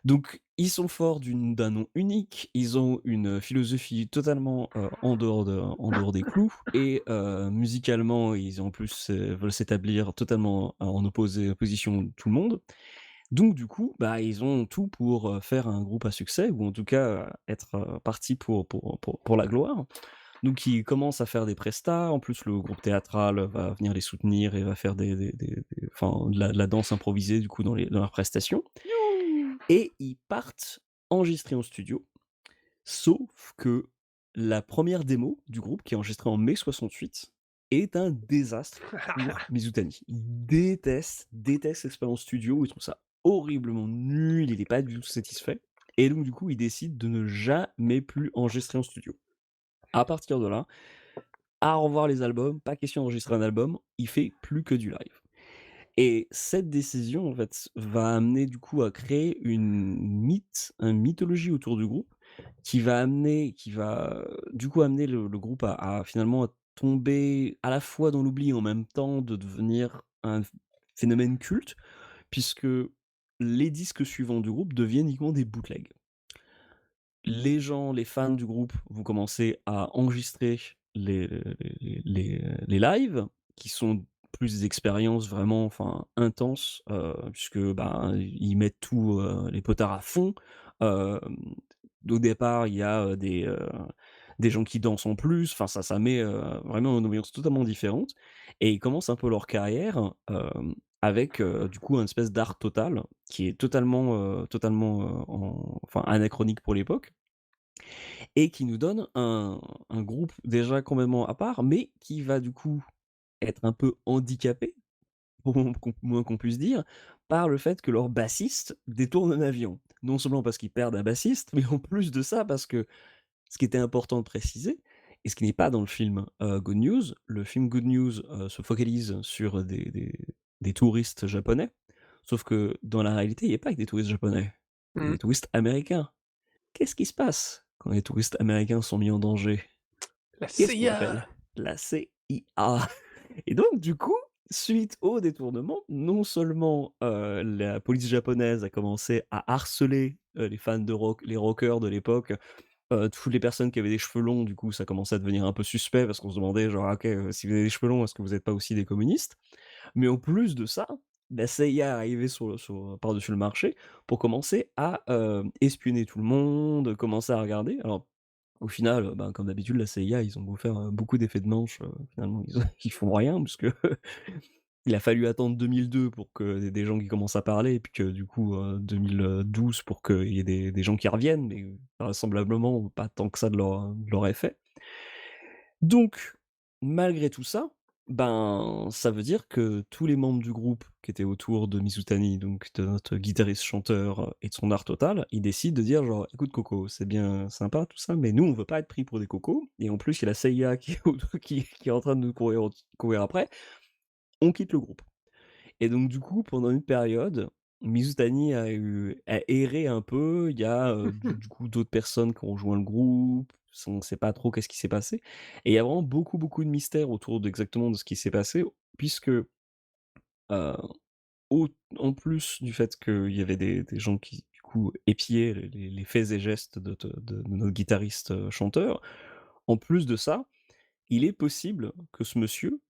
Donc ils sont forts d'un nom unique, ils ont une philosophie totalement, en dehors des clous et musicalement, ils en plus, veulent s'établir totalement en opposition de tout le monde. Donc du coup, bah, ils ont tout pour, faire un groupe à succès ou en tout cas, être, partis pour la gloire. Donc ils commencent à faire des prestats, en plus le groupe théâtral va venir les soutenir et va faire enfin de la danse improvisée du coup dans leurs prestations Youhou! et ils partent enregistrer en studio. Sauf que la première démo du groupe, qui est enregistrée en mai 68, est un désastre pour Mizutani. Il déteste l'expérience studio, il trouve ça horriblement nul, il est pas du tout satisfait et donc du coup, il décide de ne jamais plus enregistrer en studio. À partir de là, à revoir les albums, pas question d'enregistrer un album, il fait plus que du live. Et cette décision, en fait, va amener du coup à créer une mythologie autour du groupe qui va du coup amener le groupe à finalement à tomber à la fois dans l'oubli et en même temps de devenir un phénomène culte, puisque les disques suivants du groupe deviennent uniquement des bootlegs. Les fans du groupe vont commencer à enregistrer les lives qui sont plus des expériences vraiment, enfin, intenses, puisque, ben, ils mettent tout, les potards à fond. Hem, au départ, il y a, des gens qui dansent en plus, enfin ça met, vraiment une ambiance totalement différente et ils commencent un peu leur carrière, avec, du coup, un espèce d'art total qui est totalement, enfin anachronique pour l'époque et qui nous donne un groupe déjà complètement à part, mais qui va du coup être un peu handicapé, pour moins qu'on puisse dire, par le fait que leur bassiste détourne un avion. Non seulement parce qu'ils perdent un bassiste, mais en plus de ça, parce que ce qui était important de préciser, et ce qui n'est pas dans le film Good News, le film Good News se focalise sur des touristes japonais, sauf que dans la réalité, il n'y a pas que des touristes japonais, il y a Mmh. des touristes américains. Qu'est-ce qui se passe quand les touristes américains sont mis en danger? La Qu'est-ce qu'on CIA! appelle? La CIA. Et donc du coup, suite au détournement, non seulement, la police japonaise a commencé à harceler, les fans de rock, les rockers de l'époque, toutes les personnes qui avaient des cheveux longs, du coup, ça commençait à devenir un peu suspect parce qu'on se demandait genre: «Ah OK, si vous avez des cheveux longs, est-ce que vous êtes pas aussi des communistes?» Mais en plus de ça, la CIA est arrivée par-dessus le marché pour commencer à, espionner tout le monde, commencer à regarder. Alors, au final, ben, comme d'habitude, la CIA, ils ont beau faire, beaucoup d'effets de manche, finalement, ils font rien puisque il a fallu attendre 2002 pour qu'il y ait des gens qui commencent à parler et puis que du coup, 2012 pour qu'il y ait des gens qui reviennent, mais vraisemblablement pas tant que ça de leur effet. Donc, malgré tout ça, ben, ça veut dire que tous les membres du groupe qui étaient autour de Mizutani, donc de notre guitariste-chanteur, et de son art total, ils décident de dire genre: «Écoute Coco, c'est bien sympa tout ça, mais nous on veut pas être pris pour des cocos et en plus il y a la CIA qui est qui est en train de nous courir après, on quitte le groupe». Et donc du coup, pendant une période, Mizutani a erré un peu. Il y a, du coup d'autres personnes qui ont rejoint le groupe, on ne sait pas trop qu'est-ce qui s'est passé et il y a vraiment beaucoup, beaucoup de mystères autour d'exactement de ce qui s'est passé puisque, heu, au en plus du fait qu'il y avait des gens qui, du coup, épiaient les faits et gestes de notre guitariste, chanteur, en plus de ça, il est possible que ce monsieur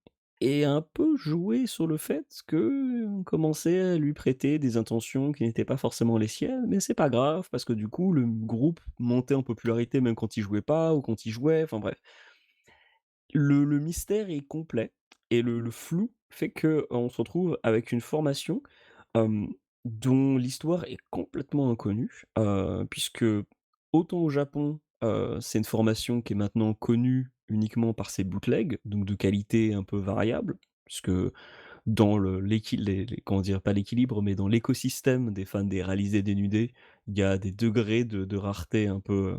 ait un peu joué sur le fait qu'on commençait à lui prêter des intentions qui n'étaient pas forcément les siennes, mais c'est pas grave parce que du coup le groupe montait en popularité même quand il jouait pas ou quand il jouait, enfin bref. Le mystère est complet et le flou fait qu'on se retrouve avec une formation, hem, dont l'histoire est complètement inconnue, puisque autant au Japon, c'est une formation qui est maintenant connue uniquement par ses bootlegs, donc de qualité un peu variable, puisque dans les comment dire? Pas l'équilibre, mais dans l'écosystème des fans des réalisés dénudés, il y a des degrés de rareté un peu,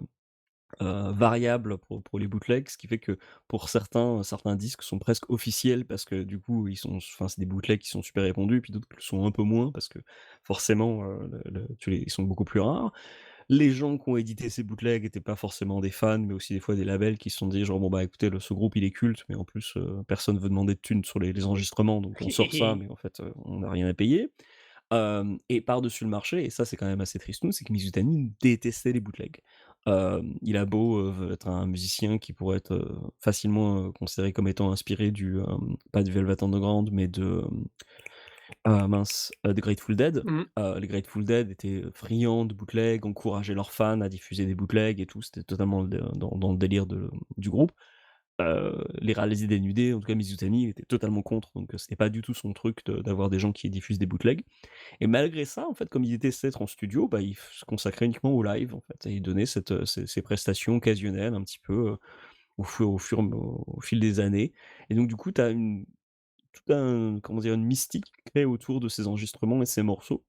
variable pour les bootlegs, ce qui fait que pour certains disques sont presque officiels parce que du coup c'est des bootlegs qui sont super répandus, puis d'autres qui le sont un peu moins parce que forcément, ils sont beaucoup plus rares. Les gens qui ont édité ces bootlegs étaient pas forcément des fans, mais aussi des fois des labels qui se sont dit genre: «Bon bah écoutez ce groupe il est culte, mais en plus, personne veut demander de thunes sur les enregistrements, donc on sort ça, mais en fait, on n'a rien à payer». Et par-dessus le marché, et ça c'est quand même assez tristoun, c'est que Mizutani détestait les bootlegs. Il a beau, être un musicien qui pourrait être, facilement, considéré comme étant inspiré pas du Velvet Underground, mais de Grateful Dead. Mmh. Les Grateful Dead étaient friands de bootlegs, encourageaient leurs fans à diffuser des bootlegs et tout, c'était totalement dans le délire du groupe. Les réalisés dénudés, en tout cas Mizutani, il était totalement contre, donc c'était pas du tout son truc d'avoir des gens qui diffusent des bootlegs. Et malgré ça, en fait, comme il détestait être en studio, bah, il se consacrait uniquement au live, en fait, et il donnait ces prestations occasionnelles un petit peu, au fil des années. Et donc du coup, tu as tout un comment dire? Une mystique créée autour de ces enregistrements et ces morceaux.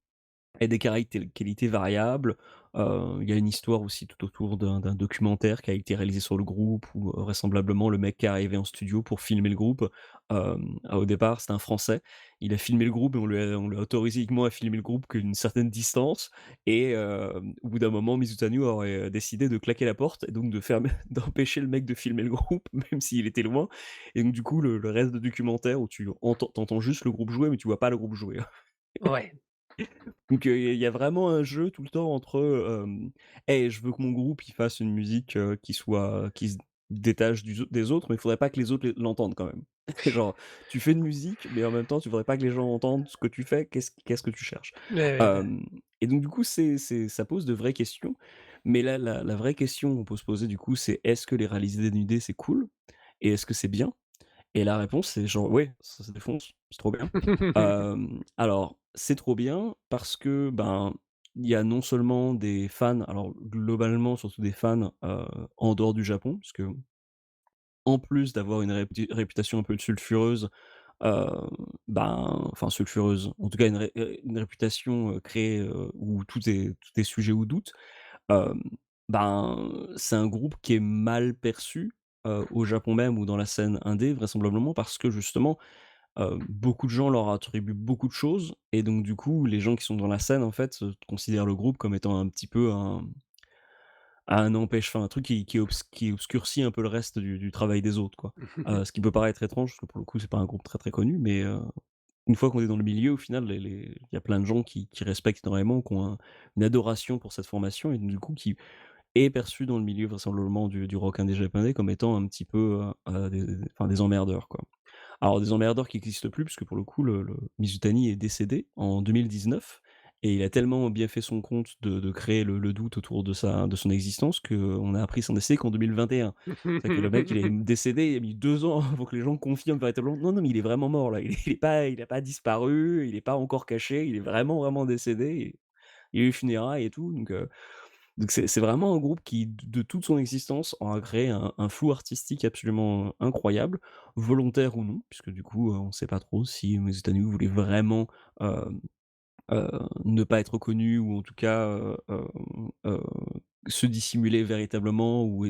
Et des qualités variables. Il y a une histoire aussi tout autour d'un documentaire qui a été réalisé sur le groupe où, vraisemblablement le mec qui est arrivé en studio pour filmer le groupe, au départ c'était un Français. Il a filmé le groupe et on lui a autorisé uniquement à filmer le groupe qu'à une certaine distance, et au bout d'un moment Mizutanu aurait, décidé de claquer la porte et donc de fermer d'empêcher le mec de filmer le groupe même s'il était loin, et donc du coup le reste du documentaire où tu entends juste le groupe jouer mais tu vois pas le groupe jouer. Ouais. Donc il y a vraiment un jeu tout le temps entre, «Hey, je veux que mon groupe, il fasse une musique, qui se détache des autres, mais il faudrait pas que les autres l'entendent quand même». Genre, tu fais une musique, mais en même temps, tu voudrais pas que les gens entendent ce que tu fais, qu'est-ce que tu cherches? Ouais, ouais, bah, Hem Et donc du coup, ça pose de vraies questions, mais la vraie question qu'on peut se poser du coup, c'est: «Est-ce que les réaliser dénudés, c'est cool? Et est-ce que c'est bien?» Et la réponse, c'est genre: «Ouais, ça défonce, c'est trop bien». Alors, c'est trop bien parce que, ben, il y a non seulement des fans, alors globalement surtout des fans, en dehors du Japon, puisque en plus d'avoir une réputation un peu sulfureuse, heu, ben, enfin sulfureuse, en tout cas une réputation, créée, où tout est sujet au doute. Hem, Ben, c'est un groupe qui est mal perçu, au Japon même ou dans la scène indé, vraisemblablement parce que justement, beaucoup de gens leur attribuent beaucoup de choses, et donc du coup, les gens qui sont dans la scène, en fait, considèrent le groupe comme étant un petit peu un truc qui obscurcit un peu le reste du travail des autres, quoi. Ce qui peut paraître étrange, parce que pour le coup, c'est pas un groupe très, très connu, mais une fois qu'on est dans le milieu, au final, il y a plein de gens qui respectent énormément, qui ont une adoration pour cette formation, et donc du coup qui est perçu dans le milieu vraisemblablement du rock indé japonais comme étant un petit peu, des emmerdeurs, quoi. Alors des emmerdeurs qui n'existent plus puisque pour le coup le Mizutani est décédé en 2019, et il a tellement bien fait son compte de créer le doute autour de son existence qu'on a appris son décès qu'en 2021. C'est-à-dire que le mec il est décédé, il a mis 2 ans avant que les gens confirment véritablement: «Non, non, mais il est vraiment mort là, il est pas disparu, il est pas encore caché, il est vraiment, vraiment décédé», et il y a eu les funérailles et tout, donc c'est vraiment un groupe qui, de toute son existence, aura créé un flou artistique absolument incroyable, volontaire ou non, puisque du coup, on sait pas trop si Mizutani voulait vraiment, hem, ne pas être connu, ou en tout cas, heu, se dissimuler véritablement, ou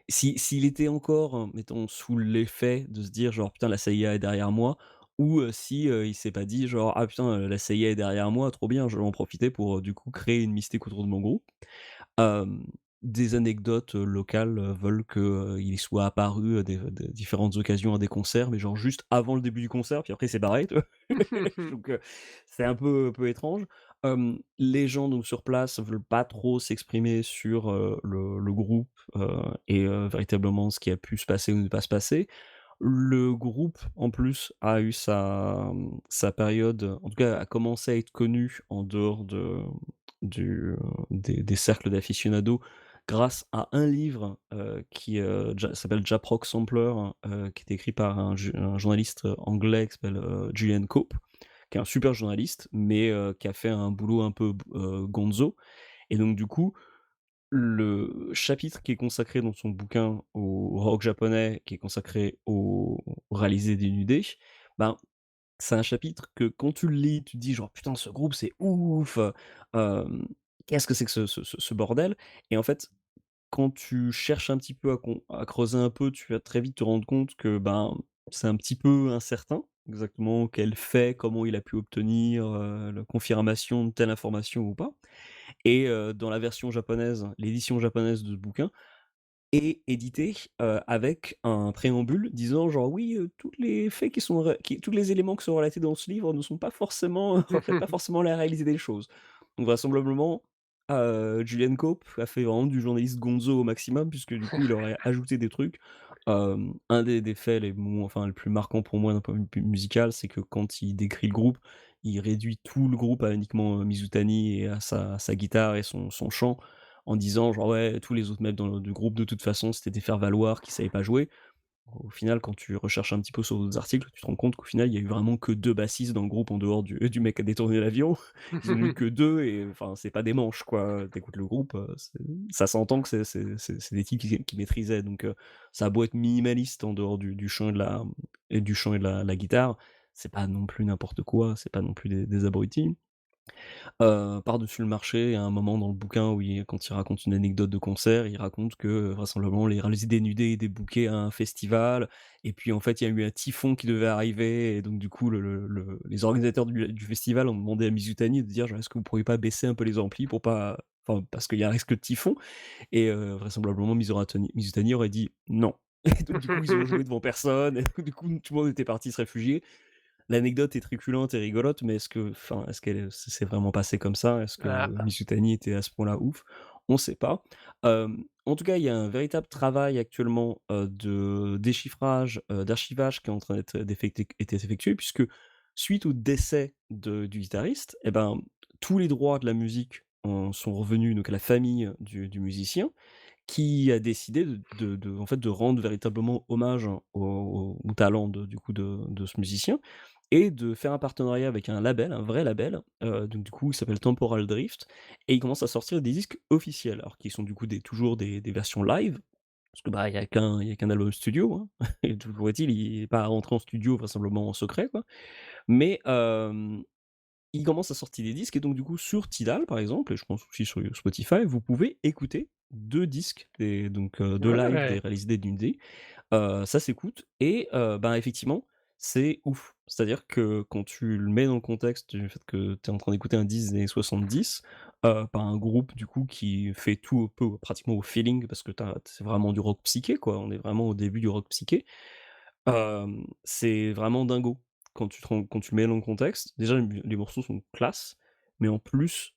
s'il était encore, mettons, sous l'effet de se dire genre: «Putain, la CIA est derrière moi», ou si, il s'est pas dit genre: «Ah putain, la CIA est derrière moi, trop bien, je vais en profiter pour, du coup, créer une mystique autour de mon groupe». Hem, des anecdotes, locales, veulent que, il soit apparu à des différentes occasions à des concerts, mais genre juste avant le début du concert, puis après il s'est barré, tu vois? Donc c'est un peu étrange. Les gens donc sur place veulent pas trop s'exprimer sur, le groupe, et véritablement ce qui a pu se passer ou ne pas se passer. Le groupe, en plus, a eu sa période, en tout cas a commencé à être connu en dehors des cercles d'aficionados grâce à un livre, qui, s'appelle Japrock Sampler, qui est écrit par un journaliste anglais qui s'appelle, Julian Cope, qui est un super journaliste, mais qui a fait un boulot un peu gonzo, et donc du coup, le chapitre qui est consacré dans son bouquin au rock japonais, qui est consacré au réalisé dénudé, ben, c'est un chapitre que quand tu le lis, tu te dis genre: «Putain, ce groupe, c'est ouf, qu'est-ce que c'est que ce bordel?» Et en fait, quand tu cherches un petit peu à creuser un peu, tu vas très vite te rendre compte que, ben, c'est un petit peu incertain, exactement quel fait, comment il a pu obtenir, la confirmation de telle information ou pas, et dans la version japonaise, l'édition japonaise de ce bouquin, et édité, avec un préambule disant genre: «Oui, tous les faits qui sont tous les éléments qui sont relatés dans ce livre ne sont pas forcément reflètent pas forcément la réalité des choses». Donc vraisemblablement, Julian Cope a fait vraiment du journaliste gonzo au maximum puisque du coup il aurait ajouté des trucs. Un des faits les plus marquants pour moi d'un point de vue musical, c'est que quand il décrit le groupe, il réduit tout le groupe à uniquement, Mizutani et à sa guitare et son chant en disant genre: «Ouais, tous les autres mecs dans le du groupe de toute façon, c'était des faire-valoir qui savaient pas jouer». Au final, quand tu recherches un petit peu sur d'autres articles, tu te rends compte qu'au final, il y a eu vraiment que 2 bassistes dans le groupe en dehors du mec qui a détourné l'avion. Ils ont eu que 2 et enfin, c'est pas des manches, quoi. Tu le groupe, ça s'entend que c'est des types qui maîtrisaient donc ça a beau être minimaliste en dehors du chant et de la guitare, c'est pas non plus n'importe quoi, c'est pas non plus des abrutis. Par-dessus le marché, il y a un moment dans le bouquin où quand il raconte une anecdote de concert, il raconte que, vraisemblablement les Râles et Dénudés étaient bookés à un festival et puis en fait, il y a eu un typhon qui devait arriver et donc du coup les organisateurs du festival ont demandé à Mizutani de dire genre: «Est-ce que vous pourriez pas baisser un peu les amplis pour pas enfin parce qu'il y a un risque de typhon?» et vraisemblablement Mizutani aurait dit: «Non» et donc du coup, ils ont joué devant personne et du coup, tout le monde était parti se réfugier. L'anecdote est truculente et rigolote, mais est-ce qu'elle c'est vraiment passé comme ça? Est-ce que Ah, Mizutani était à ce point-là ouf? On sait pas. En tout cas, il y a un véritable travail actuellement, de déchiffrage, d'archivage qui est en train d'être effectué puisque suite au décès du guitariste et ben, tous les droits de la musique en sont revenus donc à la famille du musicien qui a décidé en fait, de rendre véritablement hommage au talent de ce musicien et de faire un partenariat avec un label, un vrai label, donc du coup, il s'appelle Temporal Drift et il commence à sortir des disques officiels, alors qui sont du coup toujours des versions live, parce que, bah, il y a qu'un album studio, hein et toujours est-il, il est pas rentré en studio vraisemblablement en secret, quoi, mais il commence à sortir des disques et donc du coup sur Tidal par exemple et je pense aussi sur Spotify, vous pouvez écouter 2 disques de live des ouais. réalisés d'une idée. Ça s'écoute et ben, effectivement, c'est ouf. C'est-à-dire que quand tu le mets dans le contexte du fait que tu es en train d'écouter un disque des années 70, par un groupe du coup qui fait tout un peu pratiquement au feeling parce que c'est vraiment du rock psyché quoi, on est vraiment au début du rock psyché. C'est vraiment dingo. Quand tu le mets dans le contexte, déjà les morceaux sont classe, mais en plus,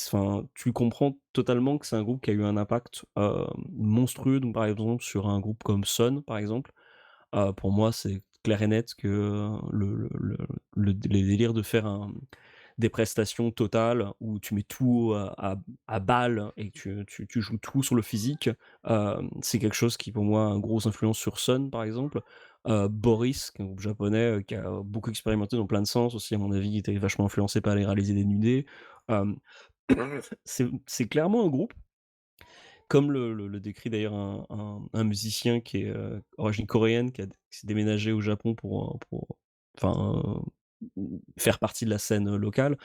enfin, tu comprends totalement que c'est un groupe qui a eu un impact, monstrueux. Donc par exemple, sur un groupe comme Sun, par exemple, pour moi, c'est clair et net que, les délires de faire des prestations totales où tu mets tout à balle et que tu joues tout sur le physique, c'est quelque chose qui pour moi a une grosse influence sur Sun, par exemple. Boris, qui est un groupe japonais, qui a beaucoup expérimenté dans plein de sens aussi à mon avis, qui était vachement influencé par les Réalisés des Nudés. Hem, c'est clairement un groupe comme le décrit d'ailleurs un musicien qui est, d'origine coréenne, qui s'est déménagé au Japon pour enfin, faire partie de la scène, locale,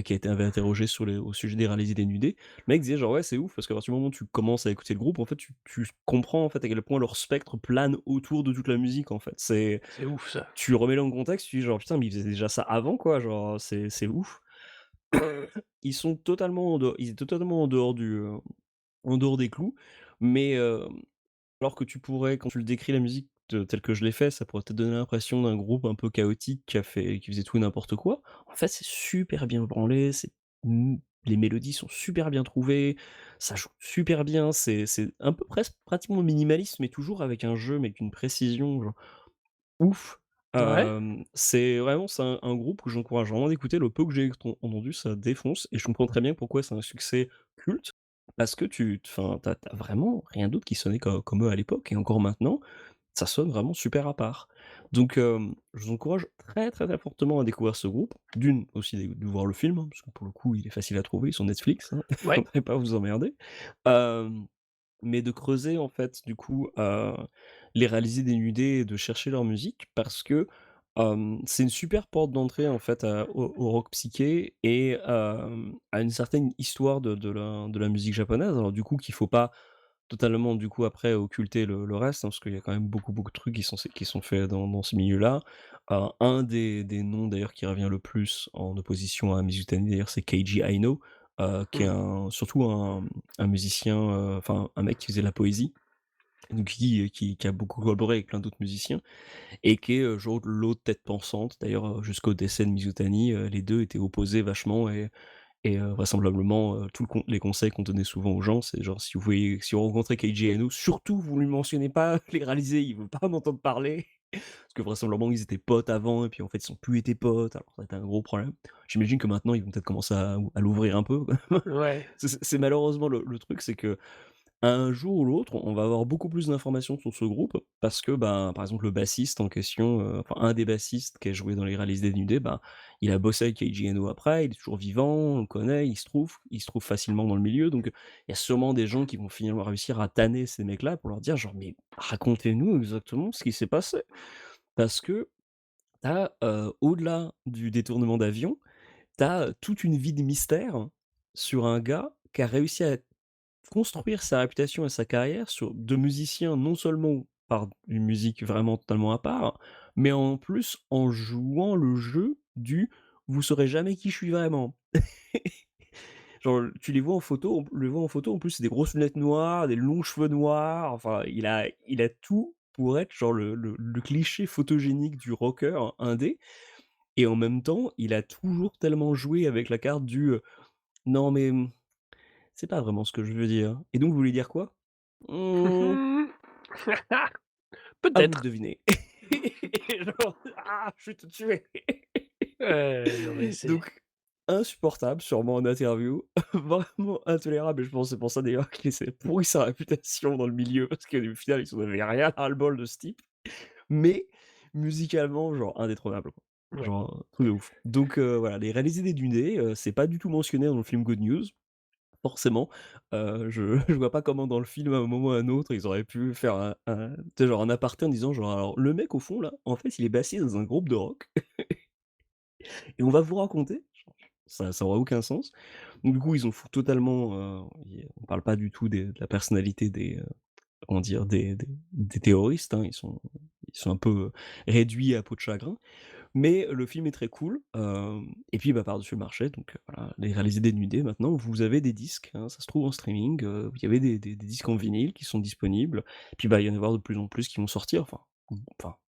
qui a été interrogé au sujet des réalisés dénudés. Le mec disait genre: «Ouais, c'est ouf parce qu'à partir du moment où tu commences à écouter le groupe, en fait, tu comprends, en fait, à quel point leur spectre plane autour de toute la musique, en fait. C'est ouf ça. Tu remets le dans le contexte, tu dis genre: «Putain, mais ils faisaient déjà ça avant, quoi», genre, c'est ouf. Ils étaient totalement en dehors des clous, mais alors que tu pourrais, quand tu le décris la musique telle que je l'ai fait, ça pourrait te donner l'impression d'un groupe un peu chaotique qui faisait tout et n'importe quoi. En fait, c'est super bien branlé, les mélodies sont super bien trouvées, ça joue super bien, c'est un peu presque pratiquement minimaliste, mais toujours avec un jeu, mais avec une précision, genre ouf. Ouais, C'est un groupe que j'encourage vraiment d'écouter. Le peu que j'ai entendu, ça défonce et je comprends très bien pourquoi c'est un succès culte. Parce que enfin, tu vraiment rien d'autre qui sonnait comme eux à l'époque et encore maintenant, ça sonne vraiment super à part. Donc je vous encourage très, très, très fortement à découvrir ce groupe. D'une, aussi de voir le film, hein, parce que pour le coup, il est facile à trouver, sur Netflix, hein, ouais. faudrait pas vous emmerder. Hem mais de creuser en fait du coup, les réalisés dénudés et de chercher leur musique parce que, c'est une super porte d'entrée en fait au rock psyché et à une certaine histoire de la musique japonaise. Alors du coup qu'il faut pas totalement du coup après occulter le reste, hein, parce qu'il y a quand même beaucoup, beaucoup de trucs qui sont faits dans ce milieu-là. Un des noms d'ailleurs qui revient le plus en opposition à Mizutani d'ailleurs, c'est Keiji Aino, qui est Mmh. surtout un musicien, enfin un mec qui faisait de la poésie. donc qui a beaucoup collaboré avec plein d'autres musiciens et qui est, genre l'autre tête pensante. D'ailleurs, jusqu'au décès de Mizutani, les 2 étaient opposés vachement et vraisemblablement, tout les conseils qu'on donnait souvent aux gens, c'est genre: si vous rencontrez Keiji Haino, surtout vous lui mentionnez pas les réalisés, il veut pas en entendre parler». Parce que vraisemblablement ils étaient potes avant et puis en fait ils ont plus été potes, alors ça a été un gros problème. J'imagine que maintenant ils vont peut-être commencer à l'ouvrir un peu. Ouais. C'est malheureusement le truc, c'est que un jour ou l'autre, on va avoir beaucoup plus d'informations sur ce groupe parce que, ben, par exemple, le bassiste en question, enfin un des bassistes qui a joué dans les Réalises dénudés, ben, il a bossé avec Keiji Haino après, il est toujours vivant, on le connaît, il se trouve facilement dans le milieu, donc il y a sûrement des gens qui vont finalement réussir à tanner ces mecs-là pour leur dire genre: «Mais racontez-nous exactement ce qui s'est passé». Parce que au-delà du détournement d'avion, t'as toute une vie de mystère sur un gars qui a réussi à construire sa réputation et sa carrière sur de musiciens non seulement par une musique vraiment totalement à part, mais en plus en jouant le jeu du «vous saurez jamais qui je suis vraiment». Genre, tu les vois en photo, on le voit en photo, en plus, c'est des grosses lunettes noires, des longs cheveux noirs, enfin, il a tout pour être genre le cliché photogénique du rocker indé et en même temps, il a toujours tellement joué avec la carte du, «Non mais, c'est pas vraiment ce que je veux dire» et donc vous voulez dire quoi? Mmh, à vous de Peut-être. deviner. Genre, ah, je vais te tuer. Non mais c'est Donc insupportable, sûrement en interview, vraiment intolérable et je pense c'est pour ça d'ailleurs qu'il s'est pourri sa réputation dans le milieu parce qu'au final, ils en avaient rien à le bol de ce type, mais musicalement, genre indétrônable, quoi. ouais. Genre, truc de ouf. Donc voilà, les réalisés des Dundee, c'est pas du tout mentionné dans le film Good News, forcément. Je je vois pas comment dans le film, à un moment ou à un autre, ils auraient pu faire tu sais, genre un aparté en disant genre: «Alors le mec au fond là, en fait, il est bassiste dans un groupe de rock et on va vous raconter». Ça aurait aucun sens. Donc du coup, ils ont totalement, on parle pas du tout de la personnalité des, comment dire? Des terroristes, hein. Ils sont un peu, réduits à peau de chagrin. Mais le film est très cool, et puis, bah, par-dessus le marché, donc voilà, les réalisés dénudés maintenant, vous avez des disques, hein, ça se trouve en streaming, il y avait des disques en vinyle qui sont disponibles, et puis, bah, il y en a avoir de plus en plus qui vont sortir, enfin, On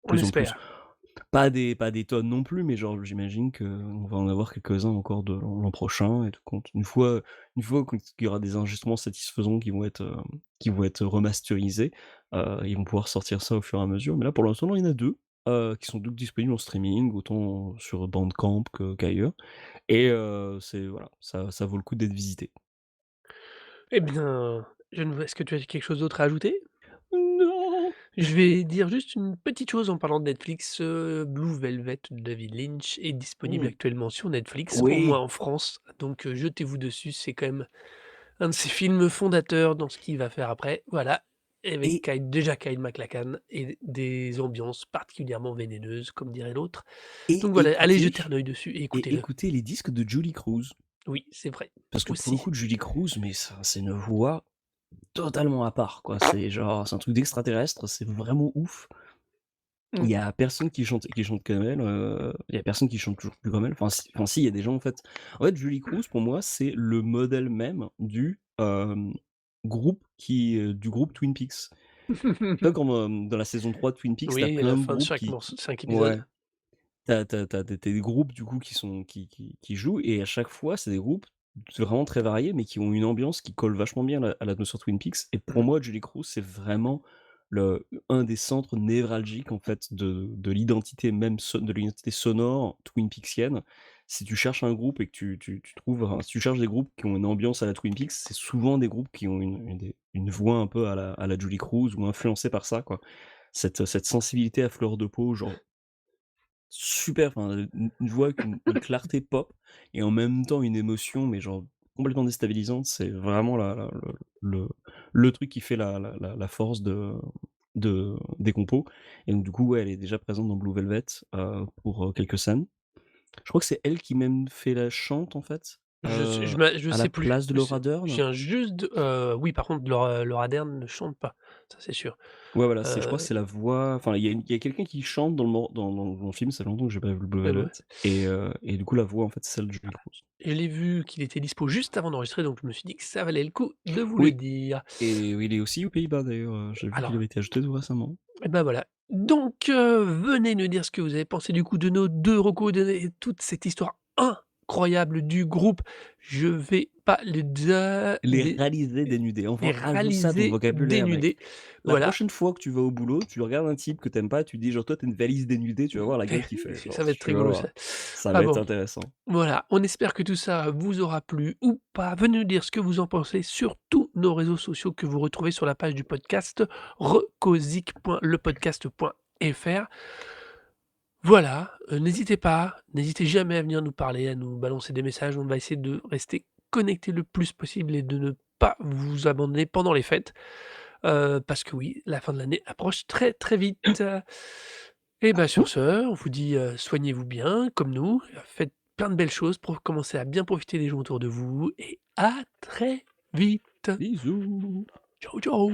plus en plus. espère. Pas des tonnes non plus, mais genre j'imagine qu'on va en avoir quelques-uns encore de l'an prochain et tout compte. Une fois qu'il y aura des enregistrements satisfaisants qui vont être remasterisés, ils vont pouvoir sortir ça au fur et à mesure. Mais là, pour l'instant, il y en a 2 qui sont donc disponibles en streaming, autant sur Bandcamp qu'ailleurs et c'est voilà, ça vaut le coup d'être visité. Eh bien, je ne est-ce que tu as quelque chose d'autre à ajouter? Non! Je vais dire juste une petite chose en parlant de Netflix, Blue Velvet de David Lynch est disponible Mmh. actuellement sur Netflix, au moins Oui en France, donc jetez-vous dessus, c'est quand même un de ses films fondateurs dans ce qu'il va faire après, voilà, avec et Kyle MacLachlan et des ambiances particulièrement vénéneuses, comme dirait l'autre. et Donc voilà, allez écoutez jeter un œil dessus et et écoutez-le. écoutez les disques de Julie Cruz. Oui, c'est vrai, Parce que pour le aussi. coup, Julie Cruz, mais ça c'est une voix totalement à part, quoi. C'est genre, c'est un truc d'extraterrestre, c'est vraiment ouf. Il Mmh. y a personne qui chante comme elle, il y a personne qui chante toujours plus comme elle. Enfin si, il y a des gens en fait, Julie Cruz pour moi, c'est le modèle même du groupe Twin Peaks. Tu vois comme, dans la saison 3 de Twin Peaks, tu Oui, à plein la de fin de groupes chaque qui morceau 5 épisodes. ouais. Tu as des groupes du coup qui jouent et à chaque fois, c'est des groupes vraiment très variés, mais qui ont une ambiance qui colle vachement bien à l'atmosphère Twin Peaks et pour Mmh. moi, Julie Cruz, c'est vraiment un des centres névralgiques en fait de l'identité même de l'identité sonore Twin Peaksienne. Si tu cherches un groupe et que tu trouves enfin, si tu cherches des groupes qui ont une ambiance à la Twin Peaks, c'est souvent des groupes qui ont une voix un peu à la Julie Cruz ou influencés par ça quoi. Cette sensibilité à fleur de peau, genre super, enfin, une voix avec une clarté pop et en même temps une émotion, mais genre complètement déstabilisante. C'est vraiment le le truc qui fait la force des compos et donc du coup, ouais, elle est déjà présente dans Blue Velvet, pour, quelques scènes. Je crois que c'est elle qui même fait la chante, en fait. Je à la sais plus. place de Laura Je Dern? viens juste de oui, par contre, Laura Dern ne chante pas, ça c'est sûr. Ouais, voilà, je crois que Heu, c'est la voix, enfin, il y a quelqu'un qui chante dans le mor dans le film, ça fait longtemps que j'ai pas vu le Blue ouais, ouais. Velvet et du coup, la voix, en fait, c'est celle de Julie Cruz. Je l'ai vu qu'il était dispo juste avant d'enregistrer, donc je me suis dit que ça valait le coup de vous le Oui dire. et oui, il est aussi aux Pays-Bas, d'ailleurs, j'ai vu qu'il Alors avait été ajouté tout récemment. et bah, voilà. Donc venez nous dire ce que vous avez pensé du coup de nos 2 recos et toute cette histoire incroyable du groupe. Je vais pas le da Les réalisés dénudés, les rajoute ça à ton réaliser vocabulaire, mec. dénudés. La Voilà. prochaine fois que tu vas au boulot, tu regardes un type que tu aimes pas, tu dis genre: «Toi, tu es une valise dénudée», tu vas voir la gueule qu'il fait, genre, Ça va être tu vas rigolo voir. ça. Ça Ah va être bon. intéressant. Voilà, on espère que tout ça vous aura plu ou pas. Venez nous dire ce que vous en pensez sur tous nos réseaux sociaux que vous retrouvez sur la page du podcast recosic.lepodcast.fr. Voilà, n'hésitez jamais à venir nous parler, à nous balancer des messages. On va essayer de rester connectés le plus possible et de ne pas vous abandonner pendant les fêtes, parce que oui, la fin de l'année approche très, très vite. Et bah, sur ce, on vous dit, soignez-vous bien comme nous, faites plein de belles choses pour commencer à bien profiter des gens autour de vous et à très vite. Bisous. Ciao, ciao.